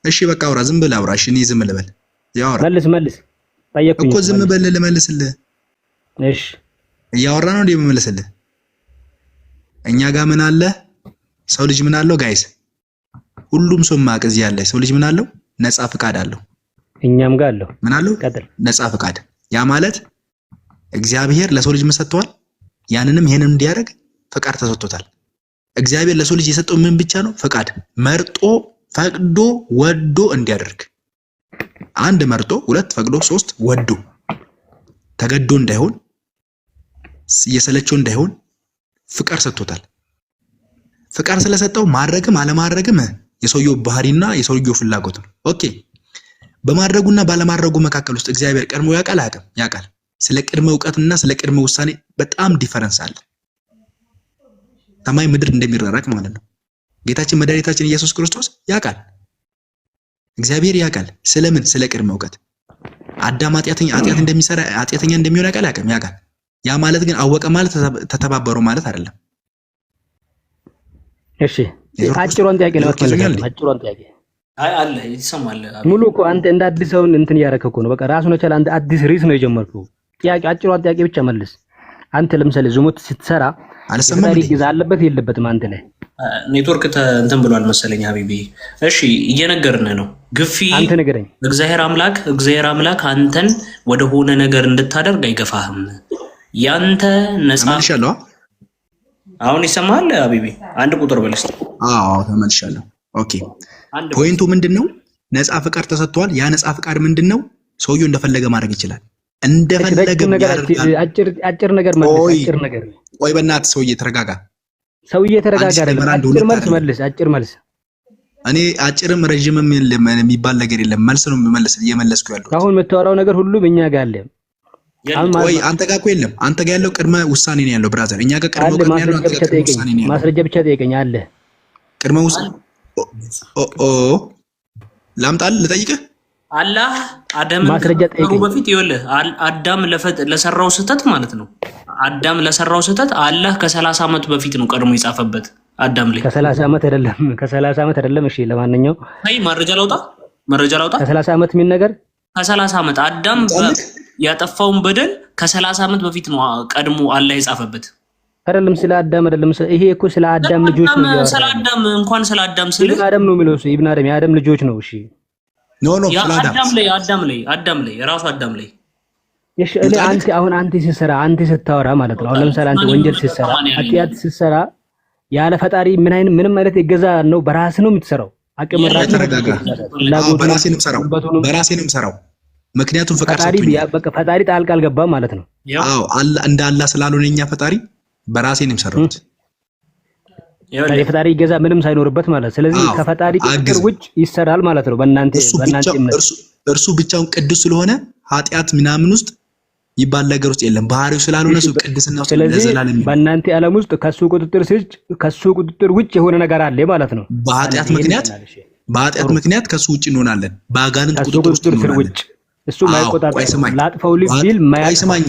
Speaker 4: እሺ በቃ አውራ፣ ዝም ብለህ አውራ። እሺ እኔ ዝም ልበል? ያውራ
Speaker 2: መልስ ጠየቅኩኝ
Speaker 4: እኮ ዝም በል ልመልስልህ።
Speaker 2: እሺ
Speaker 4: እያወራ ነው እንዴ የምመልስልህ? እኛ ጋር ምን አለ? ሰው ልጅ ምን አለው ጋይስ? ሁሉም ሰው ማቅ እዚህ ያለ ሰው ልጅ ምን አለው? ነፃ ፍቃድ አለው።
Speaker 2: እኛም ጋር አለው።
Speaker 4: ምን አለው? ነፃ ፍቃድ። ያ ማለት እግዚአብሔር ለሰው ልጅ ምን ሰጥቷል? ያንንም ይሄንን እንዲያደርግ ፍቃድ ተሰጥቶታል። እግዚአብሔር ለሰው ልጅ የሰጠው ምን ብቻ ነው? ፍቃድ። መርጦ ፈቅዶ ወዶ እንዲያደርግ። አንድ መርጦ፣ ሁለት ፈቅዶ፣ ሶስት ወዶ፣ ተገዶ እንዳይሆን፣ እየሰለቸው እንዳይሆን ፍቃድ ሰጥቶታል። ፍቃድ ስለሰጠው ማድረግም አለማድረግም የሰውየው ባህሪና የሰውየው ፍላጎት ነው። ኦኬ። በማድረጉና ባለማድረጉ መካከል ውስጥ እግዚአብሔር ቀድሞ ያውቃል አያውቅም? ያውቃል። ስለ ቅድመ እውቀትና ስለ ቅድመ ውሳኔ በጣም ዲፈረንስ አለ። ሰማይ ምድር እንደሚራራቅ ማለት ነው። ጌታችን መድኃኒታችን ኢየሱስ ክርስቶስ ያውቃል። እግዚአብሔር ያውቃል። ስለምን? ስለ ቅድመ እውቀት። አዳም ኃጢአት እንደሚሰራ ኃጢአተኛ እንደሚሆን ያውቃል አያውቅም? ያውቃል። ያ ማለት ግን አወቀ ማለት ተተባበሩ ማለት አይደለም።
Speaker 2: እሺ አጭሯን ጥያቄ ነው ማለት። አጭሯን ጥያቄ
Speaker 3: አለ ይሰማል።
Speaker 2: ሙሉ እኮ አንተ እንደ አዲስ ሰውን እንትን እያደረክ እኮ ነው። በቃ ራሱን የቻለ አንተ አዲስ ሪስ ነው የጀመርከው። ጥያቄ አጭሯን ጥያቄ ብቻ መልስ። አንተ ለምሳሌ ዝሙት ስትሰራ
Speaker 4: አልሰማም
Speaker 2: ይዛ አለበት የለበትም? አንተ ላይ
Speaker 3: ኔትወርክ እንትን ብሏል መሰለኝ ሀቢቢ። እሺ እየነገርን ነው። ግፊ
Speaker 2: አንተ ንገረኝ።
Speaker 3: እግዚአብሔር አምላክ አንተን ወደ ሆነ ነገር እንድታደርግ አይገፋህም። ያንተ ነፃ
Speaker 4: ተመልሻለሁ።
Speaker 3: አሁን ይሰማል ሀቢቢ? አንድ ቁጥር በልስት።
Speaker 4: አዎ ተመልሻለሁ። ኦኬ ፖይንቱ ምንድነው? ነፃ ፍቃድ ተሰጥቷል። ያ ነፃ ፍቃድ ምንድነው? ሰውየው እንደፈለገ ማድረግ ይችላል። እንደፈለገ ያደርጋል።
Speaker 2: አጭር ነገር መልስ። አጭር ነገር
Speaker 4: ቆይ በእናትህ ሰውዬ ተረጋጋ።
Speaker 2: ሰውዬ ተረጋጋ አይደለም። አጭር መልስ መልስ። አጭር መልስ።
Speaker 4: እኔ አጭርም ረጅምም የሚባል ነገር የለም። መልስ ነው እየመለስኩ ያለሁት።
Speaker 2: አሁን የምታወራው ነገር ሁሉም እኛ ጋር አለ።
Speaker 4: ቆይ አንተ ጋር እኮ የለም። አንተ ጋር ያለው ቅድመ ውሳኔ ነው ያለው ብራዘር። እኛ ጋር ቅድመ ውሳኔ ነው ያለው። አንተ ጋር ቅድመ ውሳኔ ነው ያለው።
Speaker 2: ማስረጃ ብቻ ጠይቀኝ አለ።
Speaker 4: ቅድመ ውሳኔ ላምጣልህ ልጠይቅህ።
Speaker 3: አላህ አዳምን ከመፍጠሩ በፊት ይኸውልህ አዳም ለሰራው ስህተት ማለት ነው። አዳም ለሰራው ስህተት አላህ ከ30 ዓመት በፊት ነው ቀድሞ የጻፈበት አዳም ላይ።
Speaker 2: ከ30 ዓመት አይደለም። እሺ ለማንኛውም
Speaker 3: አይ መረጃ ላውጣ
Speaker 2: ከ30 ዓመት ምን ነገር
Speaker 3: ከ30 ዓመት አዳም ያጠፋውን በደል ከ30 ዓመት በፊት ነው ቀድሞ አላህ የጻፈበት።
Speaker 2: አይደለም ስለ አዳም አይደለም። ይሄ እኮ ስለ አዳም ልጆች ነው።
Speaker 3: ስለ አዳም እንኳን ስለ አዳም ስለ
Speaker 2: ኢብኑ አደም ነው የሚለው። ኢብኑ አደም የአደም ልጆች ነው። እሺ
Speaker 4: ኖ
Speaker 3: አዳም ላይ ራሱ አዳም ላይ።
Speaker 2: እሺ አንተ ስትሰራ አንተ ስታወራ ማለት ነው። አሁን ለምሳሌ አንተ ወንጀል ስትሰራ ኃጢአት ስትሰራ ያለ ፈጣሪ ምንም አይነት እገዛ ነው በራስ ነው የምትሰራው። አቅም ራስ
Speaker 4: ነው። በራሴ ነው የምሰራው። ምክንያቱም
Speaker 2: ፈጣሪ ጣልቃ አልገባም ማለት ነው።
Speaker 4: አዎ እንደ አላህ ስላልሆነ እኛ ፈጣሪ በራሴ ነው የምሰራው።
Speaker 2: የፈጣሪ ገዛ ምንም ሳይኖርበት ማለት። ስለዚህ ከፈጣሪ ቁጥጥር ውጭ ይሰራል ማለት ነው። በእናንተ
Speaker 4: እርሱ ብቻውን ቅዱስ ስለሆነ ኃጢአት ምናምን ውስጥ ይባል ነገር ውስጥ የለም። ባህሪው ስላልሆነ እሱ ቅድስና ውስጥ ለዘላለም
Speaker 2: በእናንተ ዓለም ውስጥ ከሱ ቁጥጥር ውጭ የሆነ ነገር አለ ማለት ነው።
Speaker 4: በኃጢአት ምክንያት ከሱ ውጭ እንሆናለን። በአጋንንት ቁጥጥር ውስጥ እንሆናለን።
Speaker 2: እሱ ማይቆጣጠር ላጥፈው ቢል
Speaker 4: ማይስማኝ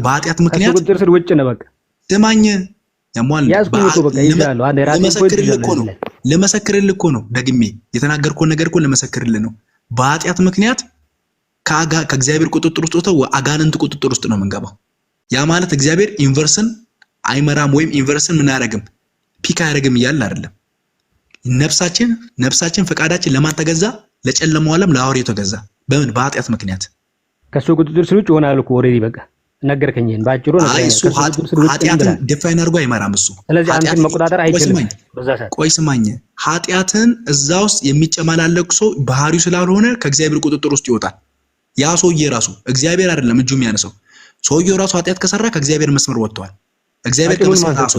Speaker 4: በኃጢአት ምክንያት
Speaker 2: ቁጥጥር ስር ውጭ ነው። በቃ
Speaker 4: ስማኝ ያሟል ለመሰክርልህ እኮ ነው። ደግሜ የተናገርኩት ነገር እኮ ለመሰክርልህ ነው። በኃጢአት ምክንያት ከእግዚአብሔር ቁጥጥር ውስጥ ወጥተው አጋንንት ቁጥጥር ውስጥ ነው የምንገባው። ያ ማለት እግዚአብሔር ዩኒቨርስን አይመራም ወይም ዩኒቨርስን ምን አያደርግም ፒክ አያደርግም እያልን አይደለም። ነፍሳችን ፈቃዳችን ለማን ተገዛ? ለጨለማው ዓለም ለአውሬው ተገዛ። በምን? በኃጢአት ምክንያት
Speaker 2: ከሱ ቁጥጥር ስር ውጭ ሆናል እኮ ኦልሬዲ። በቃ ነገርከኝ። ባጭሩ ነው
Speaker 4: ኃጢአትን ዲፋይን አድርጎ አይመራም እሱ።
Speaker 2: ስለዚህ አንተን መቆጣጠር አይችልም።
Speaker 4: ቆይ ስማኝ፣ ኃጢአትን እዛ ውስጥ የሚጨማላለቅ ሰው ባህሪው ስላልሆነ ከእግዚአብሔር ቁጥጥር ውስጥ ይወጣል። ያ ሰውዬ ራሱ እግዚአብሔር አይደለም እጁ የሚያነሳው። ሰውዬው ራሱ ኃጢአት ከሰራ ከእግዚአብሔር መስመር ወጥቷል። እግዚአብሔር ከመስመር ራሱ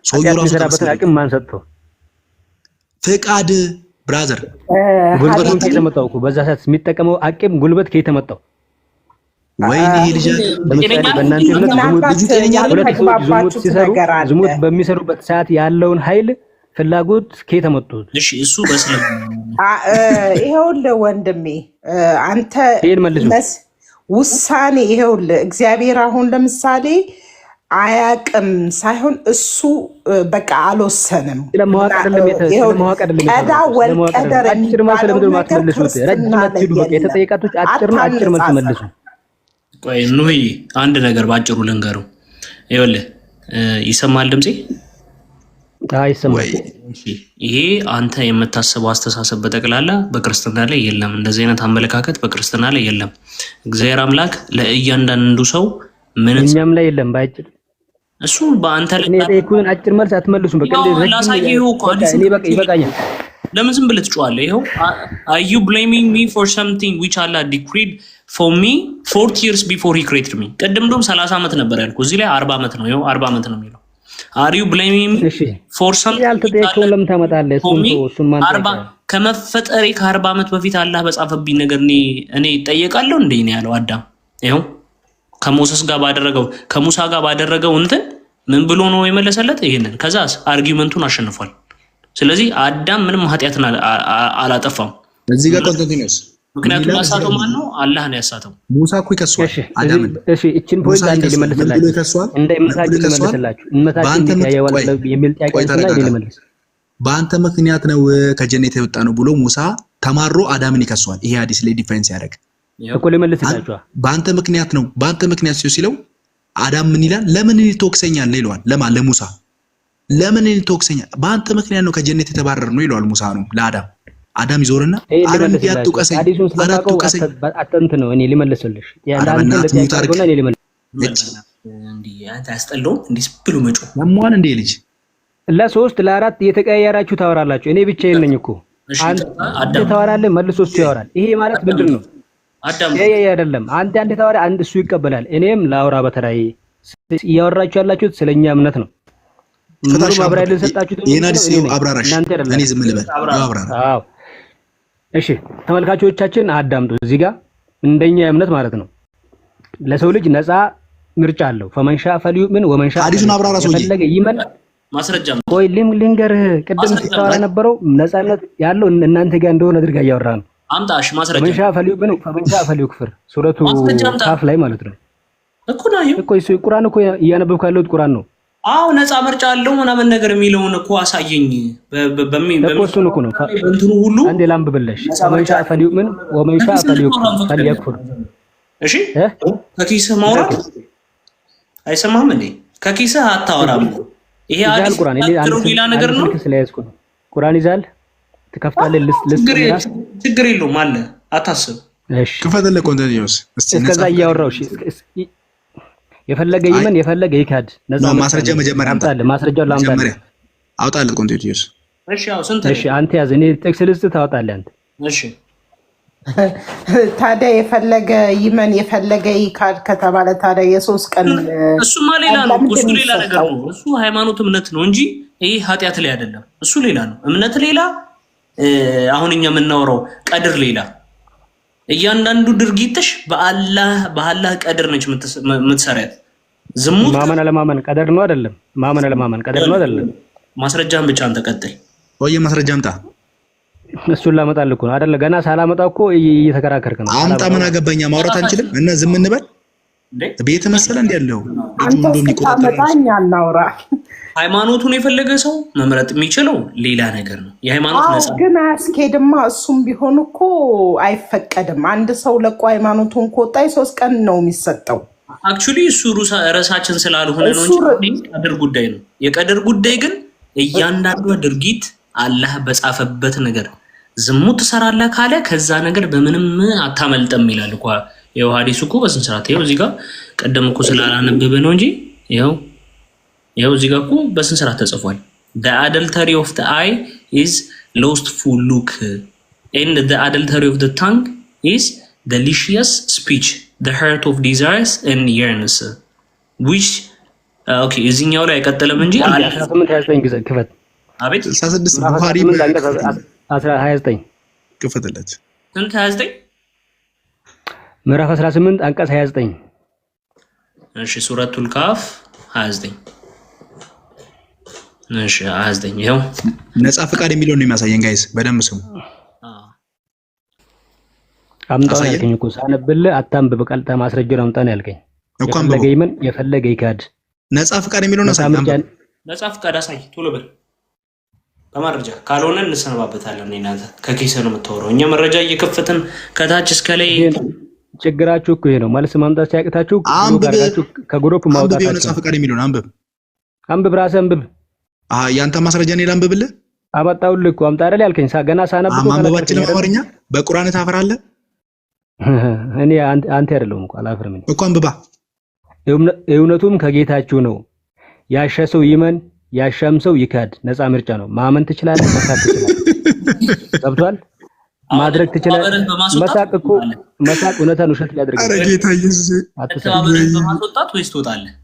Speaker 4: ሰውዬው ራሱ
Speaker 2: የሰራበትን አቅም ማን ሰጥቶ?
Speaker 4: ፍቃድ ብራዘር፣
Speaker 2: ጉልበት ከየት መጣው? በዛ ሰዓት የሚጠቀመው አቅም ጉልበት ከየት መጣው?
Speaker 4: ወይኔ ልጅ
Speaker 2: ለምሳሌ በእናንተ ሁለት ሰዎች ዝሙት ሲሰሩ ዝሙት በሚሰሩበት ሰዓት ያለውን ኃይል ፍላጎት ከየት መጡት?
Speaker 3: እሺ እሱ በስለም
Speaker 6: ይሄውልህ ወንድሜ አንተ ውሳኔ ይሄውልህ እግዚአብሔር አሁን ለምሳሌ አያቅም ሳይሆን እሱ በቃ አልወሰንም። ቀዳ ወልቀደር
Speaker 2: አጭር መልስ መልሱ።
Speaker 3: ቆይ ኑይ አንድ ነገር ባጭሩ ልንገረው። ይኸውልህ ይሰማል ድምጼ?
Speaker 2: ይሰማል።
Speaker 3: ይሄ አንተ የምታስበው አስተሳሰብ በጠቅላላ በክርስትና ላይ የለም። እንደዚህ አይነት አመለካከት በክርስትና ላይ የለም። እግዚአብሔር አምላክ ለእያንዳንዱ ሰው
Speaker 2: እኛም ላይ የለም። ባጭር
Speaker 3: እሱ በአንተ ላይ
Speaker 2: የጠየኩህን አጭር መልስ አትመልሱም። በቃ
Speaker 3: ላሳየው እኮ
Speaker 2: ይበቃኛል።
Speaker 3: ለምን ዝም ብለህ ትጮኻለህ? ይኸው are you blaming me for something which Allah decreed for me 40 years before he created me? ቀደም እንደውም 30 ዓመት ነበር ያልኩህ፣ እዚህ ላይ 40 ዓመት ነው። ይኸው 40 ዓመት ነው የሚለው። are you blaming me for something
Speaker 2: ያልተጠየቀውን ለምን ታመጣለህ? እሱን ማን
Speaker 3: ከመፈጠሬ ከ40 ዓመት በፊት አላህ በጻፈብኝ ነገር እኔ እጠየቃለሁ እንዴ ነው ያለው አዳም። ይኸው ከሙሳ ጋር ባደረገው እንትን ምን ብሎ ነው የመለሰለት? ይሄንን ከዛስ አርጊውመንቱን አሸንፏል። ስለዚህ አዳም ምንም ኃጢአትን አላጠፋም።
Speaker 4: እዚህ ጋር ኮንቲኒዩስ
Speaker 3: ምክንያቱም ያሳተው ማን ነው? አላህ ነው ያሳተው።
Speaker 4: ሙሳ እኮ ይከሷል አዳምን።
Speaker 2: እሺ እቺን ፖይንት አንዴ ልመልስላችሁ። እንደምታውቁት ልመልስላችሁ የሚል ጥያቄ ልመልስ።
Speaker 4: በአንተ ምክንያት ነው ከጀነት የወጣ ነው ብሎ ሙሳ ተማሮ አዳምን ይከሷል። ይሄ ሐዲስ ላይ ዲፌንስ ያደርግ
Speaker 2: እኮ ልመልስላችሁ።
Speaker 4: በአንተ ምክንያት ሲለው አዳም ምን ይላል? ለምን ትወቅሰኛለህ ይለዋል። ለሙሳ ለምን ትወቅሰኛለህ? በአንተ ምክንያት ነው ከጀነት የተባረር ነው ይለዋል ሙሳ ነው ለአዳም። አዳም ይዞርና አረን ያጥቁቀሰኝ
Speaker 2: አጥንት ነው እኔ ልመልስልሽ ያንተ ለተያቀውና እኔ ልመልስ
Speaker 3: እንዴ አንተ አስጠለው እንዴ ብሎ መጮ
Speaker 4: ለማን እንዴ ልጅ
Speaker 2: ለሶስት ለአራት እየተቀያየራችሁ ታወራላችሁ። እኔ ብቻዬን ነኝ እኮ አንተ ታወራለህ መልሶ እሱ ያወራል። ይሄ ማለት ምንድን ነው? ይሄ አይደለም። አንተ ታወራ አንድ እሱ ይቀበላል። እኔም ላውራ በተራዬ እያወራችሁ ያላችሁት ስለኛ እምነት ነው። ሙሉ ማብራሪያ ልሰጣችሁት እናንተ አይደለም።
Speaker 4: እኔ ዝም ልበል አብራራ።
Speaker 2: አዎ እሺ ተመልካቾቻችን አዳምጡ። እዚህ ጋር እንደኛ እምነት ማለት ነው ለሰው ልጅ ነፃ ምርጫ አለው። ፈመንሻ ፈልዩምን ወመንሻ
Speaker 4: ሐዲሱን አብራራ ሰውዬ
Speaker 2: ፈለገ ይመን
Speaker 3: ማስረጃ
Speaker 2: ወይ ልንገርህ ቅድም ሲታወራ ነበረው ነፃነት ያለው እናንተ ጋር እንደሆነ አድርጋ እያወራ ነው።
Speaker 3: አምጣሽ ማስረጃ
Speaker 2: ፈመንሻ ፈልዩምን ፈመንሻ ፈልዩ ክፍር ሱረቱ ካፍ ላይ ማለት ነው
Speaker 3: እኮ ነው
Speaker 2: እኮ እሱ ቁርአን እኮ እያነበብኩ ያለሁት ቁርአን ነው።
Speaker 3: አዎ ነፃ ምርጫ አለው ምናምን ነገር የሚለውን እኮ አሳየኝ።
Speaker 2: በእሱን እኮ ነው እንትኑ ሁሉ አንዴ ላምብብልሽ። ፈመንሻ ፈልዩምን ወመንሻ ፈልይክፍር።
Speaker 3: እሺ ከኪስህ ማውራት አይሰማህም እንዴ? ከኪስህ አታወራም። ይሄ አዲስ ቁርአን ሌላ ነገር ነው።
Speaker 2: ቁርአን ይዛል ትከፍታለህ።
Speaker 3: ችግር የለውም አለ አታስብ።
Speaker 2: እሺ
Speaker 4: ክፈትልህ ኮንቲኒዩስ
Speaker 2: እስከዛ እያወራው እሺ የፈለገ ይመን የፈለገ ይካድ ነፃ
Speaker 4: ማስረጃ መጀመሪያ
Speaker 2: አምጣልህ። ማስረጃውን ላምጣልህ።
Speaker 4: አውጣልህ ኮንቲኒዩስ።
Speaker 3: እሺ ያው ስንት
Speaker 2: እሺ አንተ ያዝ። እኔ ቴክስት ልስጥ ታወጣለህ አንተ።
Speaker 3: እሺ
Speaker 6: ታዲያ የፈለገ ይመን የፈለገ ይካድ ከተባለ ታዲያ የሶስት ቀን
Speaker 3: እሱማ ሌላ ነው። እሱ ሌላ ነገር ነው። እሱ ሃይማኖት እምነት ነው እንጂ ይሄ ኃጢአት ላይ አይደለም። እሱ ሌላ ነው። እምነት ሌላ፣ አሁን እኛ የምናወራው ቀድር ሌላ። እያንዳንዱ ድርጊትሽ በአላህ ቀድር ነች የምትሰሪያት። ዝሙት
Speaker 2: ማመን አለማመን ቀድር ነው አይደለም? ማመን አለማመን ቀድር ነው አይደለም?
Speaker 3: ማስረጃን ብቻ አንተ ቀጥል።
Speaker 4: ወይ ማስረጃ አምጣ።
Speaker 2: እሱን ላመጣልህ እኮ ነው አይደለ? ገና ሳላመጣ እኮ እየተከራከርክ ነው።
Speaker 4: አምጣ። ምን አገባኛ? ማውራት አንችልም እና ዝም እንበል? ቤት መሰለ እንደ ያለው
Speaker 6: አንተ ስታመጣኝ አናውራ።
Speaker 3: ሃይማኖቱን የፈለገ ሰው መምረጥ የሚችለው ሌላ ነገር ነው። የሃይማኖት ነፃ
Speaker 6: ግን አያስኬድማ። እሱም ቢሆን እኮ አይፈቀድም። አንድ ሰው ለቆ ሃይማኖቱን ከወጣ 3 ቀን ነው የሚሰጠው።
Speaker 3: አክቹሊ እሱ ራሳችን ስላልሆነ ነው እንጂ ቀድር ጉዳይ ነው። የቀድር ጉዳይ ግን እያንዳንዱ ድርጊት አላህ በጻፈበት ነገር ዝሙት ትሰራለህ ካለ ከዛ ነገር በምንም አታመልጠም ይላል እኮ። ይኸው ሐዲሱ እኮ በስንት ሰዓት ይኸው እዚህ ጋር ቀደም እኮ ስላላነበበ ነው እንጂ ይኸው እዚህ ጋር እኮ በስንት ሰዓት ተጽፏል። the adultery of the eye is lustful look and the adultery of the tongue is delicious speech, the heart of desires and yearns which okay እዚህኛው ላይ አይቀጥልም እንጂ
Speaker 2: 18 ጊዜ ክፈት።
Speaker 3: አቤት
Speaker 4: 66 ቡኻሪ
Speaker 2: 29
Speaker 4: ክፈትለት።
Speaker 3: ስንት 29
Speaker 2: ምዕራፍ 18 አንቀጽ 29
Speaker 3: እሺ ሱረቱል ካፍ 29 እሺ 29 ይኸው
Speaker 4: ነፃ ፈቃድ የሚለው ነው የሚያሳየን ጋይስ በደንብ ስሙ
Speaker 2: አምጣው ያልከኝ እኮ ሳነብልህ አታንብብ ቀልጠህ ማስረጃውን አምጣ ነው ያልከኝ
Speaker 4: እኮ አንብበው
Speaker 2: የፈለገ ይመን የፈለገ ይካድ
Speaker 4: ነፃ ፈቃድ የሚለው ነው ሳይሆን
Speaker 3: ነፃ ፈቃድ አሳይ ቶሎ በል በመረጃ ካልሆነ እንሰነባበታለን እናንተ ከኪሰ ነው የምታወራው እኛ መረጃ እየከፈትን ከታች እስከ ላይ
Speaker 2: ችግራችሁ እኮ ይሄ ነው ማለት ማምጣት ሲያቅታችሁ ከግሩፕ ማውጣት
Speaker 4: አንብብ ነፃ ፈቃድ የሚለው አንብብ
Speaker 2: ራስህ አንብብ
Speaker 4: ያንተ ማስረጃ ነው ላንብብልህ
Speaker 2: አመጣሁልህ እኮ አምጣ አይደል ያልከኝ ገና ሳነብ እኮ
Speaker 4: ማንበባችን አማርኛ በቁርአን ታፈራለህ
Speaker 2: እኔ አንተ አይደለሁም እኮ አላፍርም
Speaker 4: እኮ አንብባ
Speaker 2: እውነቱም ከጌታችሁ ነው ያሸ ሰው ይመን ያሻም ሰው ይካድ ነፃ ምርጫ ነው ማመን ትችላለህ መሳቅ ትችላለህ ገብቷል ማድረግ ትችላለህ መሳቅ እውነታን ውሸት ሊያደርግ
Speaker 4: ኧረ ጌታ ኢየሱስ
Speaker 3: አትተባበረን በማስወጣት ወይስ ትወጣለህ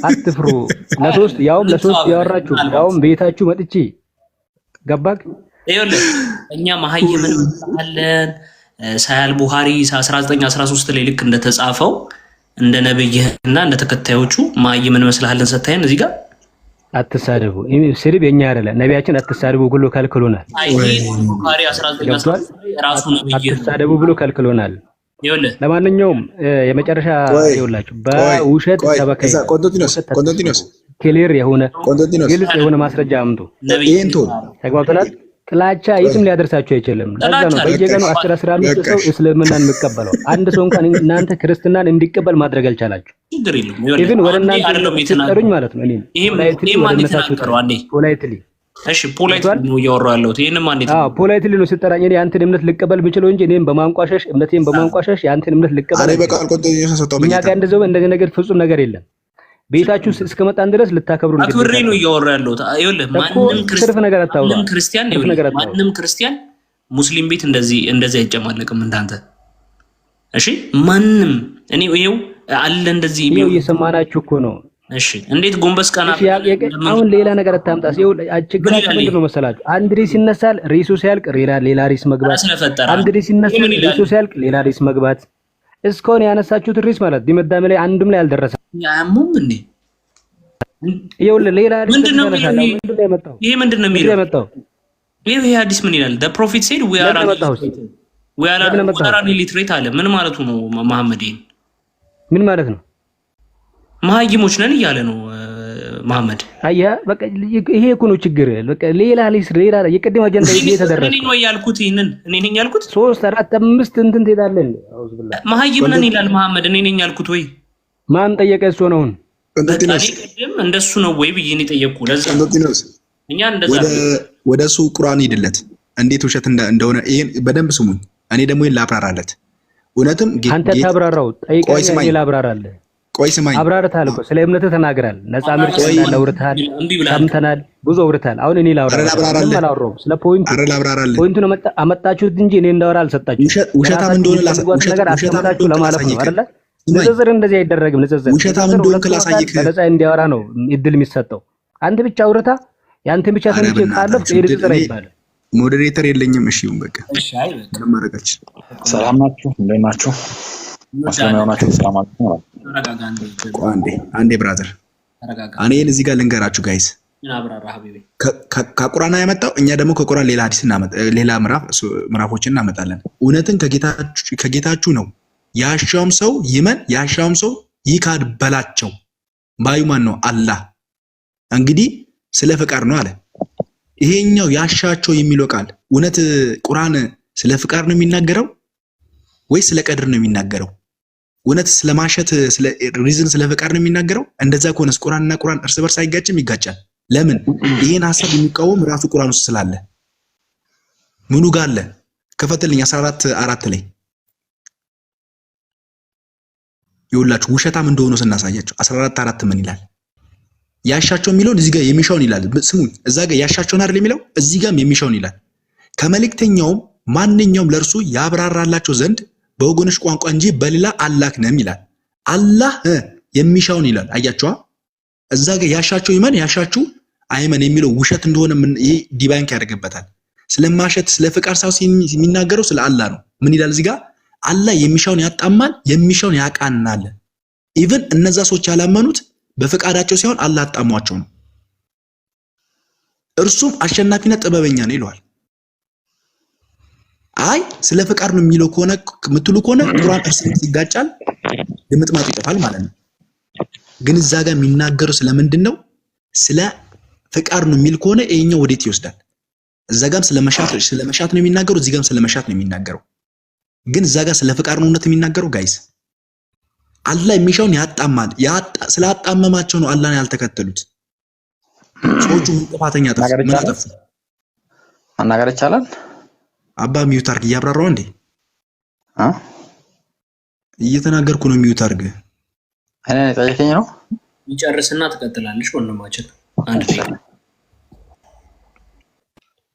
Speaker 2: አትፍሩ ለሶስት ያወራችሁ ያውም ቤታችሁ መጥቼ ገባክ
Speaker 3: ይኸውልህ እኛ መሀይምን እንመስላለን ሳያል ቡኻሪ 1913 ላይ ልክ እንደተጻፈው እንደ ነብይህና እንደ ተከታዮቹ መሀይምን እንመስላለን ሰታየን እዚህ ጋር
Speaker 2: አትሳደቡ ስድብ የኛ አይደለ ነቢያችን አትሳደቡ ብሎ ከልክሎናል
Speaker 3: ቡኻሪ 1913 ራሱ ነብይ
Speaker 2: አትሳደቡ ብሎ ከልክሎናል ለማንኛውም የመጨረሻ ይውላችሁ በውሸት ተበከይ
Speaker 4: ኮንቲኒዩስ
Speaker 2: ክሊር የሆነ ግልጽ የሆነ ማስረጃ አምጡ
Speaker 4: ይሄንቶ
Speaker 2: ተግባብተናል ጥላቻ የትም ሊያደርሳችሁ አይችልም ለዛ ነው በየቀኑ 10-15 ሰው እስልምናን የሚቀበለው አንድ ሰው እንኳን እናንተ ክርስትናን እንዲቀበል ማድረግ አልቻላችሁ
Speaker 3: ችግር የለም
Speaker 2: ኢቭን ወረናንተ ተጠሩኝ ማለት ነው ፖላይትሊ
Speaker 3: እሺ ፖላይትሊ ነው እያወራሁ ያለሁት ይሄንን ማን ነው
Speaker 2: ፖላይትሊ ነው ሲጠራኝ እኔ አንተን እምነት ልቀበል ብችለው እንጂ እኔም በማንቋሸሽ እምነቴን በማንቋሸሽ ያንተን እምነት ልቀበል
Speaker 4: አሬ በቃ ኮንቲኒዩስ ሰጣው
Speaker 2: እኛ ጋር እንደዚህ ነገር ፍጹም ነገር የለም ቤታችሁ እስከመጣን ድረስ ልታከብሩ ነው
Speaker 3: አክብሬ ነው እያወራሁ ያለሁት ይኸውልህ ማንንም ክርስቲያን ሙስሊም ቤት እንደዚህ አይጨማለቅም እንዳንተ እሺ ማንንም እኔ ይሄው አለ እንደዚህ
Speaker 2: ይሄው እየሰማናችሁ እኮ ነው
Speaker 3: እሺ እንዴት ጎንበስ ቀና
Speaker 2: አሁን ሌላ ነገር አታምጣስ ይሄው ችግራችሁ ምንድነው መሰላችሁ አንድ ሪስ ይነሳል ሪሱ ሲያልቅ ሌላ ሪስ መግባት አንድ ሪስ ይነሳል ሪሱ ሲያልቅ ሌላ ሪስ መግባት እስኮን ያነሳችሁት ሪስ ማለት ዲመዳም ላይ አንዱም ላይ አልደረሰም
Speaker 3: ያሙም እንዴ
Speaker 2: ይሄው ሌላ
Speaker 3: ምንድነው የመጣው ይሄ ምንድነው የሚለው ይሄ ሐዲስ ምን ይላል the prophet said we are illiterate አለ ምን ማለቱ ነው መሐመድ
Speaker 2: ምን ማለት ነው
Speaker 3: መሀይሞች ነን እያለ ነው መሐመድ
Speaker 2: አያ በቃ ይሄ እኮ ነው ችግር በቃ ሌላ የቀደም አጀንዳ እየተደረገ
Speaker 3: እኔ ነው ያልኩት እኔ ነኝ ያልኩት
Speaker 2: 3 4 5 እንትን ትሄዳለህ አውዝ ብላ
Speaker 3: መሀይም ነን ይላል መሐመድ እኔ ነኝ ያልኩት ወይ
Speaker 2: ማን ጠየቀ እሱ ነው
Speaker 3: እንደሱ ነው ወይ ብዬ ነው ጠየቅኩ ለዛ እኛ እንደዛ
Speaker 4: ወደሱ ቁርአን ሄድለት እንዴት ውሸት እንደሆነ ይሄን በደንብ ስሙኝ እኔ ደግሞ ይሄን ላብራራለት እውነትም
Speaker 2: አንተ ታብራራው ጠይቀኝ እኔ ላብራራለህ
Speaker 4: ቆይ ስማኝ
Speaker 2: አብራራታል እኮ ስለ እምነትህ ተናግራል ነፃ ምርጫ እንዳለ አውርተሃል ሰምተናል ብዙ አውርተሃል አሁን እኔ ላብራራለሁ ስለ ፖይንቱን አመጣችሁት እንጂ እኔ እንዳወራ አልሰጣችሁም
Speaker 4: ውሸታም እንደሆነ
Speaker 2: ላሳያችሁ ለማለት ነው አይደል ንጽጽር እንደዚህ አይደረግም ንጽጽር
Speaker 4: ውሸታም እንደሆነ ክላሳይክ
Speaker 2: ነፃ እንዲያወራ ነው እድል የሚሰጠው አንተ ብቻ አውርታ ያንተን ብቻ ሰምቼ ካለፍ ንጽጽር አይባልም
Speaker 4: ሞዴሬተር የለኝም እሺ በቃ
Speaker 3: እሺ አይ በቃ
Speaker 4: ለማረጋች
Speaker 7: ሰላም ናችሁ እንዴት ናችሁ አስተማሪያችሁ ሰላማችሁ
Speaker 4: አንዴ ብራዘር እኔ እዚህ ጋር ልንገራችሁ ጋይስ ከቁርአን ያመጣው እኛ ደግሞ ከቁርአን ሌላ ሐዲስ ሌላ ምዕራፎችን እናመጣለን እውነትን ከጌታችሁ ነው ያሻውም ሰው ይመን ያሻውም ሰው ይካድ በላቸው ባዩ ማን ነው አላህ እንግዲህ ስለ ፍቃድ ነው አለ ይሄኛው ያሻቸው የሚለው ቃል እውነት ቁርአን ስለ ፍቃድ ነው የሚናገረው ወይስ ስለ ቀድር ነው የሚናገረው እውነት ስለማሸት ስለ ሪዝን ስለ ፍቃድ ነው የሚናገረው እንደዛ ከሆነስ ቁርአንና ቁርአን እርስ በርስ አይጋጭም ይጋጫል ለምን ይሄን ሐሳብ የሚቃወም ራሱ ቁርአን ውስጥ ስላለ ምኑ ጋር አለ ከፈተልኝ 14:4 ላይ ይውላችሁ ውሸታም እንደሆነ ስናሳያችሁ 14:4 ምን ይላል ያሻቸው የሚለው እዚህ ጋር የሚሻውን ይላል ስሙኝ እዛ ጋር ያሻቸውን አይደል የሚለው እዚህ ጋርም የሚሻውን ይላል ከመልእክተኛውም ማንኛውም ለርሱ ያብራራላቸው ዘንድ በወገኖች ቋንቋ እንጂ በሌላ አላክንም ይላል አላህ የሚሻውን ይላል አያችኋ እዛ ጋር ያሻቸው ይመን ያሻችሁ አይመን የሚለው ውሸት እንደሆነ ይሄ ዲባንክ ያደርግበታል ስለማሸት ስለ ፍቃድ ሳይሆን የሚናገረው ስለ አላህ ነው። ምን ይላል እዚህ ጋር? አላህ የሚሻውን ያጣማል፣ የሚሻውን ያቃናል። ኢቭን እነዛ ሰዎች ያላመኑት በፍቃዳቸው ሳይሆን አላህ አጣሟቸው ነው። እርሱም አሸናፊና ጥበበኛ ነው ይለዋል። አይ ስለ ፍቃድ ነው የሚለው ከሆነ የምትሉ ከሆነ ቁርአን እርስ በርስ ይጋጫል፣ ድምጥማጡ ይጠፋል ማለት ነው። ግን እዛ ጋር የሚናገረው ስለምንድን ነው? ስለ ፍቃድ ነው የሚል ከሆነ ይሄኛው ወዴት ይወስዳል? እዛ ጋርም ስለ መሻት ነው የሚናገረው፣ እዚህ ጋርም ስለ መሻት ነው የሚናገረው። ግን እዛ ጋር ስለ ፍቃድ ነው እውነት የሚናገረው ጋይስ። አላህ የሚሻውን ያጣማል። ስላጣመማቸው ነው አላህን ያልተከተሉት። ሰዎቹ ምን ጥፋተኛ አጠፉ?
Speaker 7: መናገር ይቻላል?
Speaker 4: አባ ሚዩት አድርግ። እያብራራው እንዴ እየተናገርኩ ነው። ሚዩት አድርግ።
Speaker 7: እኔ ጠይቀኝ ነው።
Speaker 3: ይጨርስና ትቀጥላለሽ ወንድማችን። አንድ ደቂቃ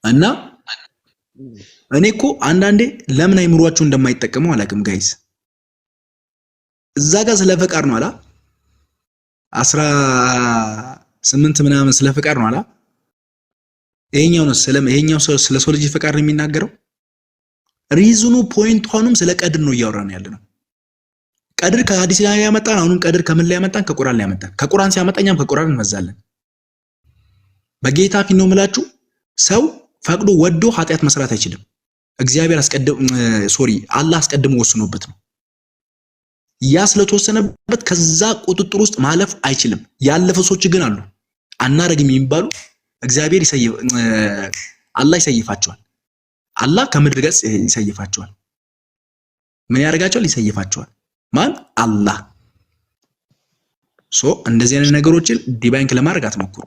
Speaker 4: እና እኔ እኮ አንዳንዴ ለምን አይምሯቸው እንደማይጠቀመው አላውቅም ጋይስ። እዛ ጋር ስለ ፍቃድ ነው አላ 18 ምናምን ስለ ፍቃድ ነው አላ። ይሄኛው ስለ ሰው ልጅ ፍቃድ ነው የሚናገረው። ሪዝኑ ፖይንቱንም ስለ ቀድር ነው እያወራን ያለነው። ቀድር ከሐዲስ ላይ ያመጣን፣ አሁንም ቀድር ከምን ላይ ያመጣን? ከቁርአን ላይ ያመጣን። ከቁርአን ሲያመጣኛም ከቁርአን እንመዛለን። በጌታ ፊት ነው የምላችሁ። ሰው ፈቅዶ ወዶ ኃጢአት መስራት አይችልም። እግዚአብሔር አላህ አስቀድሞ ወስኖበት ነው። ያ ስለተወሰነበት ከዛ ቁጥጥር ውስጥ ማለፍ አይችልም። ያለፈ ሰዎች ግን አሉ አናረግም የሚባሉ እግዚአብሔር አላህ ይሰይፋቸዋል። አላህ ከምድር ገጽ ይሰይፋቸዋል። ምን ያደርጋቸዋል? ይሰይፋቸዋል። ማን? አላህ። እንደዚህ አይነት ነገሮችን ዲባንክ ለማድረግ አትሞክሩ።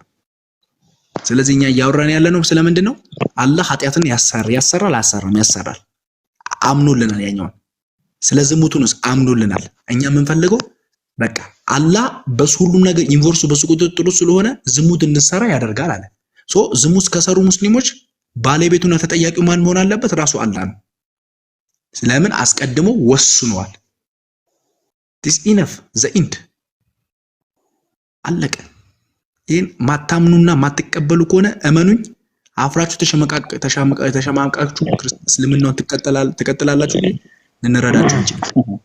Speaker 4: ስለዚህ እኛ እያወራን ያለነው ስለምንድን ነው? አላህ ኃጢአትን ያሰራል አያሰራም? ያሰራል። አምኖልናል። ያኛውን ስለ ዝሙቱንስ አምኖልናል። እኛ የምንፈልገው በቃ አላህ በሁሉም ነገር ዩኒቨርሱ በሱ ቁጥጥር ስለሆነ ዝሙት እንድንሰራ ያደርጋል አለ። ዝሙት ከሰሩ ሙስሊሞች ባለቤቱና ተጠያቂው ማን መሆን አለበት? ራሱ አላህ ነው። ስለምን አስቀድሞ ወስኗል። this enough the end አለቀ። ይሄን ማታምኑና ማትቀበሉ ከሆነ እመኑኝ፣ አፍራችሁ ተሸማቃችሁ እስልምናውን ትቀጥላላችሁ። ልንረዳችሁ እንችላለን።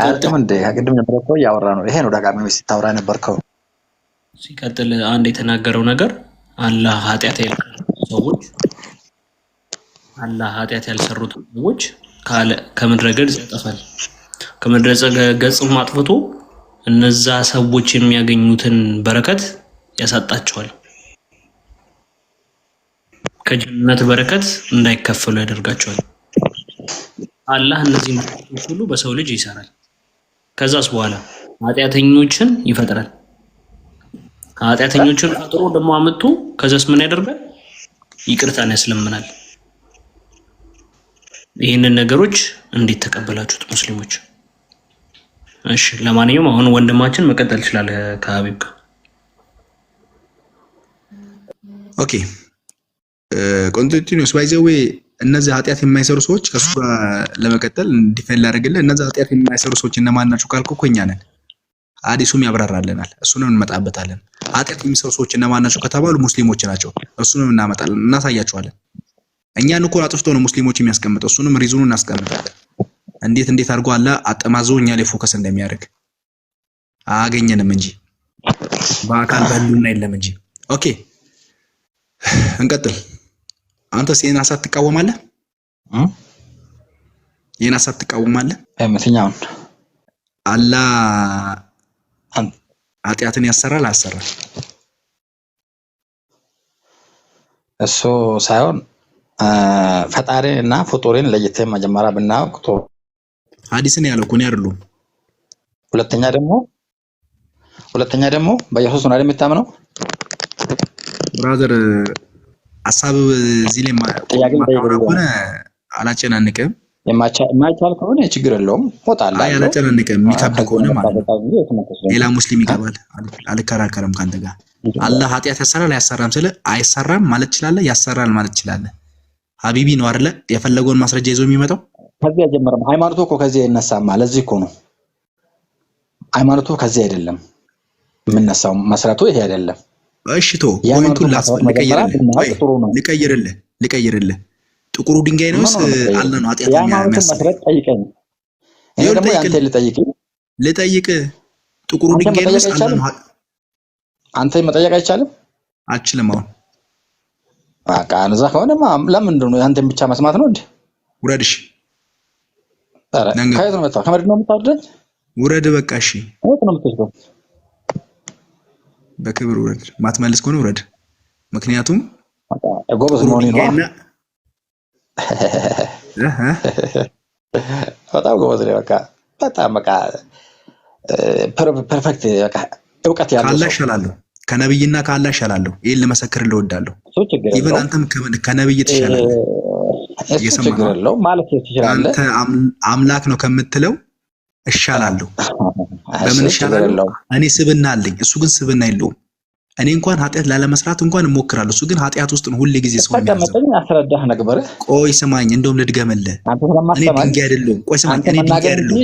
Speaker 7: አጥም እንደ ያቀደም ነበርከው ያወራ ነው። ይሄ ነው ዳጋሚ ሲታወራ ነበርከው።
Speaker 3: ሲቀጥል አንድ የተናገረው ነገር አላህ ኃጢአት ያልሰሩት ሰዎች ከምድረ ገጽ ያጠፋል። ከምድረ ገጽ ማጥፍቶ እነዛ ሰዎች የሚያገኙትን በረከት ያሳጣቸዋል። ከጀነት በረከት እንዳይከፈሉ ያደርጋቸዋል። አላህ እነዚህን በረከቶች ሁሉ በሰው ልጅ ይሰራል። ከዛስ በኋላ ኃጢአተኞችን ይፈጥራል። ኃጢአተኞችን ፈጥሮ ደግሞ አመጡ። ከዛስ ምን ያደርጋል? ይቅርታን ያስለምናል። ይህንን ነገሮች እንዴት ተቀበላችሁት ሙስሊሞች? እሺ ለማንኛውም አሁን ወንድማችን መቀጠል ይችላል ከሀቢብ ጋር።
Speaker 4: ኦኬ ኮንቲኒዩስ ባይ ዘ ዌይ እነዚህ ኃጢአት የማይሰሩ ሰዎች ከሱ ጋር ለመቀጠል ዲፌንድ ላደርግልህ። እነዚህ ኃጢአት የማይሰሩ ሰዎች እነማን ናቸው ካልኩ እኮ እኛ ነን። ሐዲሱም ያብራራልናል። እሱንም እንመጣበታለን። ኃጢአት የሚሰሩ ሰዎች እነማን ናቸው ከተባሉ ሙስሊሞች ናቸው። እሱንም እናመጣለን፣ እናሳያቸዋለን። እኛን እኮ አጥፍቶ ነው ሙስሊሞች የሚያስቀምጠው። እሱንም ሪዙኑን እናስቀምጣለን። እንዴት አድርጎ አለ አጠማዞ እኛ ላይ ፎከስ እንደሚያደርግ አገኘንም እንጂ በአካል በሉና የለም እንጂ። ኦኬ እንቀጥል። አንተስ ይሄን ሐሳብ ትቃወማለህ? ይሄን ሐሳብ ትቃወማለህ?
Speaker 7: የትኛውን?
Speaker 4: አላህ ኃጢአትን ያሰራል አያሰራም?
Speaker 7: እሱ ሳይሆን ፈጣሪን እና ፍጡርን ለይተን መጀመሪያ ብናውቅ ጥሩ።
Speaker 4: ሐዲስን ያለው እኮ ነው አይደለም። ሁለተኛ ደግሞ በኢየሱስ ነው አይደል የምታምነው? ብራዘር ሐሳብ እዚህ ላይ ማቆራቆነ አላጨናንቅም።
Speaker 7: የማይቻል ከሆነ ችግር የለውም። ወጣላ
Speaker 4: አይ አላጨናንቅም። የሚከብድ ከሆነ ማለት ነው ሌላ ሙስሊም ይገባል። አልከራከረም ካንተ ጋር። አላህ ኃጢአት ያሰራል አያሰራም ስለ አይሰራም ማለት ይችላል፣ ያሰራል ማለት ይችላል። ሀቢቢ ነው አይደለ የፈለገውን ማስረጃ ይዞ የሚመጣው።
Speaker 7: ከዚህ አይጀምርም። ሃይማኖቱ እኮ ከዚህ አይነሳም። ለዚህ እኮ ነው ሃይማኖቱ ከዚህ አይደለም የምነሳው። መሰረቱ ይሄ አይደለም።
Speaker 4: እሺ ቶ ፖይንቱን ልቀይርልህ። ጥቁሩ ድንጋይ ነውስ አለ ነው ኃጢአት የሚያስብ?
Speaker 7: እኔ ደግሞ ያንተ
Speaker 4: ልጠይቅ ጥቁሩ ድንጋይ ነውስ አለ ነው?
Speaker 7: አንተ መጠየቅ አይቻልም?
Speaker 4: አልችልም። አሁን
Speaker 7: በቃ አንዛ ከሆነማ ለምንድን ነው ያንተን ብቻ መስማት ነው እንዴ?
Speaker 4: ውረድሽ።
Speaker 7: ከየት ነው መጣው? ከመድን ነው የምታወርደኝ?
Speaker 4: ውረድ በቃ እሺ።
Speaker 7: ከየት ነው የምትወስደው?
Speaker 4: በክብር ውረድ። ማትመልስ ከሆነ ውረድ። ምክንያቱም
Speaker 7: ጎበዝ መሆኔ ነው። በጣም ጎበዝ ነው። በቃ ፐርፌክት በቃ እውቀት ያለው
Speaker 4: ካላህ ይሻላለሁ። ከነብይና ካላህ ይሻላለሁ። ይሄን ለመሰክርልህ እወዳለሁ። ኢቭን አንተም ከነብይ ትሻላለህ።
Speaker 7: የሰማኸው ማለት ትችላለህ።
Speaker 4: አንተ አምላክ ነው ከምትለው እሻላለሁ። በምን እሻላለሁ? እኔ ስብና አለኝ፣ እሱ ግን ስብና የለውም። እኔ እንኳን ኃጢአት ላለመስራት እንኳን እሞክራለሁ፣ እሱ ግን ኃጢአት ውስጥ ነው ሁሌ ጊዜ ሰው የሚያዘው።
Speaker 7: አስረዳህ ነበር።
Speaker 4: ቆይ ስማኝ፣ እንደውም ልድገምልህ። እኔ ድንጋይ አይደለሁም። ቆይ ስማኝ፣ እኔ ድንጋይ አይደለሁም።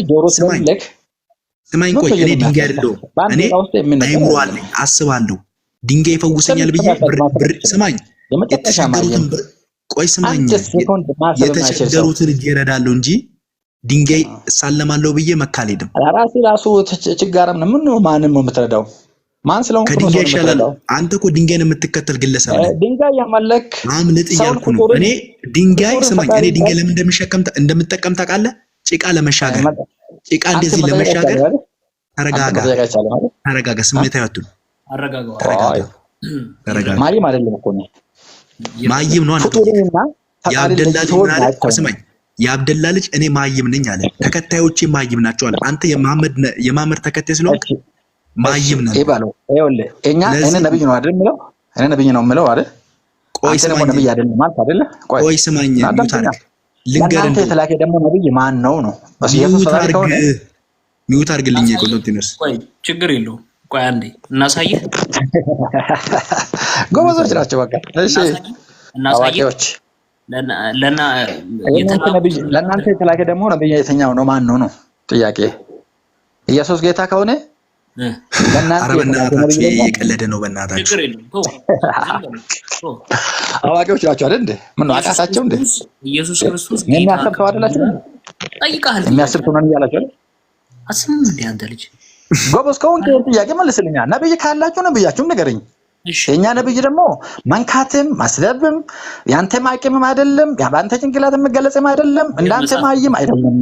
Speaker 4: ስማኝ ቆይ፣ እኔ ድንጋይ አይደለሁም። እኔ አይምሮ አለኝ፣ አስባለሁ። ድንጋይ ይፈውሰኛል ብዬ ስማኝ፣ የተቸገሩትን ቆይ ስማኝ፣ የተቸገሩትን እጅ እረዳለሁ እንጂ ድንጋይ እሳለማለሁ ብዬ መካ አልሄድም።
Speaker 7: ራሱ ችጋራም ነው። ምን ነው ማንም ነው የምትረዳው? ማን ስለሆንኩ
Speaker 4: ከድንጋይ ይሻላል። አንተ እኮ ድንጋይን የምትከተል ግለሰብ ነህ።
Speaker 7: ድንጋይ ያመለክ
Speaker 4: አምልጥ እያልኩ ነው። እኔ ድንጋይ ስማኝ፣ እኔ ድንጋይ ለምን እንደምጠቀም ታውቃለህ? ጭቃ ለመሻገር ጭቃ እንደዚህ ለመሻገር ተረጋጋ። ስሜታዊ አትሁን። ተረጋጋ።
Speaker 7: ማይም አይደለም እኮ ነው።
Speaker 4: ማይም ነው አንተ። የአብደላ ልጅ ምን አለ? ስማኝ፣ የአብደላ ልጅ እኔ ማይም ነኝ አለ። ተከታዮቼ ማይም ናቸው አለ። አንተ የመሐመድ ተከታይ ስለሆንክ ማይም ነህ።
Speaker 7: ይኸውልህ እኔ ነብይ ነው አይደል የምለው? እኔ ነብይ ነው የምለው አይደል?
Speaker 4: ቆይ ስማኝ፣
Speaker 7: ነብይ አይደለም ማለት አይደለ?
Speaker 4: ቆይ ስማኝ፣ ልንገርህ።
Speaker 7: አንተ የተላከ ደግሞ ነብይ ማን ነው?
Speaker 4: ሚውት አድርግልኝ። ኮንቲኒዩስ።
Speaker 3: ቆይ ችግር የለውም። ቆይ አንዴ እናሳየህ።
Speaker 7: ጎበዞች ናቸው። በቃ እሺ፣ አዋቂዎች። ለእናንተ የተላከ ደግሞ ነብይ የትኛው ነው? ማን ነው ጥያቄ። ኢየሱስ ጌታ ከሆነ
Speaker 4: ኧረ በእናታችሁ እየቀለደ ነው። በእናታችሁ
Speaker 7: አዋቂዎች ናቸው አይደል እንዴ? ምን ነው አቃታቸው እንዴ?
Speaker 3: ኢየሱስ ክርስቶስ
Speaker 7: የሚያስብ ሰው አይደላችሁ?
Speaker 3: ጠይቃለህ።
Speaker 7: የሚያስብ ሰው ነው እያላችሁ አይደል?
Speaker 3: አስም እንዴ አንተ ልጅ
Speaker 7: ጎበዝ ከሆንክ ጥያቄ መልስልኛ። ነብይ ካላችሁ ነብያችሁም ንገረኝ። የኛ ነብይ ደግሞ መንካትም ማስለብም ያንተ ማቂምም አይደለም፣ ያንተ ጭንቅላት የምገለጽም አይደለም፣ እንዳንተ ማይም አይደለም።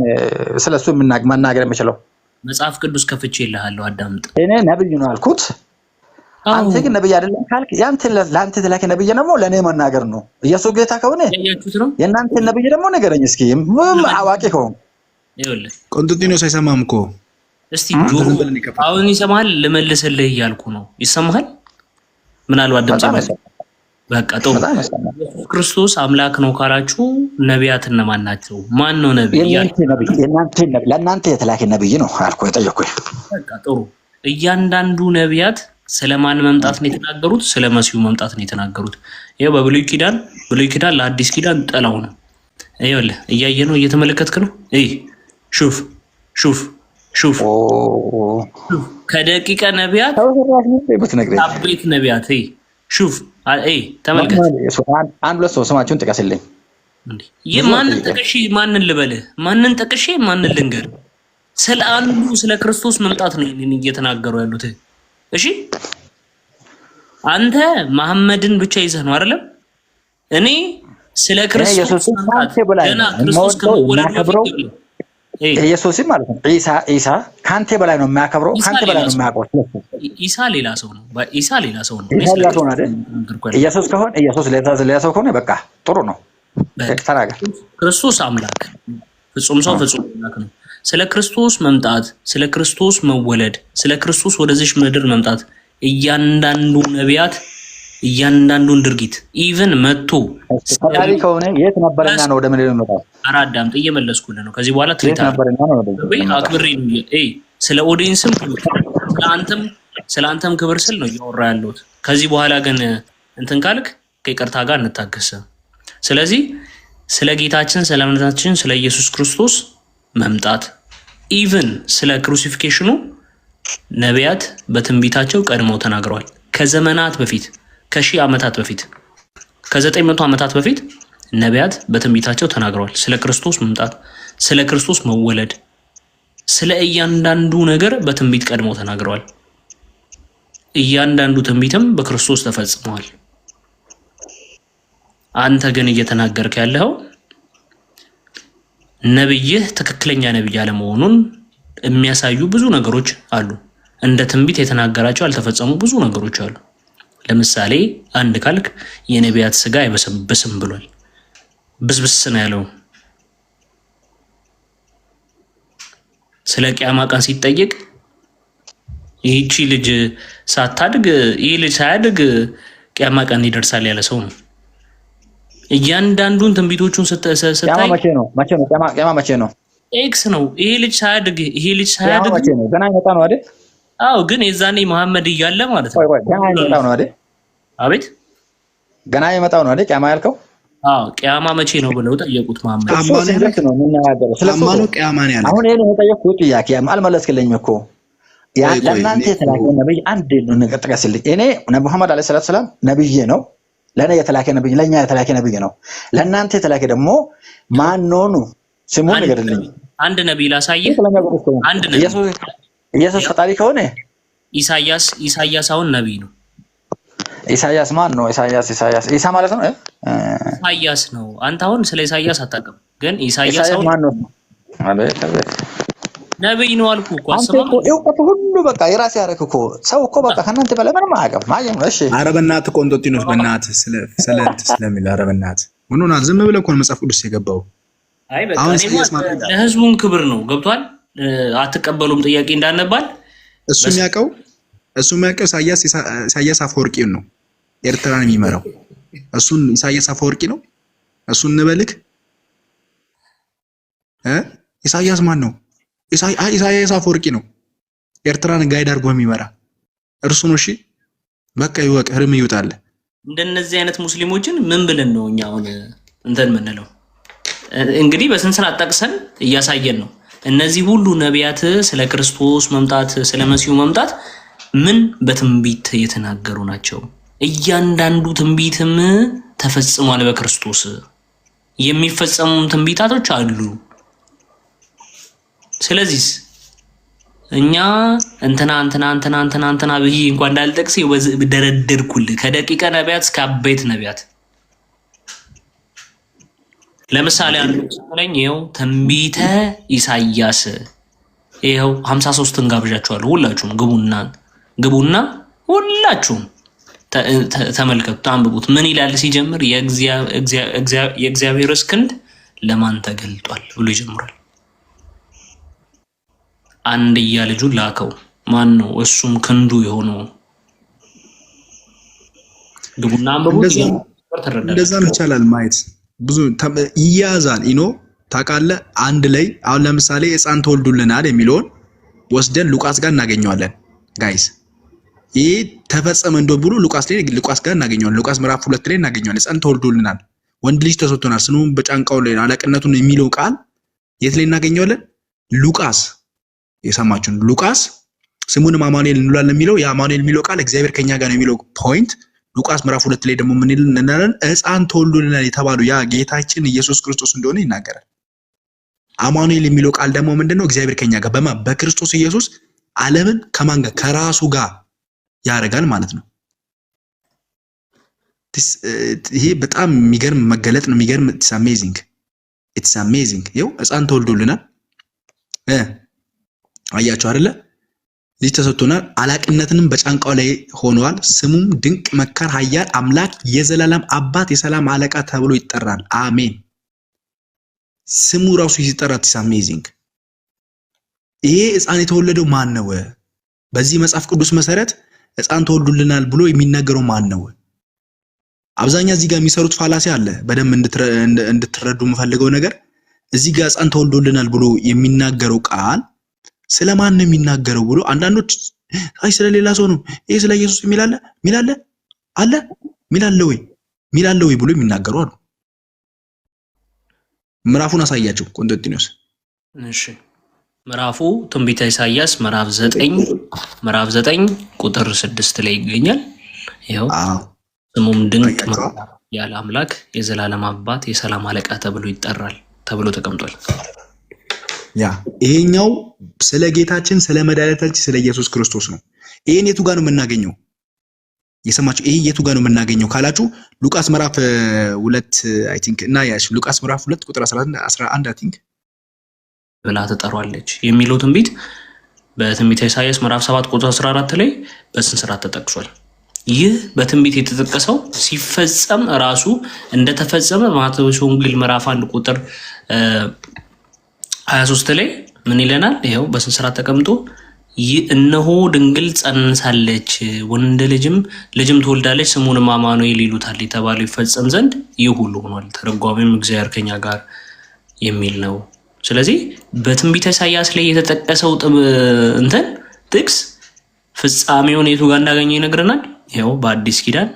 Speaker 7: ስለሱ መናገር የምችለው
Speaker 3: መጽሐፍ ቅዱስ ከፍቼ ይልሃለሁ፣ አዳምጥ።
Speaker 7: እኔ ነብይ ነው አልኩት። አንተ ግን ነብይ አይደለም ካልክ ለአንተ የተላከ ነብይ ደግሞ ለእኔ መናገር ነው። ኢየሱስ ጌታ ከሆነ የእናንተ ነብይ ደግሞ ንገረኝ እስኪ። አዋቂ ከሆንክ
Speaker 3: ይኸውልህ፣
Speaker 4: ቆንጥንጢኖስ አይሰማም እኮ።
Speaker 3: እስቲ አሁን ይሰማሃል? ልመልስልህ እያልኩ ነው። ይሰማሃል? ምናልባት ድምጽ በቃ ጥሩ። ኢየሱስ ክርስቶስ አምላክ ነው ካላችሁ ነቢያት እነማን ናቸው? ማን ነው ነብይ?
Speaker 7: ለእናንተ የተላከ ነብይ ነው አልኩ የጠየኩህ።
Speaker 3: በቃ ጥሩ። እያንዳንዱ ነቢያት ስለማን መምጣት ነው የተናገሩት? ስለ መሲሁ መምጣት ነው የተናገሩት። ይኸው በብሉይ ኪዳን ለአዲስ ኪዳን ጠላው ነው። ይኸውልህ እያየ ነው፣ እየተመለከትክ ነው። ሹፍ ከደቂቀ ነቢያት አቤት ነቢያት ሹፍ ተመልከት።
Speaker 7: አንድ ሁለት ሰው ስማችሁን ጥቀስልኝ።
Speaker 3: ማንን ጠቅሼ ማንን ልበልህ? ማንን ጠቅሼ ማንን ልንገር? ስለ አንዱ ስለ ክርስቶስ መምጣት ነው እየተናገሩ ያሉት። እሺ አንተ መሐመድን ብቻ ይዘህ ነው አይደለም? እኔ ስለ ክርስቶስ መምጣት ገና ክርስቶስ ከመወለዱ
Speaker 7: ኢየሱስም ማለት ነው ኢሳ ካንተ በላይ ነው የሚያከብረው፣ ካንተ በላይ ነው የሚያቆርጠው።
Speaker 3: ኢሳ ሌላ ሰው ነው።
Speaker 7: ኢየሱስ ከሆነ ኢየሱስ ሌላ ሰው ከሆነ በቃ ጥሩ ነው። ተናገር።
Speaker 3: ክርስቶስ አምላክ ፍጹም ሰው ፍጹም አምላክ ነው። ስለ ክርስቶስ መምጣት፣ ስለ ክርስቶስ መወለድ፣ ስለ ክርስቶስ ወደዚህ ምድር መምጣት እያንዳንዱ ነቢያት እያንዳንዱን ድርጊት ኢቭን መጥቶ
Speaker 7: ፈጣሪ ከሆነ የት ነበርና ነው ወደ ምድር የመጣው?
Speaker 3: አራዳም እየመለስኩልህ ነው። ከዚህ በኋላ ትሪታ አክብሬ ነው። ስለ ኦዲየንስም ስለ አንተም ክብር ስል ነው እያወራ ያለሁት። ከዚህ በኋላ ግን እንትን ካልክ ከይቅርታ ጋር እንታገስ። ስለዚህ ስለ ጌታችን ስለ እምነታችን ስለ ኢየሱስ ክርስቶስ መምጣት ኢቭን ስለ ክሩሲፊኬሽኑ ነቢያት በትንቢታቸው ቀድመው ተናግረዋል። ከዘመናት በፊት ከሺህ ዓመታት በፊት ከ900 ዓመታት በፊት ነቢያት በትንቢታቸው ተናግረዋል። ስለ ክርስቶስ መምጣት፣ ስለ ክርስቶስ መወለድ፣ ስለ እያንዳንዱ ነገር በትንቢት ቀድመው ተናግረዋል። እያንዳንዱ ትንቢትም በክርስቶስ ተፈጽመዋል። አንተ ግን እየተናገርክ ያለው ነብይህ ትክክለኛ ነብይ አለመሆኑን የሚያሳዩ ብዙ ነገሮች አሉ። እንደ ትንቢት የተናገራቸው ያልተፈጸሙ ብዙ ነገሮች አሉ። ለምሳሌ አንድ ካልክ የነቢያት ስጋ አይበሰብስም ብሏል። ብስብስ ነው ያለው። ስለ ቂያማ ቀን ሲጠየቅ ይህቺ ልጅ ሳታድግ ይህ ልጅ ሳያድግ ቂያማ ቀን ይደርሳል ያለ ሰው ነው። እያንዳንዱን ትንቢቶቹን ስታይ
Speaker 7: ቂያማ መቼ ነው?
Speaker 3: ኤክስ ነው። ይሄ ልጅ ሳያድግ
Speaker 7: መቼ ነው? ገና ይመጣ ነው አይደል?
Speaker 3: አዎ፣ ግን የዛኔ መሐመድ እያለ ማለት ነው።
Speaker 7: ገና ይመጣው ነው አይደል?
Speaker 3: አቤት፣
Speaker 7: ገና ይመጣው ነው አይደል? ቂያማ ያልከው?
Speaker 3: አዎ፣ ቂያማ መቼ ነው ብለው ጠየቁት መሐመድ።
Speaker 7: አሁን ይሄን የጠየቁት ጥያቄ አልመለስክልኝም እኮ። ለእናንተ የተላከ ነብይ አንድ ነገር ጥቀስልኝ። እኔ ሙሐመድ አለይሂ ሰላም ነብይ ነው። ለእኔ የተላከ ነብይ፣ ለእኛ የተላከ ነብይ ነው። ለእናንተ የተላከ ደግሞ ማን ነው? ስሙን ንገርልኝ።
Speaker 3: አንድ ነብይ ላሳየህ። አንድ ነብይ
Speaker 7: ኢየሱስ ፈጣሪ ከሆነ
Speaker 3: ኢሳያስ አሁን ነብይ ነው።
Speaker 7: ኢሳያስ ማን ነው? ኢሳ ማለት ነው።
Speaker 3: ኢሳያስ ነው። አንተ አሁን ስለ ኢሳያስ አታውቅም፣ ግን ኢሳያስ አሁን
Speaker 7: ማን ነው?
Speaker 3: ነብይ ነው አልኩህ እኮ።
Speaker 7: እውቀቱ ሁሉ በቃ የራሴ ያደረክ እኮ ሰው እኮ በቃ ከእናንተ በላይ ምንም አያውቅም። ማየም እሺ።
Speaker 4: ኧረ በእናትህ ቆንጦቲኖስ በእናትህ ስለሚል ኧረ በእናትህ ምን ሆናል? ዝም ብለህ እኮ ነው መጽሐፍ ቅዱስ የገባው።
Speaker 3: አይ በቃ ለህዝቡን ክብር ነው። ገብቷል? አትቀበሉም ጥያቄ እንዳነባል
Speaker 4: እሱ የሚያውቀው ኢሳያስ አፈወርቂን ነው ኤርትራን የሚመራው። እሱን ኢሳያስ አፈወርቂ ነው። እሱን እንበልክ ኢሳያስ ማን ነው? ኢሳያስ አፈወርቂ ነው ኤርትራን ጋይድ አድርጎ የሚመራ እርሱ ነው። እሺ በቃ ይወቅ፣ ህርም ይውጣል።
Speaker 3: እንደነዚህ አይነት ሙስሊሞችን ምን ብለን ነው እኛ አሁን እንትን የምንለው? እንግዲህ በስንስላት ጠቅሰን እያሳየን ነው። እነዚህ ሁሉ ነቢያት ስለ ክርስቶስ መምጣት፣ ስለ መሲሁ መምጣት ምን በትንቢት የተናገሩ ናቸው። እያንዳንዱ ትንቢትም ተፈጽሟል በክርስቶስ። የሚፈጸሙ ትንቢታቶች አሉ። ስለዚህ እኛ እንትና ብዬ እንኳን እንዳልጠቅስ ደረደርኩልህ ከደቂቀ ነቢያት እስከ አበይት ነቢያት። ለምሳሌ አንዱ ስለኝ ይኸው ትንቢተ ኢሳያስ ይኸው 53ን ጋብዣችኋለሁ። ሁላችሁም ግቡና ሁላችሁም ተመልከቱ፣ አንብቡት። ምን ይላል ሲጀምር? የእግዚአብሔር ክንድ ለማን ተገልጧል ብሎ ይጀምራል። አንድያ ልጁን ላከው። ማን ነው? እሱም ክንዱ የሆነው። ግቡና አንብቡት።
Speaker 4: እንደዛ ነው ይቻላል ማየት ብዙ ይያዛል። ታውቃለህ፣ አንድ ላይ አሁን ለምሳሌ ሕፃን ተወልዱልናል የሚለውን ወስደን ሉቃስ ጋር እናገኘዋለን። ጋይስ ይህ ተፈጸመ እንደው ብሎ ሉቃስ ጋር እናገኘዋለን። ሉቃስ ምዕራፍ 2 ላይ እናገኘዋለን። ሕፃን ተወልዱልናል፣ ወንድ ልጅ ተሰጥቶናል፣ ስሙም በጫንቃው ላይ አለቅነቱን የሚለው ቃል የት ላይ እናገኘዋለን? ሉቃስ። የሰማችሁን ሉቃስ ስሙንም አማኑኤል እንላለን የሚለው የአማኑኤል የሚለው ቃል እግዚአብሔር ከኛ ጋር ነው የሚለው ፖይንት ሉቃስ ምዕራፍ 2 ላይ ደግሞ ምን እንላለን? ሕፃን ተወልዶልናል የተባለው ያ ጌታችን ኢየሱስ ክርስቶስ እንደሆነ ይናገራል። አማኑኤል የሚለው ቃል ደግሞ ምንድነው? እግዚአብሔር ከኛ ጋር በክርስቶስ ኢየሱስ ዓለምን ከማን ጋር? ከራሱ ጋር ያደርጋል ማለት ነው። ይሄ በጣም የሚገርም መገለጥ ነው። የሚገርም ኢትስ አሜዚንግ። ይኸው ሕፃን ተወልዶልናል አያችሁ አይደለ? ልጅ ተሰጥቶናል፣ አላቅነትንም በጫንቃው ላይ ሆኗል። ስሙም ድንቅ መካር፣ ኃያል አምላክ፣ የዘላለም አባት፣ የሰላም አለቃ ተብሎ ይጠራል። አሜን። ስሙ ራሱ ሲጠራ ኢትስ አሜዚንግ። ይሄ ሕፃን የተወለደው ማን ነው? በዚህ መጽሐፍ ቅዱስ መሰረት ሕፃን ተወልዶልናል ብሎ የሚናገረው ማን ነው? አብዛኛው እዚህ ጋር የሚሰሩት ፋላሲ አለ። በደንብ እንድትረዱ የምፈልገው ነገር እዚህ ጋር ሕፃን ተወልዶልናል ብሎ የሚናገረው ቃል ስለማን ነው የሚናገረው ብሎ አንዳንዶች አይ ስለሌላ ሰው ነው ይሄ ስለ ኢየሱስ ሚላለ ወይ ብሎ የሚናገሩ አሉ። ምዕራፉን አሳያቸው ቆንጦንጢኖስ።
Speaker 3: እሺ ምዕራፉ ትንቢተ ኢሳያስ ምዕራፍ 9 ቁጥር 6 ላይ ይገኛል። ይኸው ስሙም ድንቅ ያለ አምላክ የዘላለም አባት የሰላም አለቃ ተብሎ ይጠራል ተብሎ ተቀምጧል።
Speaker 4: ያ ይሄኛው ስለ ጌታችን ስለ መድኃኒታችን ስለ ኢየሱስ ክርስቶስ ነው። ይሄን የቱ ጋር ነው የምናገኘው? የሰማችሁ ይሄ የቱ ጋር ነው የምናገኘው ካላችሁ ሉቃስ ምዕራፍ 2 አይ ቲንክ እና ያሽ ሉቃስ ምዕራፍ 2 ቁጥር 11 አይ ቲንክ
Speaker 3: ብላ ተጠሯለች የሚለው ትንቢት በትንቢተ ኢሳይያስ ምዕራፍ 7 ቁጥር 14 ላይ በስነ ስርዓት ተጠቅሷል። ይህ በትንቢት የተጠቀሰው ሲፈጸም ራሱ እንደተፈጸመ ማቴዎስ ወንጌል ምዕራፍ 1 ቁጥር 23 ላይ ምን ይለናል? ይሄው በስነ ስርዓት ተቀምጦ እነሆ ድንግል ጸንሳለች ወንድ ልጅም ትወልዳለች ስሙንም አማኑኤል ይሉታል የተባለው ይፈጸም ዘንድ ይህ ሁሉ ሆኗል። ተረጓሚም እግዚአብሔር ከኛ ጋር የሚል ነው። ስለዚህ በትንቢተ ኢሳይያስ ላይ የተጠቀሰው እንትን ጥቅስ ፍጻሜውን የቱ ጋር እንዳገኘ ይነግረናል። ይኸው በአዲስ ኪዳን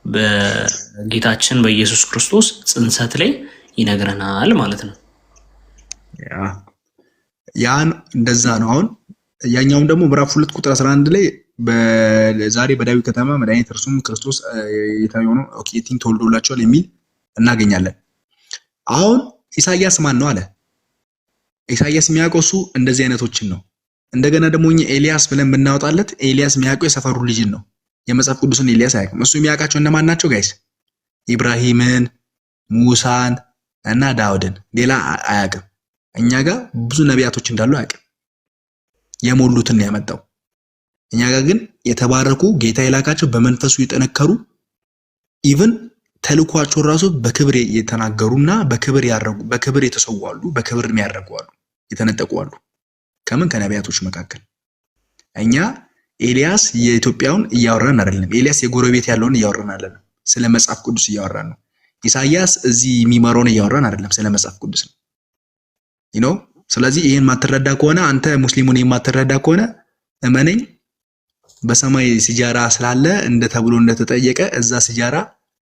Speaker 3: በጌታችን በኢየሱስ ክርስቶስ ጽንሰት ላይ ይነግረናል ማለት ነው።
Speaker 4: ያን እንደዛ ነው። አሁን ያኛውም ደግሞ ምዕራፍ 2 ቁጥር 11 ላይ ዛሬ በዳዊት ከተማ መድኃኒት እርሱም ክርስቶስ የታየው ኦኬ ቲንግ ተወልዶላቸዋል የሚል እናገኛለን። አሁን ኢሳይያስ ማን ነው አለ? ኢሳይያስ የሚያውቀው እሱ እንደዚህ አይነቶችን ነው። እንደገና ደግሞ ኤልያስ ብለን ብናወጣለት ኤልያስ የሚያውቀው የሰፈሩ ልጅን ነው። የመጽሐፍ ቅዱስን ኤልያስ አያውቅም። እሱ የሚያውቃቸው እነማን ናቸው ጋይስ? ኢብራሂምን፣ ሙሳን እና ዳውድን፣ ሌላ አያውቅም። እኛ ጋር ብዙ ነቢያቶች እንዳሉ አያውቅም። የሞሉትን ያመጣው እኛ ጋር ግን የተባረኩ ጌታ የላካቸው በመንፈሱ የጠነከሩ ኢቭን ተልኳቸው ራሱ በክብር የተናገሩና በክብር ያረጉ በክብር የተሰዋሉ በክብር የሚያረጉዋሉ የተነጠቁዋሉ። ከምን ከነቢያቶች መካከል እኛ ኤልያስ የኢትዮጵያውን እያወራን አይደለም። ኤልያስ የጎረቤት ያለውን እያወራን አይደለም። ስለ መጽሐፍ ቅዱስ እያወራን ነው። ኢሳይያስ እዚህ የሚመራውን እያወራን አይደለም። ስለ መጽሐፍ ቅዱስ ነው you know። ስለዚህ ይሄን ማትረዳ ከሆነ አንተ ሙስሊሙን የማትረዳ ከሆነ እመነኝ በሰማይ ሲጃራ ስላለ ተብሎ እንደተጠየቀ እዛ ሲጃራ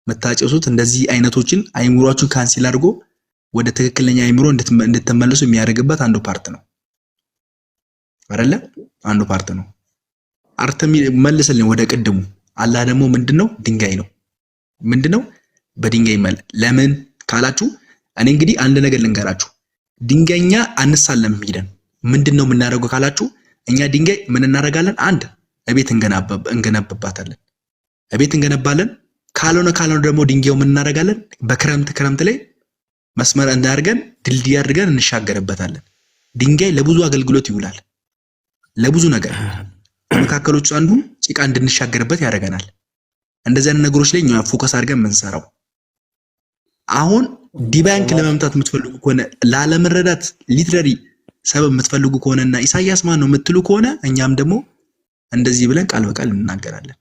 Speaker 4: መታጨሱት እንደዚህ አይነቶችን አይምሮአችሁን ካንሲል አድርጎ ወደ ትክክለኛ አይምሮ እንድትመለሱ የሚያደርግበት አንዱ ፓርት ነው አይደለ? አንዱ ፓርት ነው። አርተም መልስልኝ ወደ ቅድሙ። አላህ ደግሞ ምንድነው? ድንጋይ ነው። ምንድነው? በድንጋይ ለምን ካላችሁ እኔ እንግዲህ አንድ ነገር ልንገራችሁ። ድንጋይኛ አንሳለም ሄደን ምንድነው የምናደርገው ካላችሁ እኛ ድንጋይ ምን እናደርጋለን? አንድ እቤት እንገነባባታለን። እቤት እንገነባለን። ካልሆነ ደግሞ ድንጋዩ ምን እናደርጋለን? በክረምት ላይ መስመር እንዳርገን ድልድይ አድርገን እንሻገርበታለን። ድንጋይ ለብዙ አገልግሎት ይውላል። ለብዙ ነገር መካከሎቹ አንዱ ጭቃ እንድንሻገርበት ያደርገናል። እንደዚህ አይነት ነገሮች ላይ እኛ ፎከስ አድርገን የምንሰራው። አሁን ዲባንክ ለመምታት የምትፈልጉ ከሆነ ላለመረዳት ሊትራሪ ሰበብ የምትፈልጉ ከሆነና ኢሳይያስ ማን ነው የምትሉ ከሆነ እኛም ደግሞ እንደዚህ ብለን ቃል በቃል እንናገራለን።